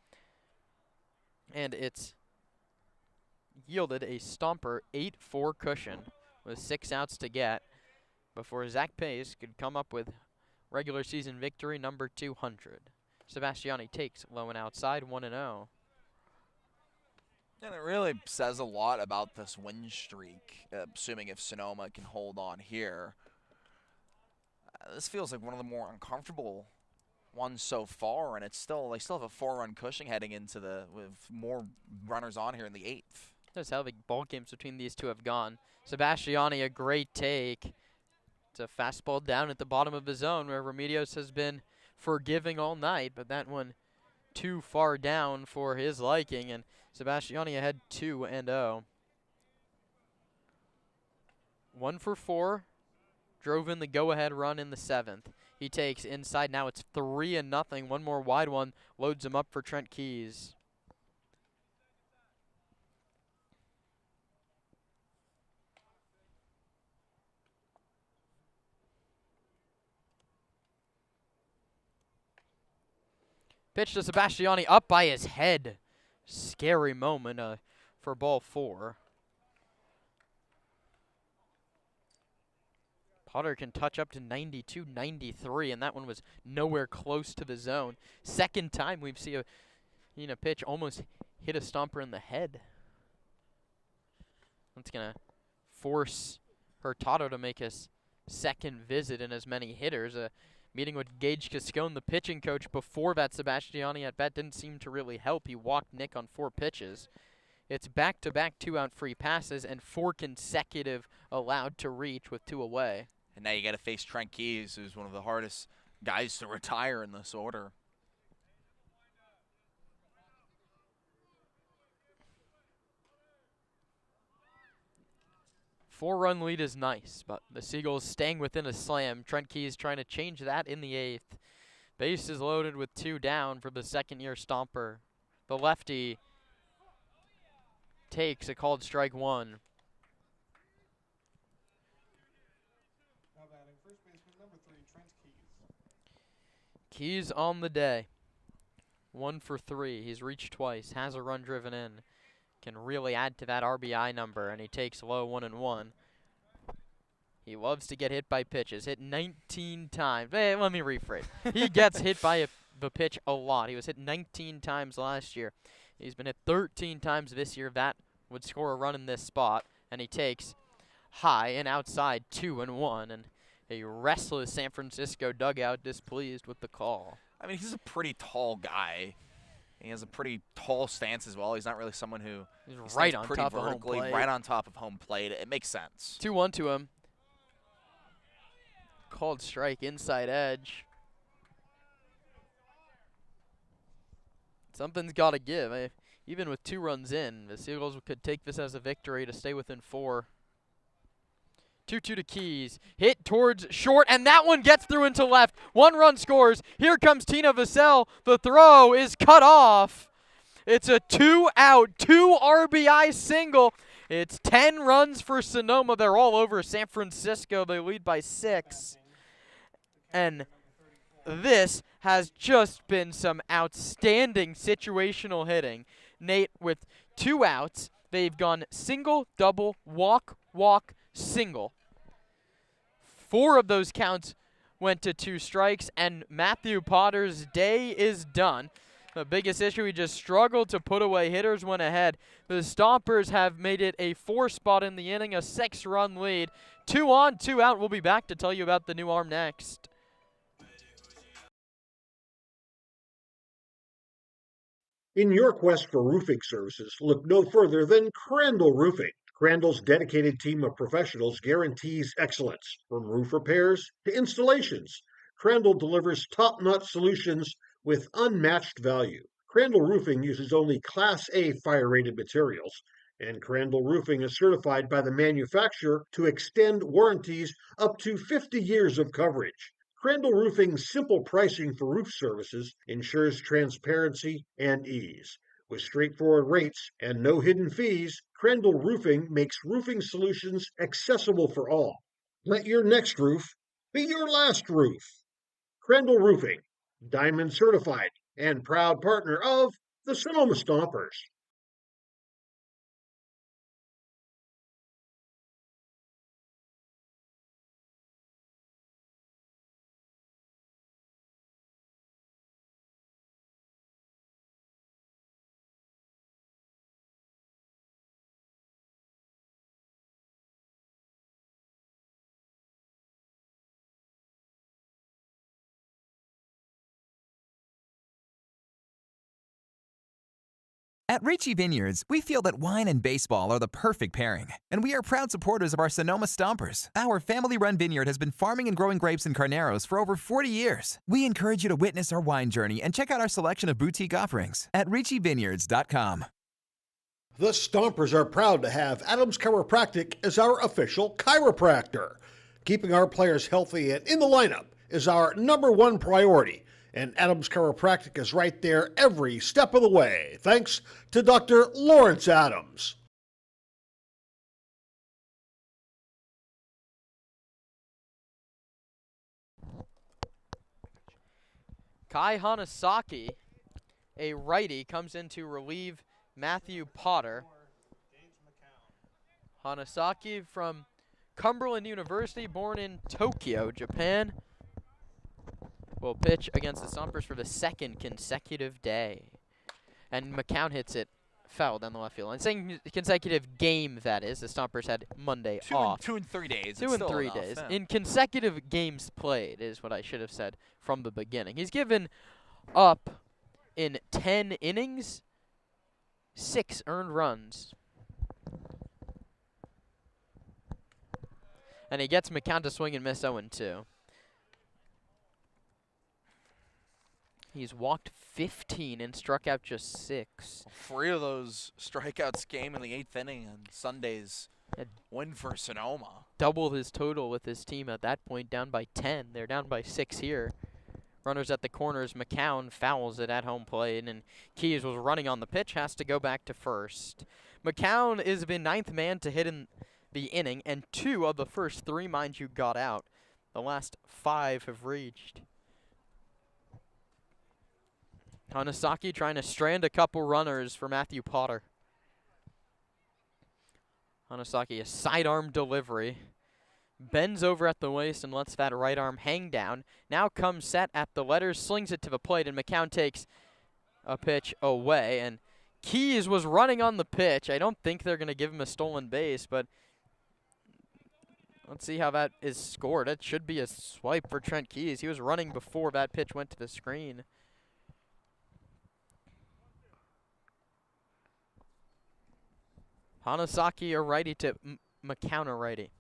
and it's yielded a Stomper 8-4 cushion with 6 outs to get before Zach Pace could come up with regular season victory number 200. Sebastiani takes low and outside, 1-0. And it really says a lot about this win streak, assuming if Sonoma can hold on here. This feels like one of the more uncomfortable ones so far, and they still have a 4-run cushion heading into with more runners on here in the 8th. That's how the ball games between these two have gone. Sebastiani, a great take. It's a fastball down at the bottom of the zone where Remedios has been forgiving all night, but that one too far down for his liking, and Sebastiani ahead 2-0. 1 for 4. Drove in the go-ahead run in the 7th. He takes inside. Now it's 3-0. One more wide one loads him up for Trent Keys. Pitch to Sebastiani up by his head. Scary moment for ball 4. Potter can touch up to 92, 93, and that one was nowhere close to the zone. Second time we've seen a pitch almost hit a Stomper in the head. That's going to force Hurtado to make his second visit in as many hitters. Meeting with Gage Cascone, the pitching coach, before that Sebastiani at bat didn't seem to really help. He walked Nick on 4 pitches. It's back-to-back 2-out free passes and 4 consecutive allowed to reach with 2 away. And now you got to face Trent Keys, who's one of the hardest guys to retire in this order. Four-run lead is nice, but the Seagulls staying within a slam. Trent Keys trying to change that in the 8th. Bases loaded with 2 down for the second-year Stomper. The lefty takes a called strike 1. Now batting first baseman number 3, Trent Keys. Keys on the day. 1 for 3. He's reached twice. Has a run driven in. Can really add to that RBI number, and he takes low 1-1. He loves to get hit by pitches. Hit 19 times. Hey, let me rephrase. He gets hit by the pitch a lot. He was hit 19 times last year. He's been hit 13 times this year. That would score a run in this spot, and he takes high and outside 2-1, and a restless San Francisco dugout displeased with the call. I mean, he's a pretty tall guy. He has a pretty tall stance as well. He's not really someone who he's right on top of home plate. Right on top of home plate. It makes sense. 2-1 to him. Called strike, inside edge. Something's got to give. Even with 2 runs in, the Seagulls could take this as a victory to stay within 4. 2-2 to Keys. Hit towards short, and that one gets through into left. 1 run scores. Here comes Tina Vassell. The throw is cut off. It's a 2-out, 2 RBI single. It's 10 runs for Sonoma. They're all over San Francisco. They lead by 6. And this has just been some outstanding situational hitting. Nate, with 2 outs, they've gone single, double, walk, walk, single. 4 of those counts went to 2 strikes, and Matthew Potter's day is done. The biggest issue, he just struggled to put away hitters when ahead. The Stompers have made it a 4 spot in the inning, a 6-run lead. 2 on, 2 out. We'll be back to tell you about the new arm next. In your quest for roofing services, look no further than Crandall Roofing. Crandall's dedicated team of professionals guarantees excellence, from roof repairs to installations. Crandall delivers top-notch solutions with unmatched value. Crandall Roofing uses only Class A fire-rated materials, and Crandall Roofing is certified by the manufacturer to extend warranties up to 50 years of coverage. Crandall Roofing's simple pricing for roof services ensures transparency and ease. With straightforward rates and no hidden fees, Crandall Roofing makes roofing solutions accessible for all. Let your next roof be your last roof. Crandall Roofing, Diamond certified and proud partner of the Sonoma Stompers. At Ricci Vineyards, we feel that wine and baseball are the perfect pairing, and we are proud supporters of our Sonoma Stompers. Our family-run vineyard has been farming and growing grapes and carneros for over 40 years. We encourage you to witness our wine journey and check out our selection of boutique offerings at RicciVineyards.com. The Stompers are proud to have Adams Chiropractic as our official chiropractor. Keeping our players healthy and in the lineup is our #1 priority, and Adams Chiropractic is right there every step of the way, thanks to Dr. Lawrence Adams. Kai Hanasaki, a righty, comes in to relieve Matthew Potter. Hanasaki from Cumberland University, born in Tokyo, Japan, will pitch against the Stompers for the second consecutive day. And McCown hits it foul down the left field. And saying consecutive game, that is. The Stompers had Monday off. 2 and 3 days. 2 and 3 days. Yeah. In consecutive games played is what I should have said from the beginning. He's given up in 10 innings, 6 earned runs. And he gets McCown to swing and miss 0-2. He's walked 15 and struck out just 6. 3 of those strikeouts came in the 8th inning on Sunday's win for Sonoma. Doubled his total with his team at that point, down by 10. They're down by 6 here. Runners at the corners. McCown fouls it at home plate, and Keys was running on the pitch, has to go back to first. McCown is the 9th man to hit in the inning, and 2 of the first 3, mind you, got out. The last 5 have reached. Hanasaki trying to strand a couple runners for Matthew Potter. Hanasaki, a sidearm delivery. Bends over at the waist and lets that right arm hang down. Now comes set at the letters, slings it to the plate, and McCown takes a pitch away. And Keys was running on the pitch. I don't think they're going to give him a stolen base, but let's see how that is scored. It should be a swipe for Trent Keys. He was running before that pitch went to the screen. Hanasaki a righty to McCown a righty.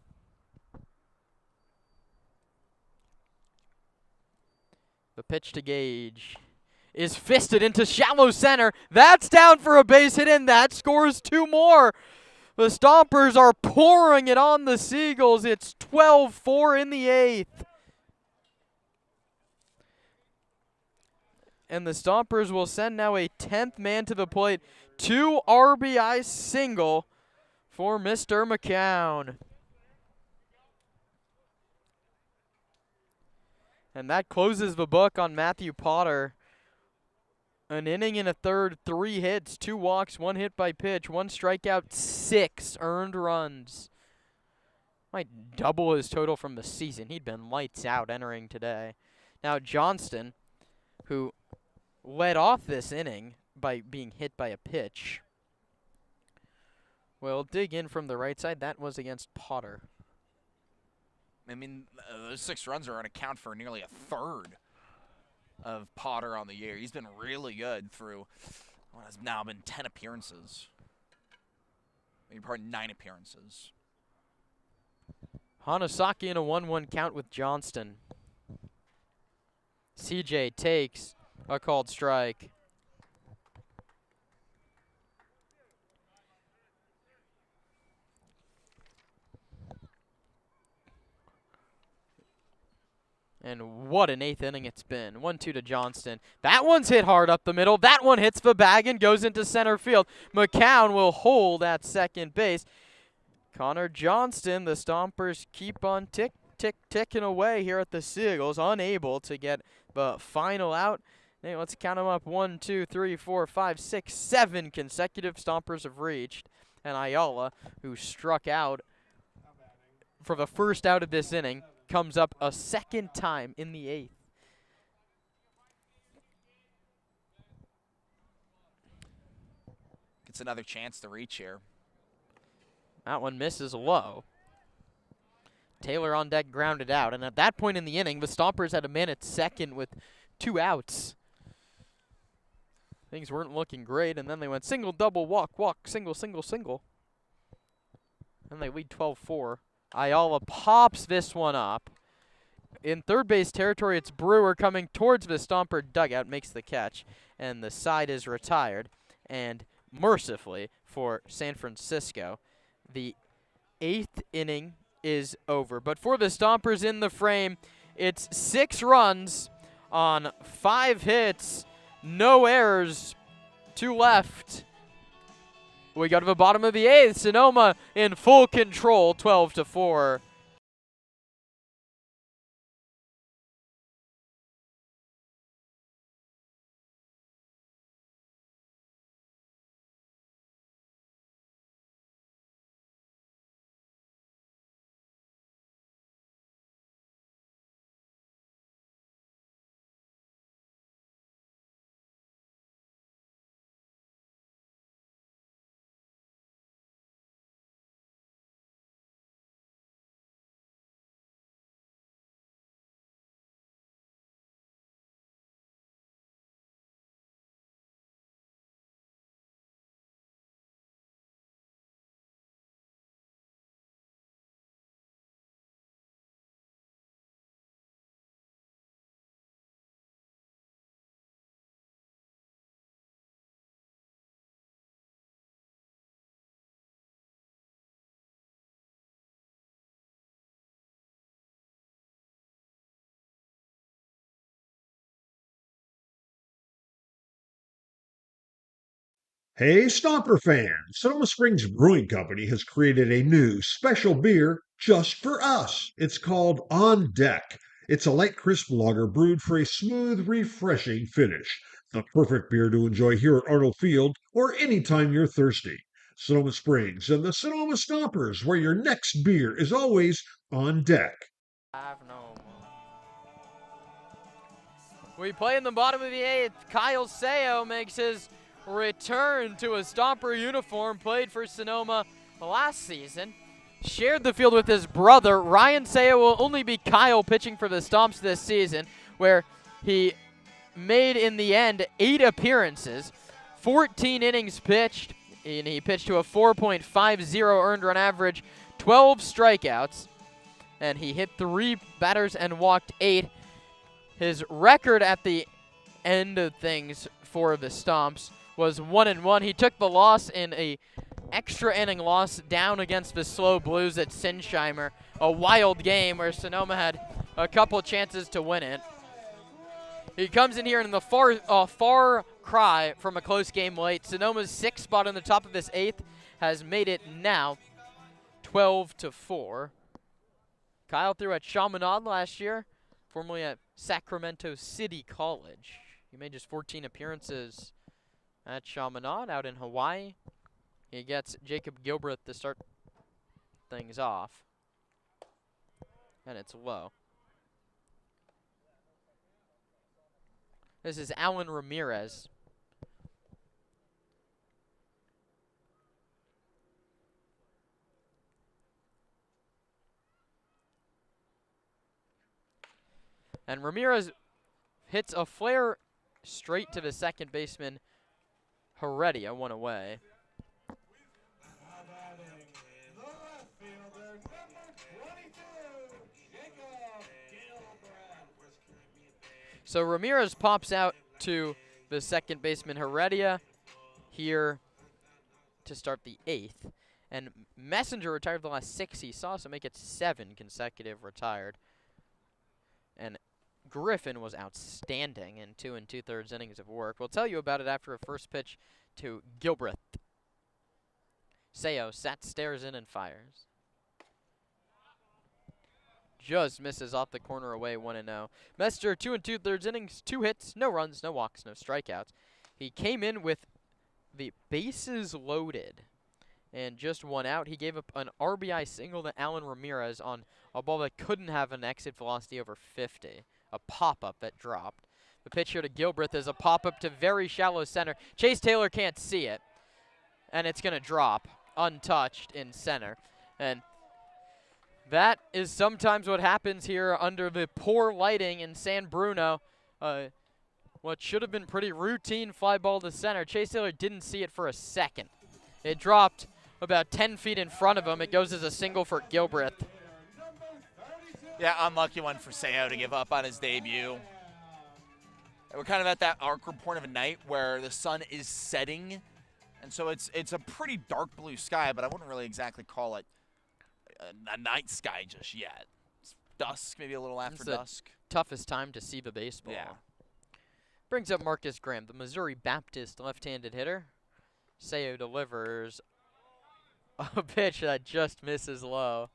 The pitch to Gage is fisted into shallow center. That's down for a base hit, and that scores 2 more. The Stompers are pouring it on the Seagulls. It's 12-4 in the 8th. And the Stompers will send now a 10th man to the plate. 2 RBI single for Mr. McCown. And that closes the book on Matthew Potter. An inning and a third, 3 hits, 2 walks, 1 hit by pitch, 1 strikeout, 6 earned runs. Might double his total from the season. He'd been lights out entering today. Now Johnston, who led off this inning by being hit by a pitch, will dig in from the right side. That was against Potter. I mean, those 6 runs are on account for nearly a third of Potter on the year. He's been really good through what has now been 10 appearances. probably 9 appearances. Hanasaki in a 1-1 count with Johnston. CJ takes a called strike. And what an 8th inning it's been. 1-2 to Johnston. That one's hit hard up the middle. That one hits the bag and goes into center field. McCown will hold at second base. Connor Johnston, the Stompers keep on ticking away here at the Seagulls, unable to get the final out. Hey, let's count them up. 1, 2, 3, 4, 5, 6, 7 consecutive Stompers have reached. And Ayala, who struck out for the first out of this inning, comes up a second time in the 8th. Gets another chance to reach here. That one misses low. Taylor on deck grounded out. And at that point in the inning, the Stompers had a man at second with 2 outs. Things weren't looking great, and then they went single, double, walk, single, single, single. And they lead 12-4. Ayala pops this one up. In third base territory, it's Brewer coming towards the Stomper dugout, makes the catch, and the side is retired. And mercifully for San Francisco, the 8th inning is over. But for the Stompers in the frame, it's 6 runs on 5 hits, no errors, 2 left. We go to the bottom of the 8th. Sonoma in full control, 12-4. Hey, Stomper fans! Sonoma Springs Brewing Company has created a new special beer just for us. It's called On Deck. It's a light, crisp lager brewed for a smooth, refreshing finish. The perfect beer to enjoy here at Arnold Field or anytime you're thirsty. Sonoma Springs and the Sonoma Stompers, where your next beer is always on deck. We play in the bottom of the 8th. Kyle Seo makes his return to a Stomper uniform, played for Sonoma last season. Shared the field with his brother. Ryan Seo will only be Kyle pitching for the Stomps this season, where he made, in the end, 8 appearances, 14 innings pitched, and he pitched to a 4.50 earned run average, 12 strikeouts, and he hit 3 batters and walked 8. His record at the end of things for the Stomps was 1-1. He took the loss in a extra inning loss down against the Slow Blues at Sinsheimer, a wild game where Sonoma had a couple chances to win it. He comes in here in the far cry from a close game late. Sonoma's 6th spot on the top of this 8th has made it now 12-4. Kyle threw at Chaminade last year, formerly at Sacramento City College. He made just 14 appearances at Chaminade out in Hawaii. He gets Jacob Gilbreth to start things off. And it's low. This is Alan Ramirez. And Ramirez hits a flare straight to the second baseman, Heredia, one away. So Ramirez pops out to the second baseman Heredia here to start the 8th. And Messenger retired the last 6 he saw, so make it 7 consecutive retired. And Griffin was outstanding in 2 2/3 innings of work. We'll tell you about it after a first pitch to Gilbreth. Seo stares in and fires. Just misses off the corner away, 1-0. Messenger, 2 2/3 innings, 2 hits, no runs, no walks, no strikeouts. He came in with the bases loaded and just 1 out. He gave up an RBI single to Alan Ramirez on a ball that couldn't have an exit velocity over 50, a pop-up that dropped. The pitch here to Gilbreth is a pop-up to very shallow center. Chase Taylor can't see it, and it's going to drop untouched in center. And that is sometimes what happens here under the poor lighting in San Bruno. What should have been pretty routine fly ball to center. Chase Taylor didn't see it for a second. It dropped about 10 feet in front of him. It goes as a single for Gilbreth. Yeah, unlucky one for Seo to give up on his debut. We're kind of at that awkward point of a night where the sun is setting, and so it's a pretty dark blue sky, but I wouldn't really exactly call it a night sky just yet. It's dusk, maybe a little after dusk. Toughest time to see the baseball. Yeah. Brings up Marcus Graham, the Missouri Baptist left-handed hitter. Seo delivers a pitch that just misses low.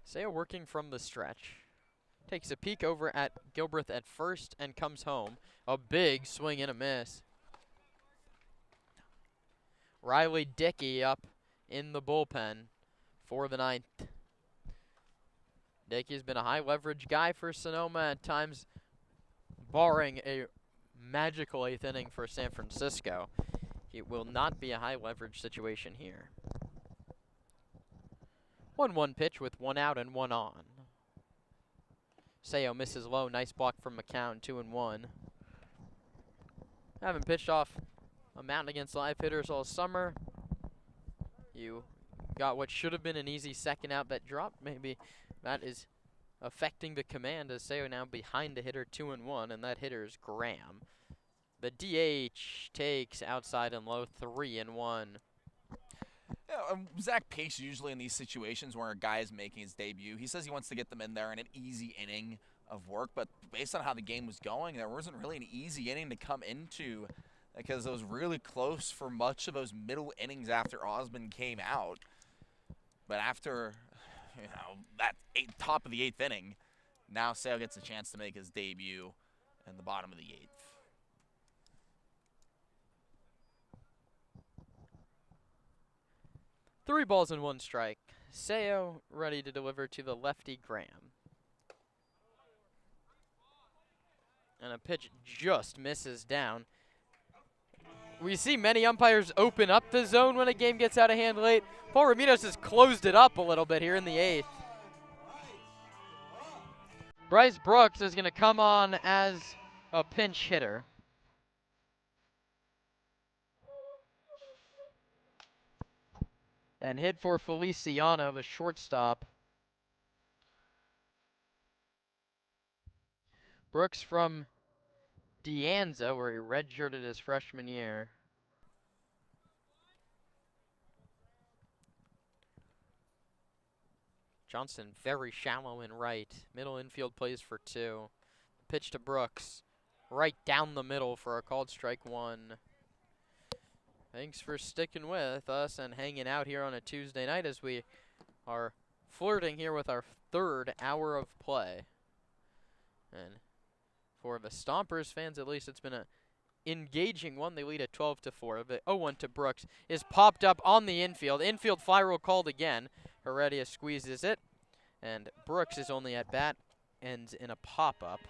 Seo working from the stretch. Takes a peek over at Gilbreth at first and comes home. A big swing and a miss. Riley Dickey up in the bullpen for the 9th. Dickey's been a high leverage guy for Sonoma at times, barring a magical 8th inning for San Francisco. It will not be a high leverage situation here. 1-1 pitch with 1 out and 1 on. Seo misses low. Nice block from McCown. 2-1. Haven't pitched off a mountain against live hitters all summer. You got what should have been an easy second out that dropped. Maybe that is affecting the command as Seo now behind the hitter 2-1, and that hitter is Graham. The DH takes outside and low 3-1. Yeah, Zach Pace usually in these situations where a guy is making his debut, he says he wants to get them in there in an easy inning of work, but based on how the game was going, there wasn't really an easy inning to come into because it was really close for much of those middle innings after Osmond came out. But after, that top of the 8th inning, now Sale gets a chance to make his debut in the bottom of the 8th. Three balls and 1 strike. Seo ready to deliver to the lefty Graham. And a pitch just misses down. We see many umpires open up the zone when a game gets out of hand late. Paul Ramirez has closed it up a little bit here in the 8th. Bryce Brooks is going to come on as a pinch hitter. And hit for Feliciano, the shortstop. Brooks from De Anza, where he redshirted his freshman year. Johnson very shallow in right. Middle infield plays for 2. Pitch to Brooks. Right down the middle for a called strike 1. Thanks for sticking with us and hanging out here on a Tuesday night as we are flirting here with our 3rd hour of play. And for the Stompers fans, at least, it's been an engaging one. They lead at 12-4. The 0-1 to Brooks is popped up on the infield. Infield fly rule called again. Heredia squeezes it, and Brooks is only at bat, ends in a pop-up.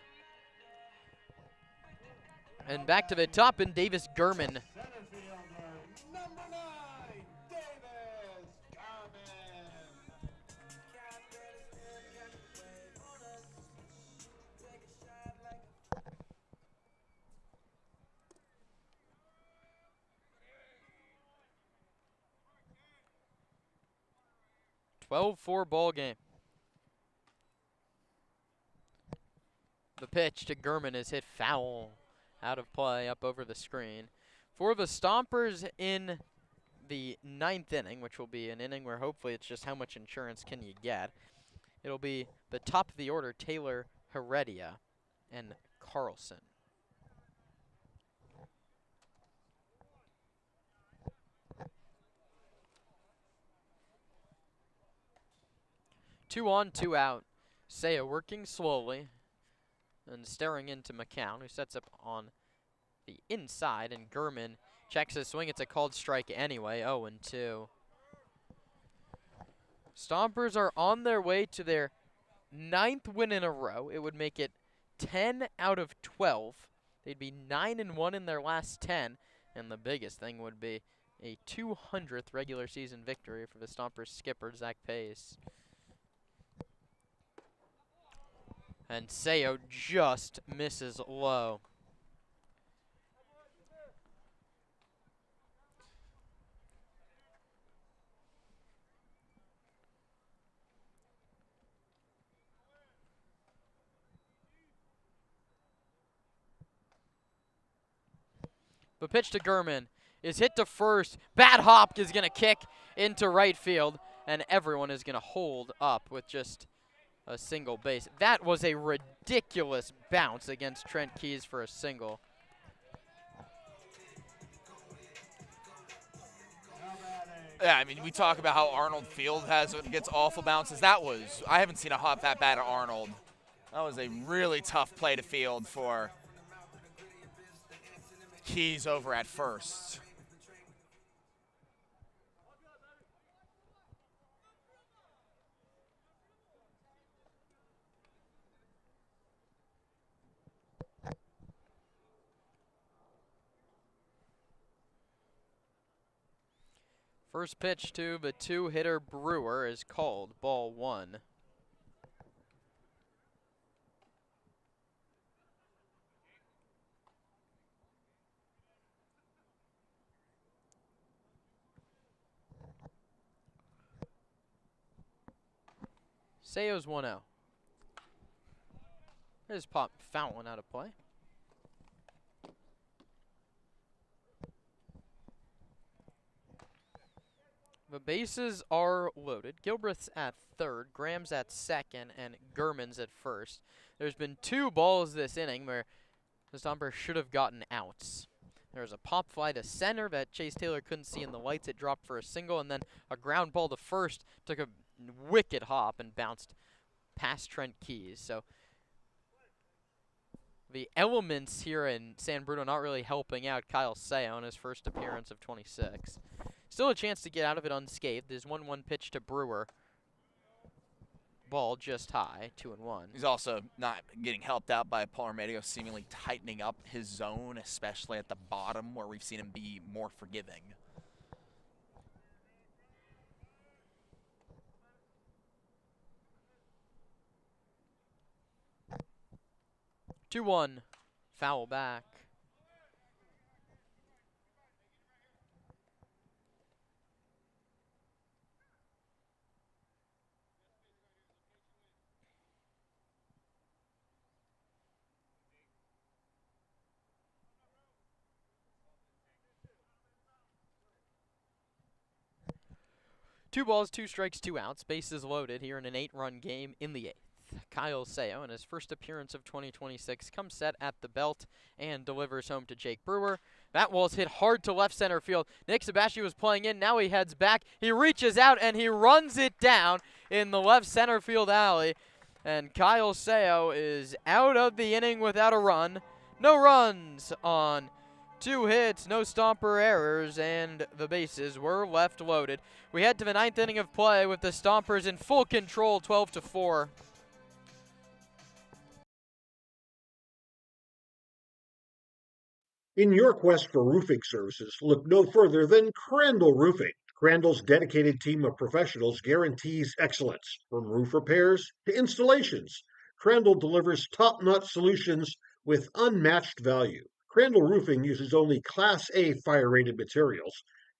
And back to the top, and Davis Gurman. 12-4 ball game. The pitch to Gurman is hit foul. Out of play, up over the screen. For the Stompers in the 9th inning, which will be an inning where hopefully it's just how much insurance can you get. It'll be the top of the order, Taylor, Heredia, and Carlson. Two on, two out. Saya working slowly and staring into McCown, who sets up on the inside, and Gurman checks his swing. It's a called strike anyway, 0-2. Stompers are on their way to their 9th win in a row. It would make it 10 out of 12. They'd be 9-1 in their last 10, and the biggest thing would be a 200th regular season victory for the Stompers skipper, Zach Pace. And Sayo just misses low. The pitch to Gurman is hit to first. Bad hop is going to kick into right field, and everyone is going to hold up with just a single base. That was a ridiculous bounce against Trent Keys for a single. Yeah, I mean, we talk about how Arnold Field gets awful bounces. I haven't seen a hop that bad at Arnold. That was a really tough play to field for Keys over at first. First pitch to the two-hitter Brewer is called, ball 1. Sayo's 1-0. There's pop foul one out of play. The bases are loaded. Gilbreth's at third, Graham's at second, and Gurman's at first. There's been 2 balls this inning where the Stompers should have gotten outs. There was a pop fly to center that Chase Taylor couldn't see in the lights. It dropped for a single, and then a ground ball to first took a wicked hop and bounced past Trent Keys. So the elements here in San Bruno not really helping out Kyle Sayo in his first appearance of 26. Still a chance to get out of it unscathed. There's 1-1 pitch to Brewer. Ball just high, 2-1. He's also not getting helped out by Paul Armadio seemingly tightening up his zone, especially at the bottom where we've seen him be more forgiving. Two 2-1, foul back. Two balls, 2 strikes, 2 outs. Bases loaded here in an 8-run game in the 8th. Kyle Sayo, in his first appearance of 2026, comes set at the belt and delivers home to Jake Brewer. That wall's hit hard to left center field. Nick Sebastian was playing in. Now he heads back. He reaches out and he runs it down in the left center field alley. And Kyle Sayo is out of the inning without a run. No runs on 2 hits, no Stomper errors, and the bases were left loaded. We head to the 9th inning of play with the Stompers in full control, 12-4. In your quest for roofing services, look no further than Crandall Roofing. Crandall's dedicated team of professionals guarantees excellence, from roof repairs to installations. Crandall delivers top-notch solutions with unmatched value. Crandall Roofing uses only Class A fire-rated materials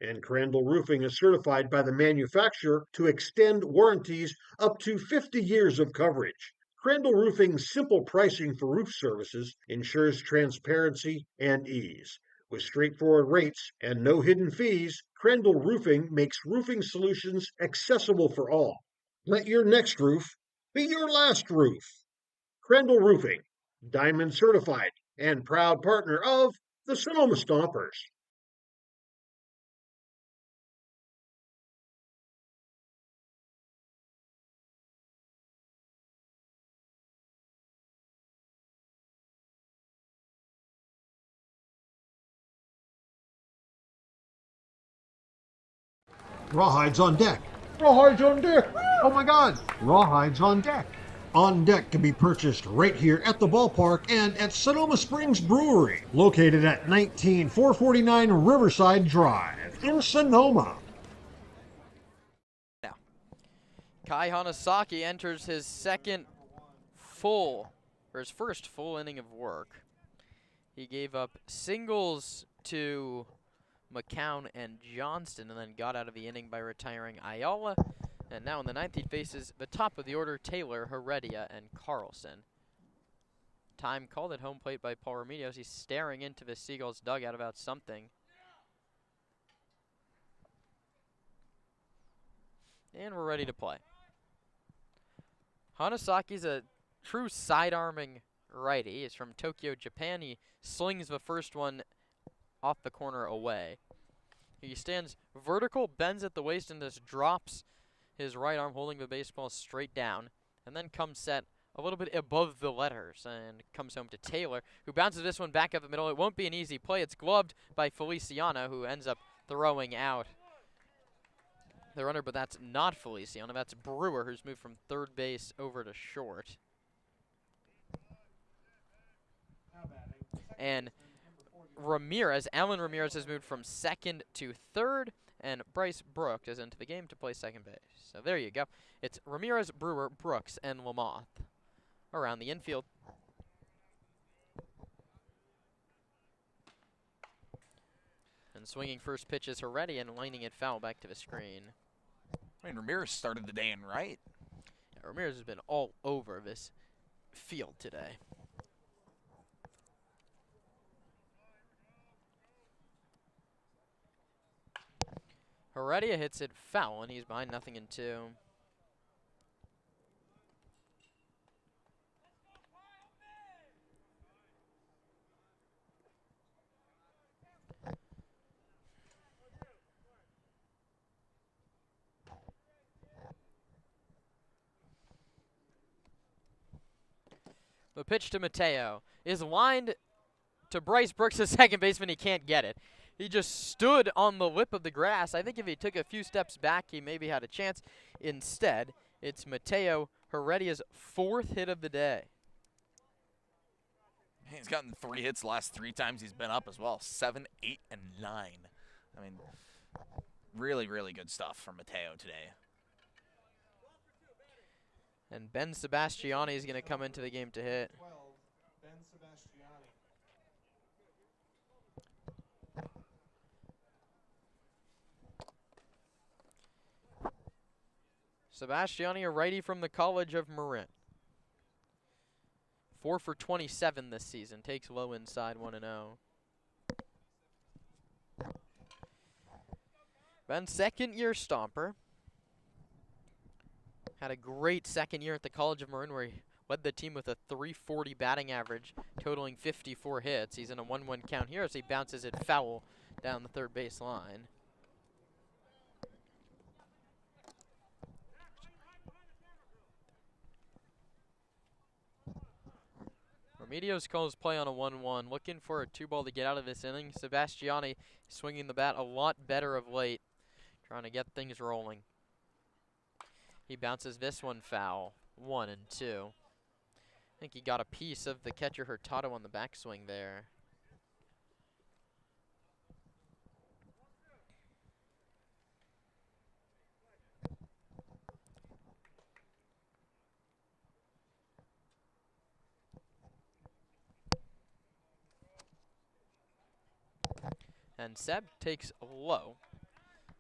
And Crandall Roofing is certified by the manufacturer to extend warranties up to 50 years of coverage. Crandall Roofing's simple pricing for roof services ensures transparency and ease. With straightforward rates and no hidden fees, Crandall Roofing makes roofing solutions accessible for all. Let your next roof be your last roof. Crandall Roofing, Diamond certified and proud partner of the Sonoma Stompers. Rawhides on deck. Rawhides on deck. Oh my God. Rawhides on deck. On deck can be purchased right here at the ballpark and at Sonoma Springs Brewery, located at 19449 Riverside Drive in Sonoma. Now, Kai Hanasaki enters his first full inning of work. He gave up singles to McCown and Johnston and then got out of the inning by retiring Ayala. And now in the ninth, he faces the top of the order, Taylor, Heredia, and Carlson. Time called at home plate by Paul Remedios. He's staring into the Seagulls dugout about something. And we're ready to play. Hanasaki's a true side-arming righty. He's from Tokyo, Japan. He slings the first one off the corner away. He stands vertical, bends at the waist, and just drops his right arm holding the baseball straight down, and then comes set a little bit above the letters and comes home to Taylor, who bounces this one back up the middle. It won't be an easy play. It's gloved by Feliciano, who ends up throwing out the runner, but that's not Feliciano. That's Brewer, who's moved from third base over to short. And Alan Ramirez has moved from second to third, and Bryce Brooks is into the game to play second base. So there you go. It's Ramirez, Brewer, Brooks, and Lamoth around the infield. And swinging first pitch is Heredia and lining it foul back to the screen. I mean, Ramirez started the day in right. Yeah, Ramirez has been all over this field today. Heredia hits it foul, and he's behind 0-2. The pitch to Mateo is lined to Bryce Brooks, the second baseman. He can't get it. He just stood on the lip of the grass. I think if he took a few steps back, he maybe had a chance. Instead, it's Mateo Heredia's fourth hit of the day. He's gotten 3 hits the last 3 times he's been up as well. 7, 8, and 9. I mean, really, really good stuff from Mateo today. And Ben Sebastiani is going to come into the game to hit. 12, Ben Sebastiani. Sebastiani, a righty from the College of Marin. 4 for 27 this season. Takes low inside, 1-0. Ben, second-year Stomper. Had a great second year at the College of Marin where he led the team with a .340 batting average, totaling 54 hits. He's in a 1-1 count here as he bounces it foul down the third base line. Remedios calls play on a 1-1, looking for a 2-ball to get out of this inning. Sebastiani swinging the bat a lot better of late, trying to get things rolling. He bounces this one foul, 1-2. I think he got a piece of the catcher Hurtado on the backswing there. And Seb takes low.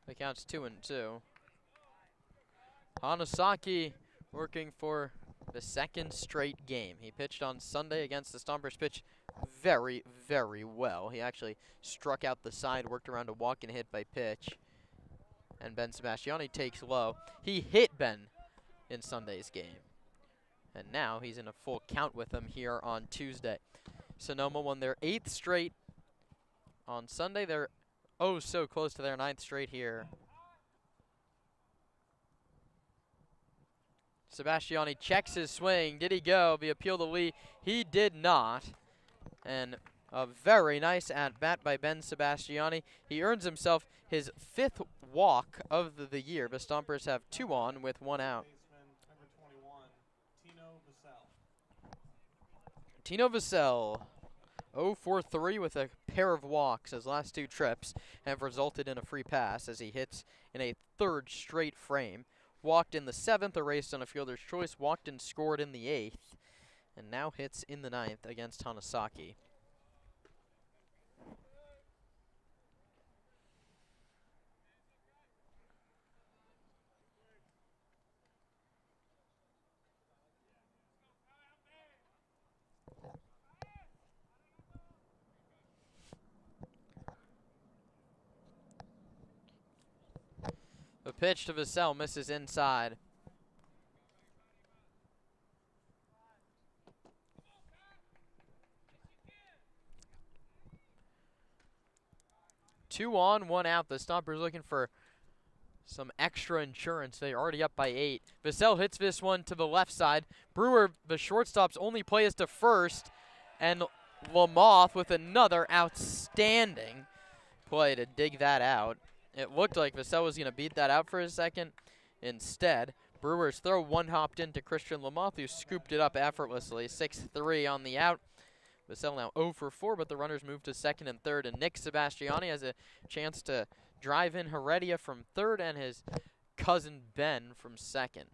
The count's 2-2. Hanasaki working for the second straight game. He pitched on Sunday against the Stompers, pitched very, very well. He actually struck out the side, worked around a walk and hit by pitch. And Ben Sebastiani takes low. He hit Ben in Sunday's game. And now he's in a full count with him here on Tuesday. Sonoma won their 8th straight on Sunday. They're oh so close to their 9th straight here. Sebastiani checks his swing. Did he go? The appeal to Lee. He did not. And a very nice at-bat by Ben Sebastiani. He earns himself his 5th walk of the year. The Stompers have 2 on with 1 out. Number 21, Tino Vassell, 0 for 3 with a pair of walks. His last 2 trips have resulted in a free pass as he hits in a 3rd straight frame. Walked in the 7th, erased on a fielder's choice, walked and scored in the 8th, and now hits in the 9th against Hanasaki. The pitch to Vassell misses inside. Two on, 1 out. The Stompers looking for some extra insurance. They're already up by 8. Vassell hits this one to the left side. Brewer, the shortstop's only play is to first. And Lamoth with another outstanding play to dig that out. It looked like Vassell was going to beat that out for a second. Instead, Brewer's throw one-hopped into Christian Lamoth, who scooped it up effortlessly. 6-3 on the out. Vassell now 0 for 4, but the runners move to 2nd and 3rd. And Nick Sebastiani has a chance to drive in Heredia from 3rd and his cousin Ben from 2nd.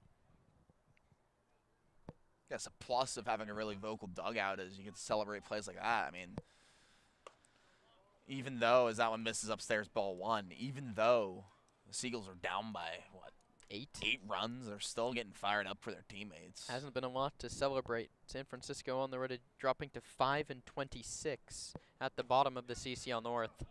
Guess a plus of having a really vocal dugout is you can celebrate plays like that. I mean, even though, as that one misses upstairs, ball 1, even though the Seagulls are down by, what, 8 runs, they're still getting fired up for their teammates. Hasn't been a lot to celebrate. San Francisco on the road to dropping to 5-26 at the bottom of the CCL North.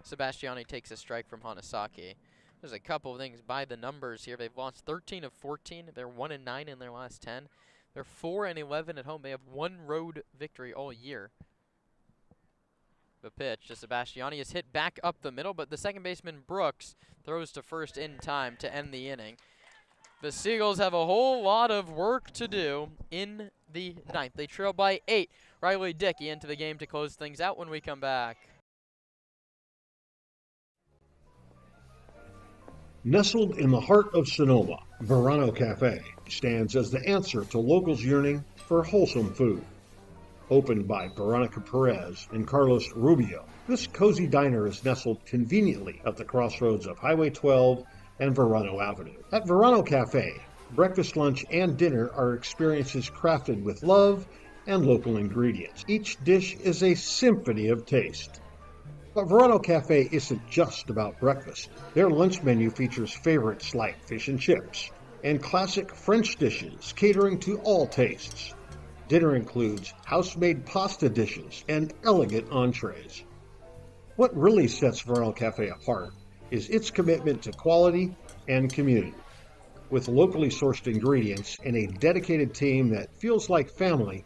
Sebastiani takes a strike from Hanasaki. There's a couple of things by the numbers here. They've lost 13 of 14. They're 1-9 in their last 10. They're 4-11 at home. They have 1 road victory all year. The pitch to Sebastiani is hit back up the middle, but the second baseman, Brooks, throws to first in time to end the inning. The Seagulls have a whole lot of work to do in the 9th. They trail by 8. Riley Dickey into the game to close things out when we come back. Nestled in the heart of Sonoma, Verano Cafe stands as the answer to locals yearning for wholesome food. Opened by Veronica Perez and Carlos Rubio, this cozy diner is nestled conveniently at the crossroads of Highway 12 and Verano Avenue. At Verano Cafe, breakfast, lunch, and dinner are experiences crafted with love and local ingredients. Each dish is a symphony of taste. But Verano Cafe isn't just about breakfast. Their lunch menu features favorites like fish and chips and classic French dishes catering to all tastes. Dinner includes house-made pasta dishes and elegant entrees. What really sets Verano Cafe apart is its commitment to quality and community. With locally sourced ingredients and a dedicated team that feels like family,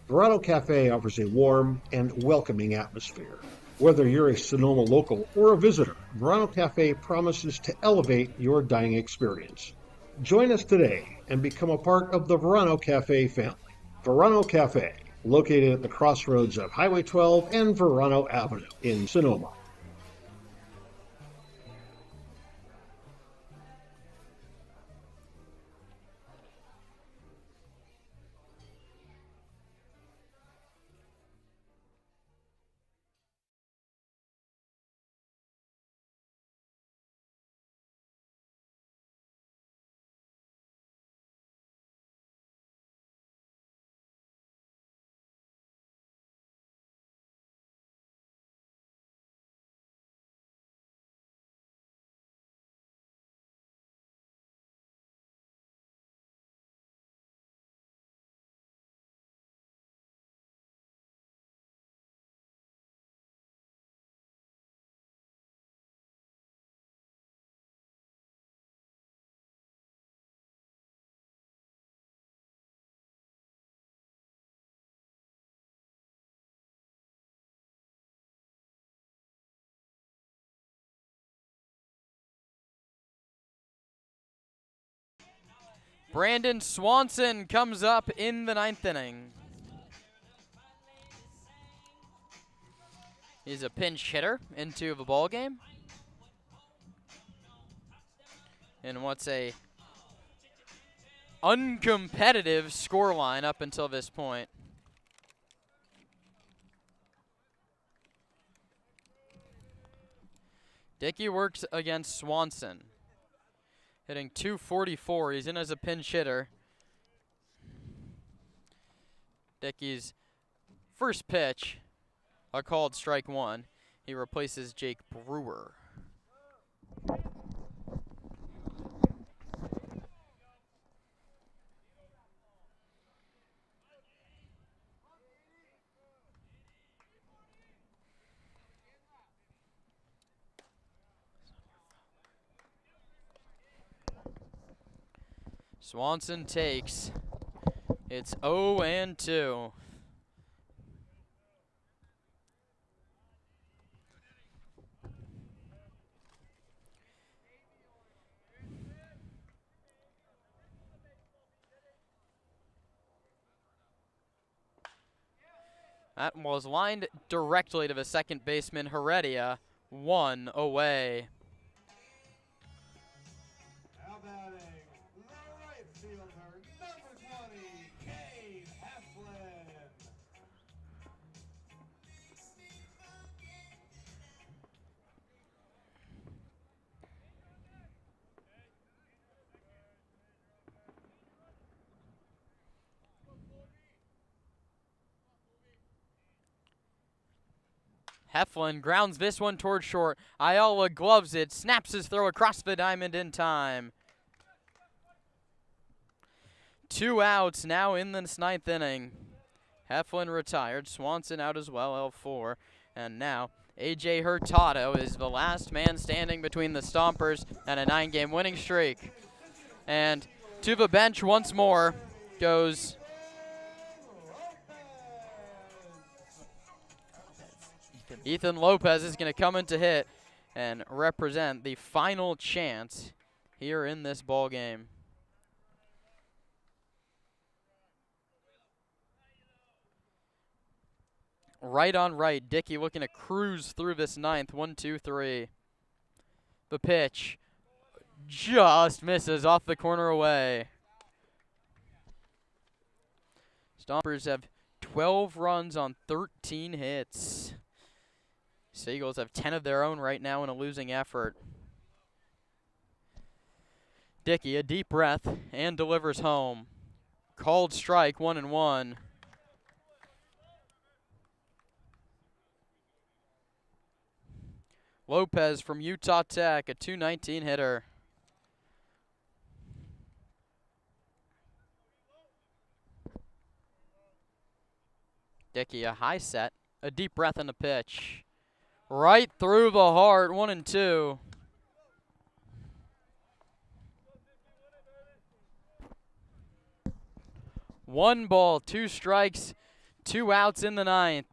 Verano Cafe offers a warm and welcoming atmosphere. Whether you're a Sonoma local or a visitor, Verano Cafe promises to elevate your dining experience. Join us today and become a part of the Verano Cafe family. Verano Cafe, located at the crossroads of Highway 12 and Verano Avenue in Sonoma. Brandon Swanson comes up in the 9th inning. He's a pinch hitter into the ball game. In what's a uncompetitive scoreline up until this point. Dickey works against Swanson. Hitting .244. He's in as a pinch hitter. Dickey's first pitch, a called strike one. He replaces Jake Brewer. Swanson takes. It's 0-2. That was lined directly to the second baseman, Heredia. 1 away. Now batting, the right fielder, number 20, Cade Heflin. Heflin grounds this one toward short. Ayala gloves it, snaps his throw across the diamond in time. 2 outs now in this 9th inning. Heflin retired, Swanson out as well, L4. And now A.J. Hurtado is the last man standing between the Stompers and a 9-game winning streak. And to the bench once more goes Ethan Lopez. Is going to come in to hit and represent the final chance here in this ball game. Right on right, Dickey looking to cruise through this 9th. 1-2-3. The pitch just misses off the corner away. Stompers have 12 runs on 13 hits. Seagulls have 10 of their own right now in a losing effort. Dickey, a deep breath, and delivers home. Called strike, 1-1. Lopez from Utah Tech, a .219 hitter. Dickey, a high set, a deep breath in the pitch. Right through the heart, 1-2. One ball, 2 strikes, 2 outs in the 9th.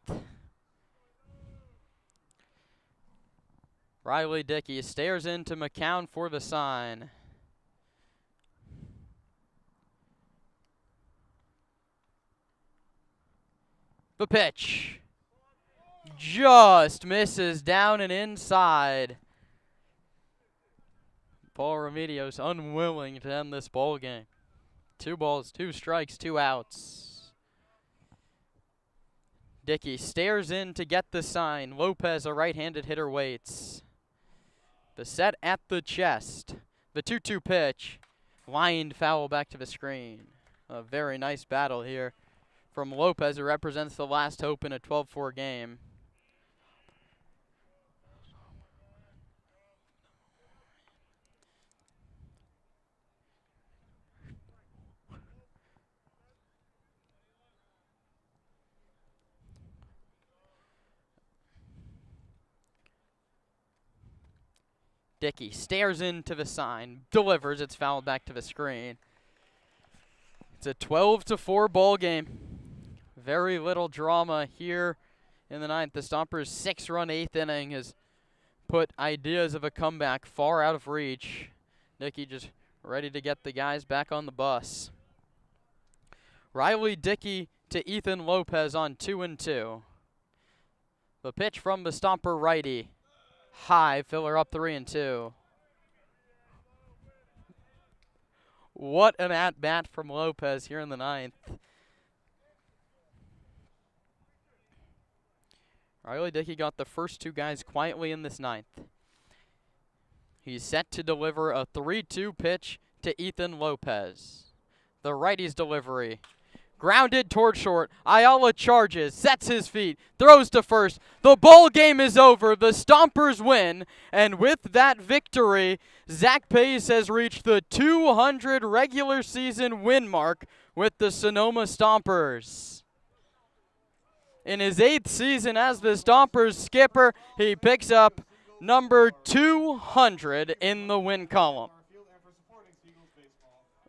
Riley Dickey stares into McCown for the sign. The pitch just misses down and inside. Paul Remedios unwilling to end this ball game. 2 balls, 2 strikes, 2 outs. Dickey stares in to get the sign. Lopez, a right-handed hitter, waits. The set at the chest. The 2-2 pitch. Lined foul back to the screen. A very nice battle here from Lopez, who represents the last hope in a 12-4 game. Dickey stares into the sign, delivers, it's fouled back to the screen. It's a 12-4 ball game. Very little drama here in the 9th. The Stompers' 6-run 8th inning has put ideas of a comeback far out of reach. Dickey just ready to get the guys back on the bus. Riley Dickey to Ethan Lopez on 2-2. The pitch from the Stomper righty. High, filler up 3-2. What an at-bat from Lopez here in the 9th. Riley Dickey got the first two guys quietly in this 9th. He's set to deliver a 3-2 pitch to Ethan Lopez. The righty's delivery. Grounded toward short. Ayala charges, sets his feet, throws to first. The ball game is over. The Stompers win. And with that victory, Zach Pace has reached the 200 regular season win mark with the Sonoma Stompers. In his 8th season as the Stompers skipper, he picks up number 200 in the win column.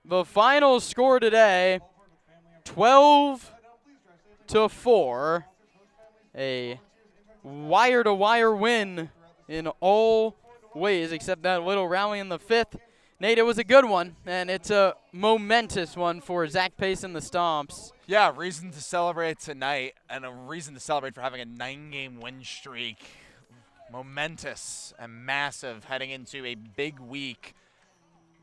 The final score today, 12-4, a wire-to-wire win in all ways except that little rally in the 5th. Nate, it was a good one, and it's a momentous one for Zach Pace and the Stomps. Yeah, reason to celebrate tonight, and a reason to celebrate for having a 9-game win streak. Momentous and massive heading into a big week.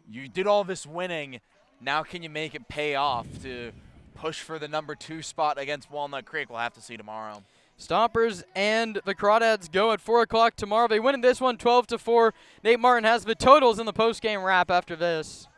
You did all this winning. Now can you make it pay off to push for the number 2 spot against Walnut Creek? We'll have to see tomorrow. Stompers and the Crawdads go at 4 o'clock tomorrow. They win in this one 12-4. Nate Martin has the totals in the post-game wrap after this.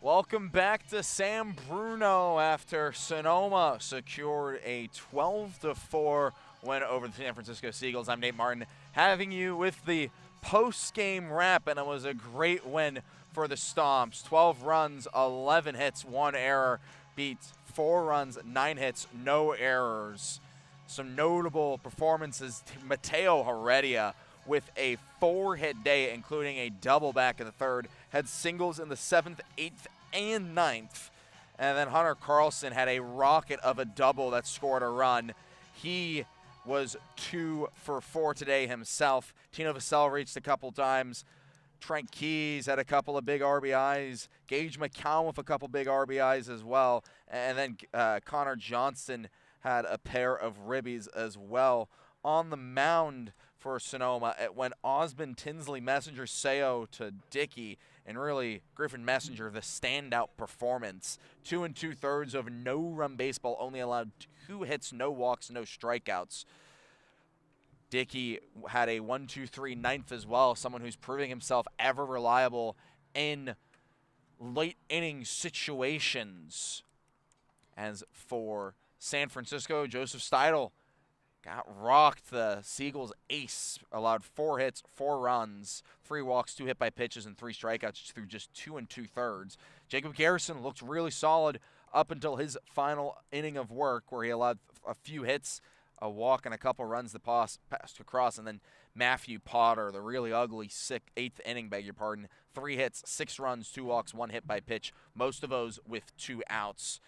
Welcome back to San Bruno after Sonoma secured a 12-4 win over the San Francisco Seagulls. I'm Nate Martin, having you with the post-game wrap, and it was a great win for the Stomps. 12 runs, 11 hits, 1 error, beats 4 runs, 9 hits, no errors. Some notable performances. Mateo Heredia with a 4-hit day, including a double back in the 3rd, had singles in the 7th, 8th, and 9th. And then Hunter Carlson had a rocket of a double that scored a run. He was 2 for 4 today himself. Tino Vassell reached a couple times. Trent Keys had a couple of big RBIs. Gage McCown with a couple big RBIs as well. And then Connor Johnston had a pair of ribbies as well. On the mound for Sonoma, it went Osmond, Tinsley, Messenger, Seo to Dickey, and really Griffin Messenger, the standout performance. 2 2/3 of no-run baseball, only allowed 2 hits, no walks, no strikeouts. Dickey had a 1-2-3 ninth as well, someone who's proving himself ever reliable in late inning situations. As for San Francisco, Joseph Steidl got rocked. The Seagulls ace allowed 4 hits, 4 runs, 3 walks, 2 hit by pitches, and 3 strikeouts through just 2 2/3. Jacob Garrison looked really solid up until his final inning of work, where he allowed a few hits, a walk, and a couple runs that passed across. And then Matthew Potter, the really ugly 8th inning, 3 hits, 6 runs, 2 walks, 1 hit by pitch, most of those with 2 outs.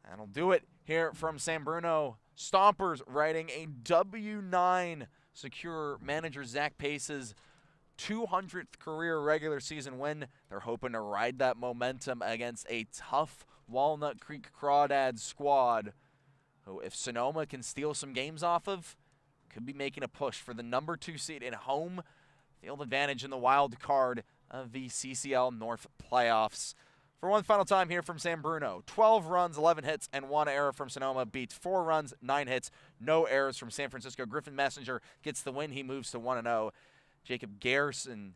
That'll do it here from San Bruno. Stompers writing a W9, secure manager Zach Pace's 200th career regular season win. They're hoping to ride that momentum against a tough Walnut Creek Crawdads squad, who, if Sonoma can steal some games off of, could be making a push for the number 2 seed in home field advantage in the wild card of the CCL North playoffs. For one final time here from San Bruno, 12 runs, 11 hits, and 1 error from Sonoma beats 4 runs, 9 hits, no errors from San Francisco. Griffin Messenger gets the win. He moves to 1-0. Caleb Garrison,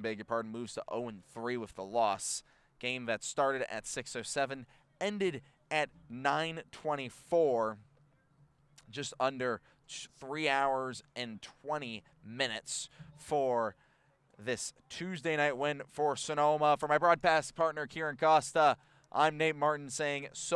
beg your pardon, moves to 0-3 with the loss. Game that started at 6:07, ended at 9:24, just under 3 hours and 20 minutes for this Tuesday night win for Sonoma. For my broadcast partner, Kieran Costa, I'm Nate Martin saying so